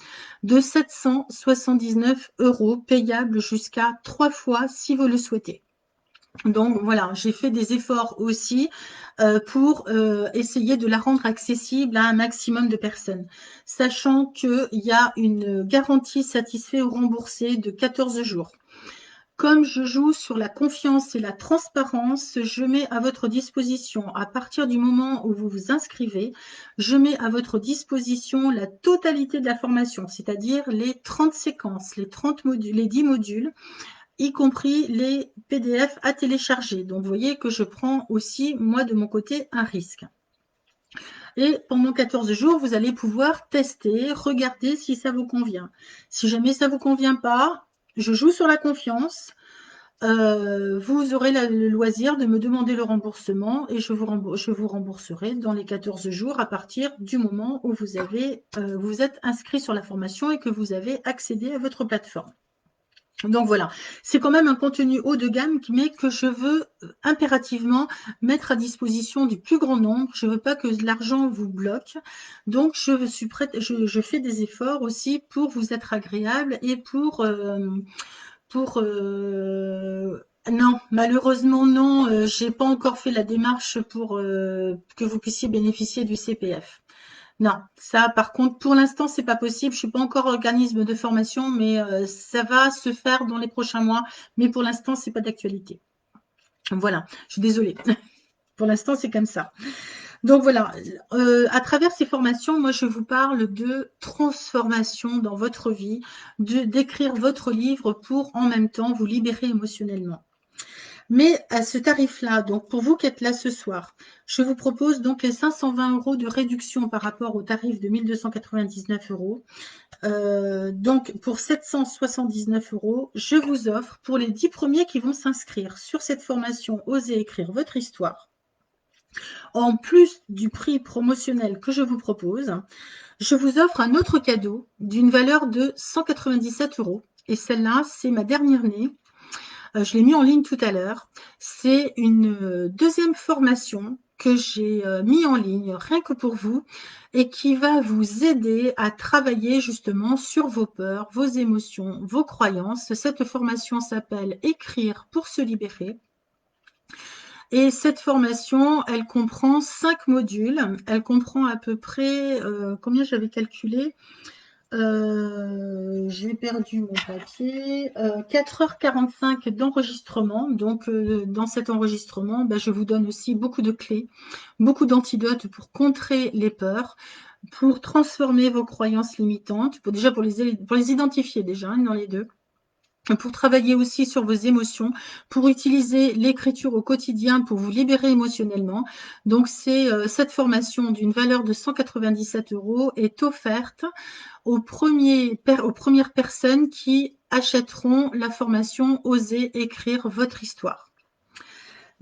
Speaker 1: de 779 euros, payable jusqu'à 3 fois si vous le souhaitez. Donc voilà, j'ai fait des efforts aussi pour essayer de la rendre accessible à un maximum de personnes, sachant qu'il y a une garantie satisfait ou remboursée de 14 jours. Comme je joue sur la confiance et la transparence, je mets à votre disposition, à partir du moment où vous vous inscrivez, je mets à votre disposition la totalité de la formation, c'est-à-dire les 30 séquences, les 30 modules, les 10 modules, y compris les PDF à télécharger. Donc, vous voyez que je prends aussi, moi, de mon côté, un risque. Et pendant 14 jours, vous allez pouvoir tester, regarder si ça vous convient. Si jamais ça ne vous convient pas, je joue sur la confiance. Vous aurez le loisir de me demander le remboursement et je vous rembourserai dans les 14 jours à partir du moment où vous êtes inscrit sur la formation et que vous avez accédé à votre plateforme. Donc voilà, c'est quand même un contenu haut de gamme, mais que je veux impérativement mettre à disposition du plus grand nombre. Je ne veux pas que l'argent vous bloque. Donc je suis prête, je fais des efforts aussi pour vous être agréable et non, malheureusement non, j'ai pas encore fait la démarche pour que vous puissiez bénéficier du CPF. Non, ça par contre, pour l'instant, c'est pas possible. Je suis pas encore organisme de formation, mais ça va se faire dans les prochains mois. Mais pour l'instant, c'est pas d'actualité. Voilà, je suis désolée. Pour l'instant, c'est comme ça. Donc voilà, à travers ces formations, moi je vous parle de transformation dans votre vie, d'écrire votre livre pour en même temps vous libérer émotionnellement. Mais à ce tarif-là, donc pour vous qui êtes là ce soir, je vous propose donc les 520 euros de réduction par rapport au tarif de 1299 euros. Donc pour 779 euros, je vous offre pour les 10 premiers qui vont s'inscrire sur cette formation Osez écrire votre histoire, en plus du prix promotionnel que je vous propose, je vous offre un autre cadeau d'une valeur de 197 euros. Et celle-là, c'est ma dernière née. Je l'ai mis en ligne tout à l'heure. C'est une deuxième formation que j'ai mis en ligne rien que pour vous et qui va vous aider à travailler justement sur vos peurs, vos émotions, vos croyances. Cette formation s'appelle Écrire pour se libérer. Et cette formation, elle comprend 5 modules. Elle comprend à peu près, combien j'avais calculé, j'ai perdu mon papier, 4h45 d'enregistrement. Donc, dans cet enregistrement, je vous donne aussi beaucoup de clés, beaucoup d'antidotes pour contrer les peurs, pour transformer vos croyances limitantes, pour les identifier déjà, dans les deux. Pour travailler aussi sur vos émotions, pour utiliser l'écriture au quotidien pour vous libérer émotionnellement. Donc, cette formation d'une valeur de 197 euros est offerte aux premières personnes qui achèteront la formation Osez écrire votre histoire.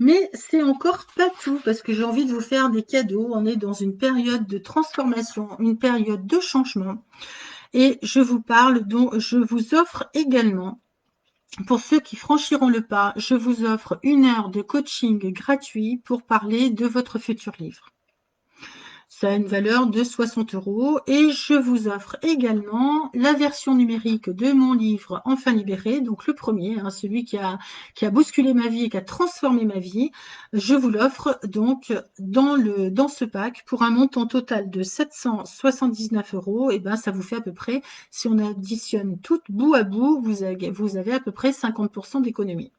Speaker 1: Mais c'est encore pas tout, parce que j'ai envie de vous faire des cadeaux. On est dans une période de transformation, une période de changement. Et je vous parle, donc je vous offre également, pour ceux qui franchiront le pas, je vous offre 1 heure de coaching gratuit pour parler de votre futur livre. Ça a une valeur de 60 € et je vous offre également la version numérique de mon livre Enfin libéré, donc le premier, hein, celui qui a bousculé ma vie et qui a transformé ma vie. Je vous l'offre donc dans ce pack pour un montant total de 779 €. Et ben ça vous fait à peu près, si on additionne tout bout à bout, vous avez à peu près 50% d'économie.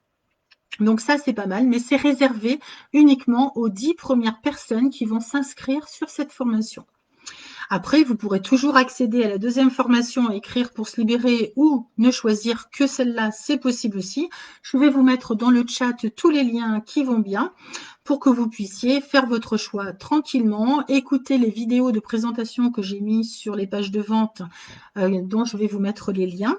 Speaker 1: Donc ça, c'est pas mal, mais c'est réservé uniquement aux 10 premières personnes qui vont s'inscrire sur cette formation. Après, vous pourrez toujours accéder à la deuxième formation, écrire pour se libérer, ou ne choisir que celle-là, c'est possible aussi. Je vais vous mettre dans le chat tous les liens qui vont bien pour que vous puissiez faire votre choix tranquillement, écouter les vidéos de présentation que j'ai mises sur les pages de vente dont je vais vous mettre les liens.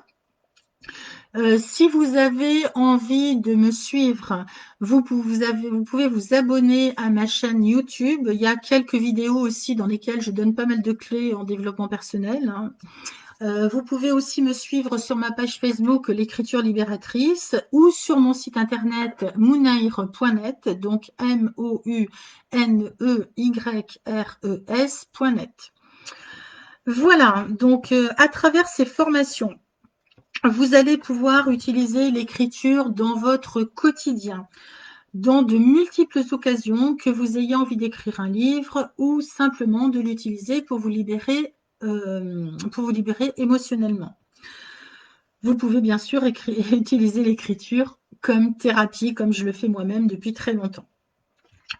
Speaker 1: Si vous avez envie de me suivre, vous pouvez vous abonner à ma chaîne YouTube. Il y a quelques vidéos aussi dans lesquelles je donne pas mal de clés en développement personnel, hein. Vous pouvez aussi me suivre sur ma page Facebook l'écriture libératrice ou sur mon site internet mounayre.net, donc MOUNEYRES.net. Voilà, donc à travers ces formations, vous allez pouvoir utiliser l'écriture dans votre quotidien, dans de multiples occasions, que vous ayez envie d'écrire un livre ou simplement de l'utiliser pour vous libérer émotionnellement. Vous pouvez bien sûr utiliser l'écriture comme thérapie, comme je le fais moi-même depuis très longtemps,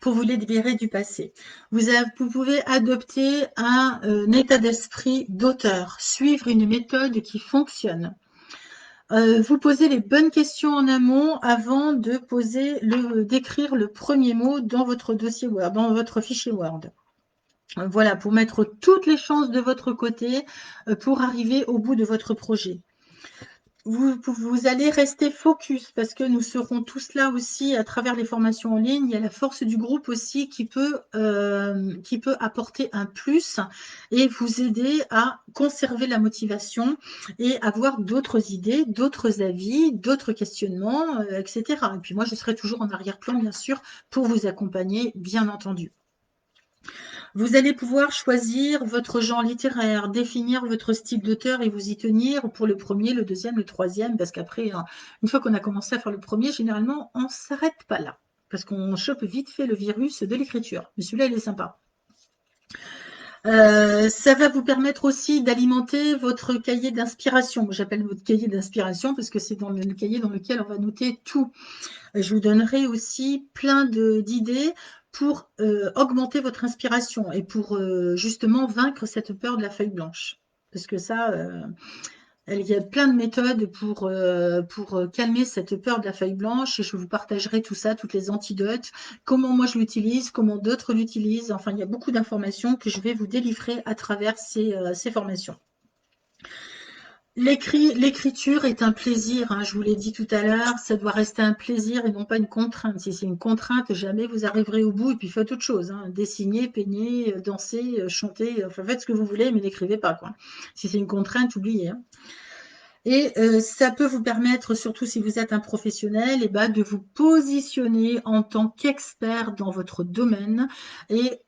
Speaker 1: pour vous libérer du passé. Vous pouvez adopter un état d'esprit d'auteur, suivre une méthode qui fonctionne. Vous posez les bonnes questions en amont avant de d'écrire le premier mot dans votre dossier Word, dans votre fichier Word. Voilà, pour mettre toutes les chances de votre côté pour arriver au bout de votre projet. Vous allez rester focus parce que nous serons tous là aussi à travers les formations en ligne. Il y a la force du groupe aussi qui peut apporter un plus et vous aider à conserver la motivation et avoir d'autres idées, d'autres avis, d'autres questionnements, etc. Et puis moi, je serai toujours en arrière-plan, bien sûr, pour vous accompagner, bien entendu. Vous allez pouvoir choisir votre genre littéraire, définir votre style d'auteur et vous y tenir pour le premier, le deuxième, le troisième, parce qu'après, une fois qu'on a commencé à faire le premier, généralement, on ne s'arrête pas là, parce qu'on chope vite fait le virus de l'écriture. Mais celui-là, il est sympa. Ça va vous permettre aussi d'alimenter votre cahier d'inspiration. J'appelle votre cahier d'inspiration parce que c'est dans le cahier dans lequel on va noter tout. Je vous donnerai aussi plein d'idées pour augmenter votre inspiration et pour justement vaincre cette peur de la feuille blanche. Parce que ça, il y a plein de méthodes pour calmer cette peur de la feuille blanche et je vous partagerai tout ça, toutes les antidotes, comment moi je l'utilise, comment d'autres l'utilisent. Enfin, il y a beaucoup d'informations que je vais vous délivrer à travers ces formations. L'écriture est un plaisir, hein, je vous l'ai dit tout à l'heure, ça doit rester un plaisir et non pas une contrainte. Si c'est une contrainte, jamais vous arriverez au bout et puis faites autre chose, hein. Dessiner, peigner, danser, chanter, enfin faites ce que vous voulez, mais n'écrivez pas, quoi. Si c'est une contrainte, oubliez, hein. Et ça peut vous permettre, surtout si vous êtes un professionnel, eh ben, de vous positionner en tant qu'expert dans votre domaine et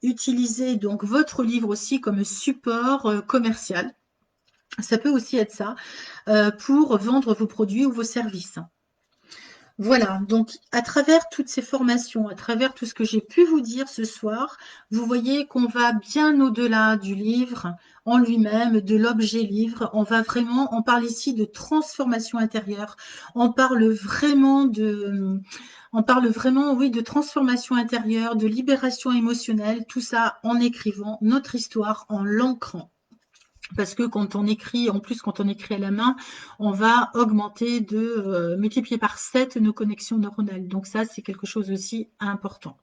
Speaker 1: utiliser donc votre livre aussi comme support commercial. Ça peut aussi être ça, pour vendre vos produits ou vos services. Voilà, donc à travers toutes ces formations, à travers tout ce que j'ai pu vous dire ce soir, vous voyez qu'on va bien au-delà du livre en lui-même, de l'objet livre. On parle ici de transformation intérieure. On parle vraiment, oui, de transformation intérieure, de libération émotionnelle, tout ça en écrivant notre histoire, en l'ancrant. Parce que quand on écrit, en plus quand on écrit à la main, on va augmenter multiplier par 7 nos connexions neuronales. Donc ça, c'est quelque chose aussi important.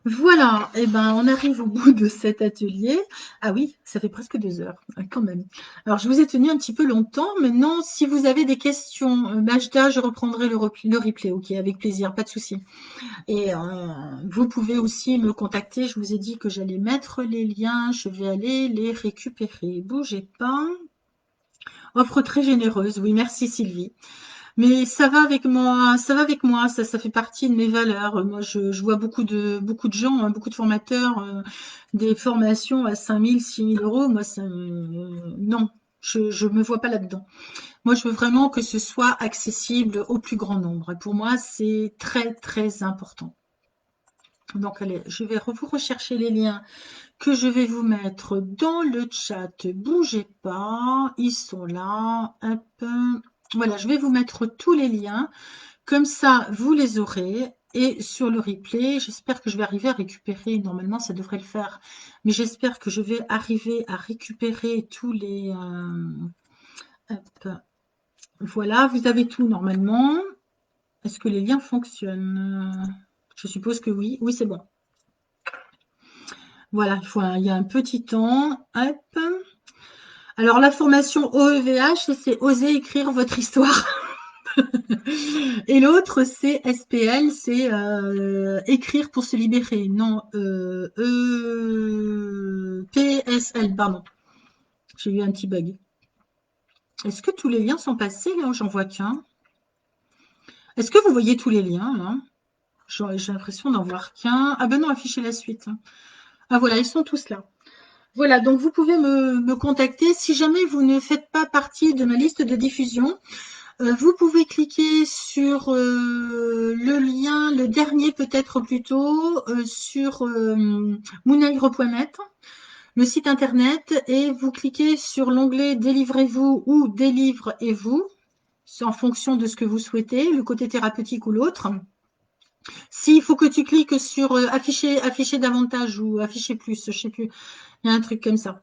Speaker 1: Voilà, et ben, on arrive au bout de cet atelier. Ah oui, ça fait presque 2 heures, quand même. Alors, je vous ai tenu un petit peu longtemps. Maintenant, si vous avez des questions, Majda, je reprendrai le replay. Ok, avec plaisir, pas de souci. Et vous pouvez aussi me contacter. Je vous ai dit que j'allais mettre les liens. Je vais aller les récupérer. Bougez pas. Offre très généreuse. Oui, merci Sylvie. Mais ça va avec moi, ça va avec moi, ça fait partie de mes valeurs. Moi, je vois beaucoup de gens, hein, beaucoup de formateurs, des formations à 5 000, 6 000 euros. Moi, non, je me vois pas là-dedans. Moi, je veux vraiment que ce soit accessible au plus grand nombre. Et pour moi, c'est très, très important. Donc, allez, je vais vous rechercher les liens que je vais vous mettre dans le chat. Bougez pas, ils sont là. Hop. Voilà, je vais vous mettre tous les liens. Comme ça, vous les aurez. Et sur le replay, j'espère que je vais arriver à récupérer. Normalement, ça devrait le faire. Mais j'espère que je vais arriver à récupérer tous les... hop. Voilà, vous avez tout normalement. Est-ce que les liens fonctionnent? Je suppose que oui. Oui, c'est bon. Voilà, il y a un petit temps. Hop. Alors, la formation OEVH, c'est oser écrire votre histoire. Et l'autre, c'est SPL, c'est écrire pour se libérer. Non, PSL, pardon. J'ai eu un petit bug. Est-ce que tous les liens sont passés là? J'en vois qu'un. Est-ce que vous voyez tous les liens là? J'ai l'impression d'en voir qu'un. Ah ben non, afficher la suite. Ah voilà, ils sont tous là. Voilà, donc vous pouvez me contacter si jamais vous ne faites pas partie de ma liste de diffusion. Vous pouvez cliquer sur le lien, le dernier peut-être plutôt, sur moonaigre.net, le site internet, et vous cliquez sur l'onglet Délivrez-vous ou Délivre-et-vous, c'est en fonction de ce que vous souhaitez, le côté thérapeutique ou l'autre. S'il faut que tu cliques sur afficher davantage ou afficher plus, je sais plus, il y a un truc comme ça.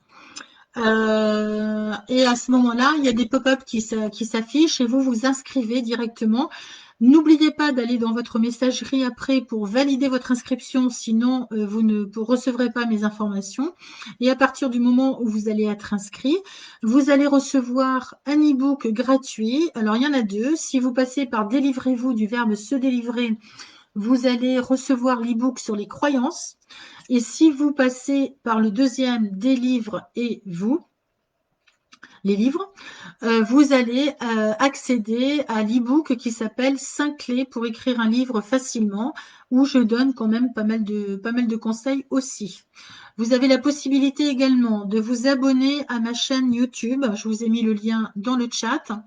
Speaker 1: Et à ce moment-là, il y a des pop-up qui s'affichent et vous vous inscrivez directement. N'oubliez pas d'aller dans votre messagerie après pour valider votre inscription, sinon vous ne recevrez pas mes informations. Et à partir du moment où vous allez être inscrit, vous allez recevoir un e-book gratuit. Alors il y en a deux. Si vous passez par délivrez-vous du verbe se délivrer, vous allez recevoir l'e-book sur les croyances. Et si vous passez par le deuxième, délivre et vous, les livres, vous allez accéder à l'e-book qui s'appelle 5 clés pour écrire un livre facilement, où je donne quand même pas mal de conseils aussi. Vous avez la possibilité également de vous abonner à ma chaîne YouTube. Je vous ai mis le lien dans le chat.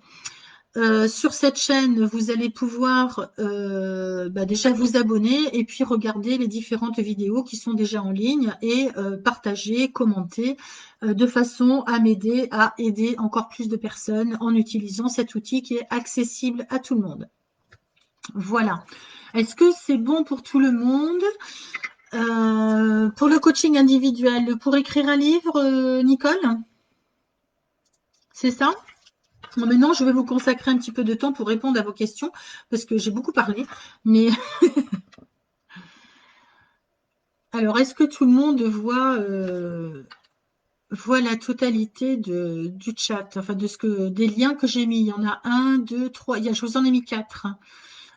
Speaker 1: Sur cette chaîne, vous allez pouvoir déjà vous abonner et puis regarder les différentes vidéos qui sont déjà en ligne et partager, commenter de façon à m'aider à aider encore plus de personnes en utilisant cet outil qui est accessible à tout le monde. Voilà. Est-ce que c'est bon pour tout le monde? Pour le coaching individuel, pour écrire un livre, Nicole? C'est ça? Bon, maintenant, je vais vous consacrer un petit peu de temps pour répondre à vos questions, parce que j'ai beaucoup parlé. Mais alors, est-ce que tout le monde voit la totalité du chat, enfin des liens que j'ai mis? Il y en a un, deux, trois. Je vous en ai mis quatre.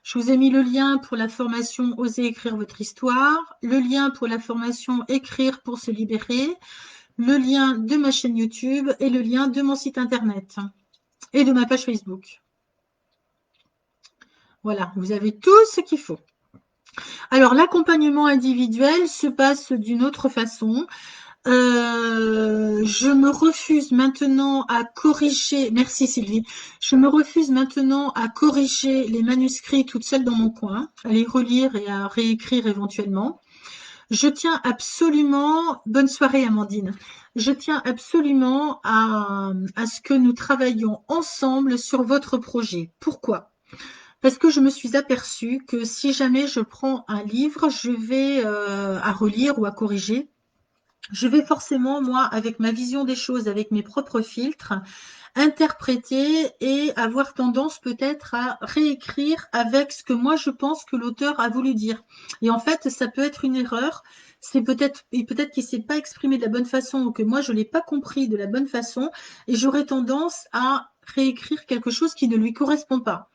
Speaker 1: Je vous ai mis le lien pour la formation Osez écrire votre histoire, le lien pour la formation Écrire pour se libérer, le lien de ma chaîne YouTube et le lien de mon site internet et de ma page Facebook. Voilà, vous avez tout ce qu'il faut. Alors, l'accompagnement individuel se passe d'une autre façon. Je me refuse maintenant à corriger, merci Sylvie, je me refuse maintenant à corriger les manuscrits toute seule dans mon coin, à les relire et à réécrire éventuellement. Je tiens absolument, bonne soirée Amandine, je tiens absolument à ce que nous travaillions ensemble sur votre projet. Pourquoi ? Parce que je me suis aperçue que si jamais je prends un livre, je vais à relire ou à corriger, je vais forcément, moi, avec ma vision des choses, avec mes propres filtres, interpréter et avoir tendance peut-être à réécrire avec ce que moi je pense que l'auteur a voulu dire. Et en fait, ça peut être une erreur. C'est peut-être qu'il ne s'est pas exprimé de la bonne façon ou que moi je ne l'ai pas compris de la bonne façon et j'aurais tendance à réécrire quelque chose qui ne lui correspond pas.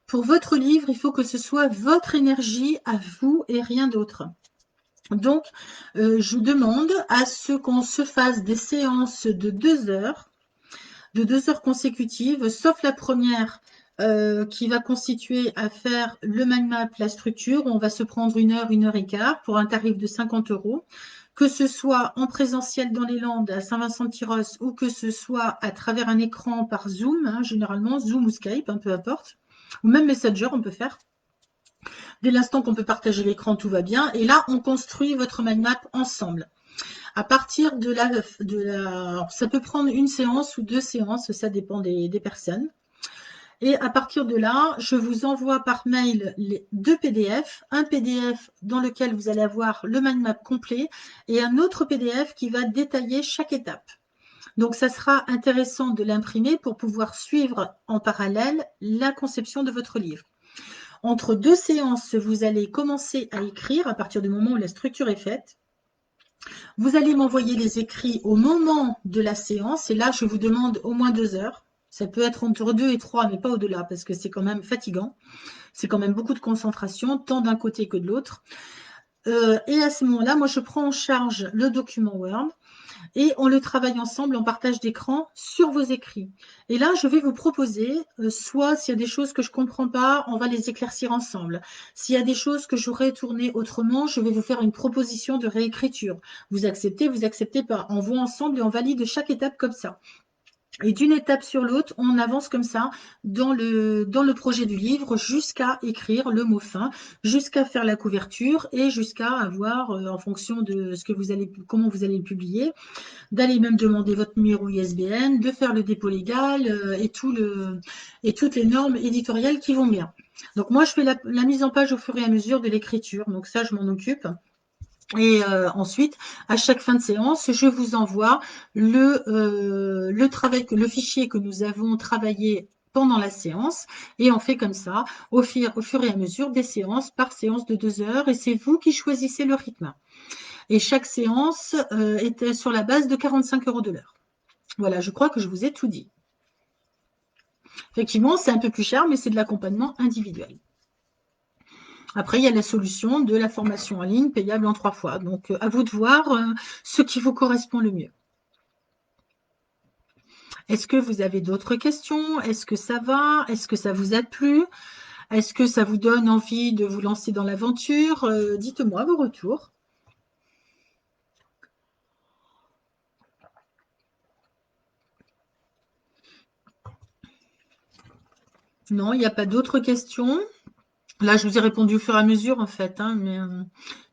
Speaker 1: Pour votre livre, il faut que ce soit votre énergie à vous et rien d'autre. Donc, je demande à ce qu'on se fasse des séances de 2 heures consécutives, sauf la première qui va constituer à faire le mind map, la structure. On va se prendre 1 heure et quart pour un tarif de 50 €. Que ce soit en présentiel dans les Landes à Saint-Vincent-de-Tyrosse ou que ce soit à travers un écran par Zoom, hein, généralement Zoom ou Skype, peu importe, ou même Messenger, on peut faire. Dès l'instant qu'on peut partager l'écran, tout va bien. Et là, on construit votre mind map ensemble. À partir de ça peut prendre 1 séance ou 2 séances, ça dépend des personnes. Et à partir de là, je vous envoie par mail les 2 PDF, un PDF dans lequel vous allez avoir le mind map complet et un autre PDF qui va détailler chaque étape. Donc, ça sera intéressant de l'imprimer pour pouvoir suivre en parallèle la conception de votre livre. Entre 2 séances, vous allez commencer à écrire à partir du moment où la structure est faite. Vous allez m'envoyer les écrits au moment de la séance et là, je vous demande au moins 2 heures. Ça peut être entre 2 et 3, mais pas au-delà parce que c'est quand même fatigant. C'est quand même beaucoup de concentration, tant d'un côté que de l'autre. Et à ce moment-là, moi, je prends en charge le document Word et on le travaille ensemble en partage d'écran sur vos écrits. Et là, je vais vous proposer, soit s'il y a des choses que je ne comprends pas, on va les éclaircir ensemble. S'il y a des choses que j'aurais tournées autrement, je vais vous faire une proposition de réécriture. Vous acceptez pas. On voit ensemble et on valide chaque étape comme ça. Et d'une étape sur l'autre, on avance comme ça dans le projet du livre jusqu'à écrire le mot fin, jusqu'à faire la couverture et jusqu'à avoir, en fonction de comment vous allez le publier, d'aller même demander votre numéro ISBN, de faire le dépôt légal et toutes les normes éditoriales qui vont bien. Donc moi, je fais la mise en page au fur et à mesure de l'écriture. Donc ça, je m'en occupe. Et ensuite, à chaque fin de séance, je vous envoie le fichier que nous avons travaillé pendant la séance et on fait comme ça au fur et à mesure des séances par séance de 2 heures et c'est vous qui choisissez le rythme. Et chaque séance est sur la base de 45 € de l'heure. Voilà, je crois que je vous ai tout dit. Effectivement, c'est un peu plus cher, mais c'est de l'accompagnement individuel. Après, il y a la solution de la formation en ligne payable en 3 fois. Donc, à vous de voir ce qui vous correspond le mieux. Est-ce que vous avez d'autres questions? Est-ce que ça va? Est-ce que ça vous a plu? Est-ce que ça vous donne envie de vous lancer dans l'aventure? Dites-moi vos retours. Non, il n'y a pas d'autres questions. Là, je vous ai répondu au fur et à mesure, en fait, hein, mais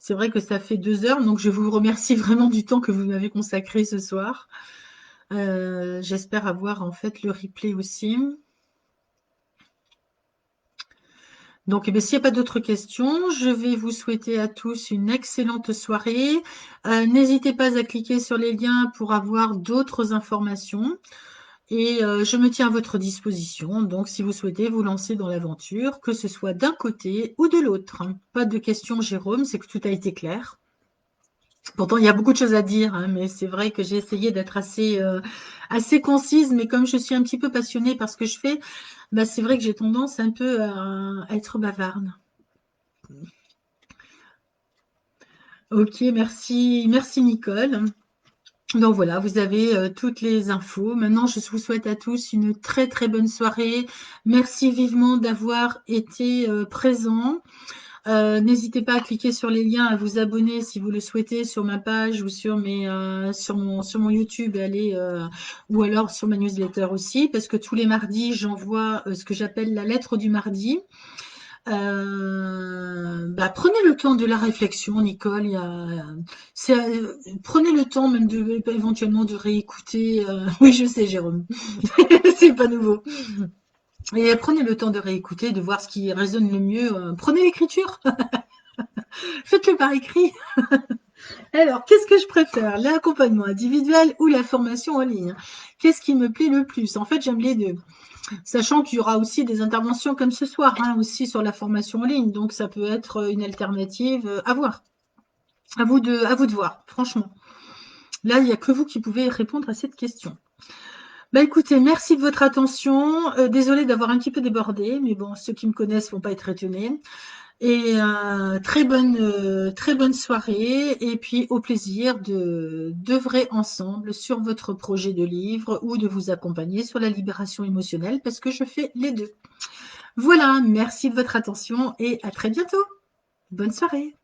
Speaker 1: c'est vrai que ça fait 2 heures, donc je vous remercie vraiment du temps que vous m'avez consacré ce soir. J'espère avoir, en fait, le replay aussi. Donc, eh s'il n'y a pas d'autres questions, je vais vous souhaiter à tous une excellente soirée. N'hésitez pas à cliquer sur les liens pour avoir d'autres informations. Et je me tiens à votre disposition, donc si vous souhaitez vous lancer dans l'aventure, que ce soit d'un côté ou de l'autre. Pas de questions, Jérôme, c'est que tout a été clair. Pourtant, il y a beaucoup de choses à dire, hein, mais c'est vrai que j'ai essayé d'être assez concise, mais comme je suis un petit peu passionnée par ce que je fais, bah, c'est vrai que j'ai tendance un peu à être bavarde. Ok, merci, merci Nicole. Donc voilà, vous avez toutes les infos. Maintenant, je vous souhaite à tous une très très bonne soirée. Merci vivement d'avoir été présents. N'hésitez pas à cliquer sur les liens, à vous abonner si vous le souhaitez sur ma page ou sur mon YouTube, ou alors sur ma newsletter aussi, parce que tous les mardis, j'envoie ce que j'appelle la lettre du mardi. Prenez le temps de la réflexion, Nicole. Prenez le temps même éventuellement de réécouter. Oui, je sais, Jérôme, c'est pas nouveau. Et prenez le temps de réécouter, de voir ce qui résonne le mieux. Prenez l'écriture, faites-le par écrit. Alors, qu'est-ce que je préfère? L'accompagnement individuel ou la formation en ligne? Qu'est-ce qui me plaît le plus? En fait, j'aime les deux. Sachant qu'il y aura aussi des interventions comme ce soir, hein, aussi sur la formation en ligne. Donc, ça peut être une alternative à voir. À vous de voir, franchement. Là, il n'y a que vous qui pouvez répondre à cette question. Bah écoutez, merci de votre attention. Désolée d'avoir un petit peu débordé, mais bon, ceux qui me connaissent ne vont pas être étonnés. Et très bonne soirée. Et puis au plaisir de d'œuvrer ensemble sur votre projet de livre ou de vous accompagner sur la libération émotionnelle parce que je fais les deux. Voilà, merci de votre attention et à très bientôt. Bonne soirée.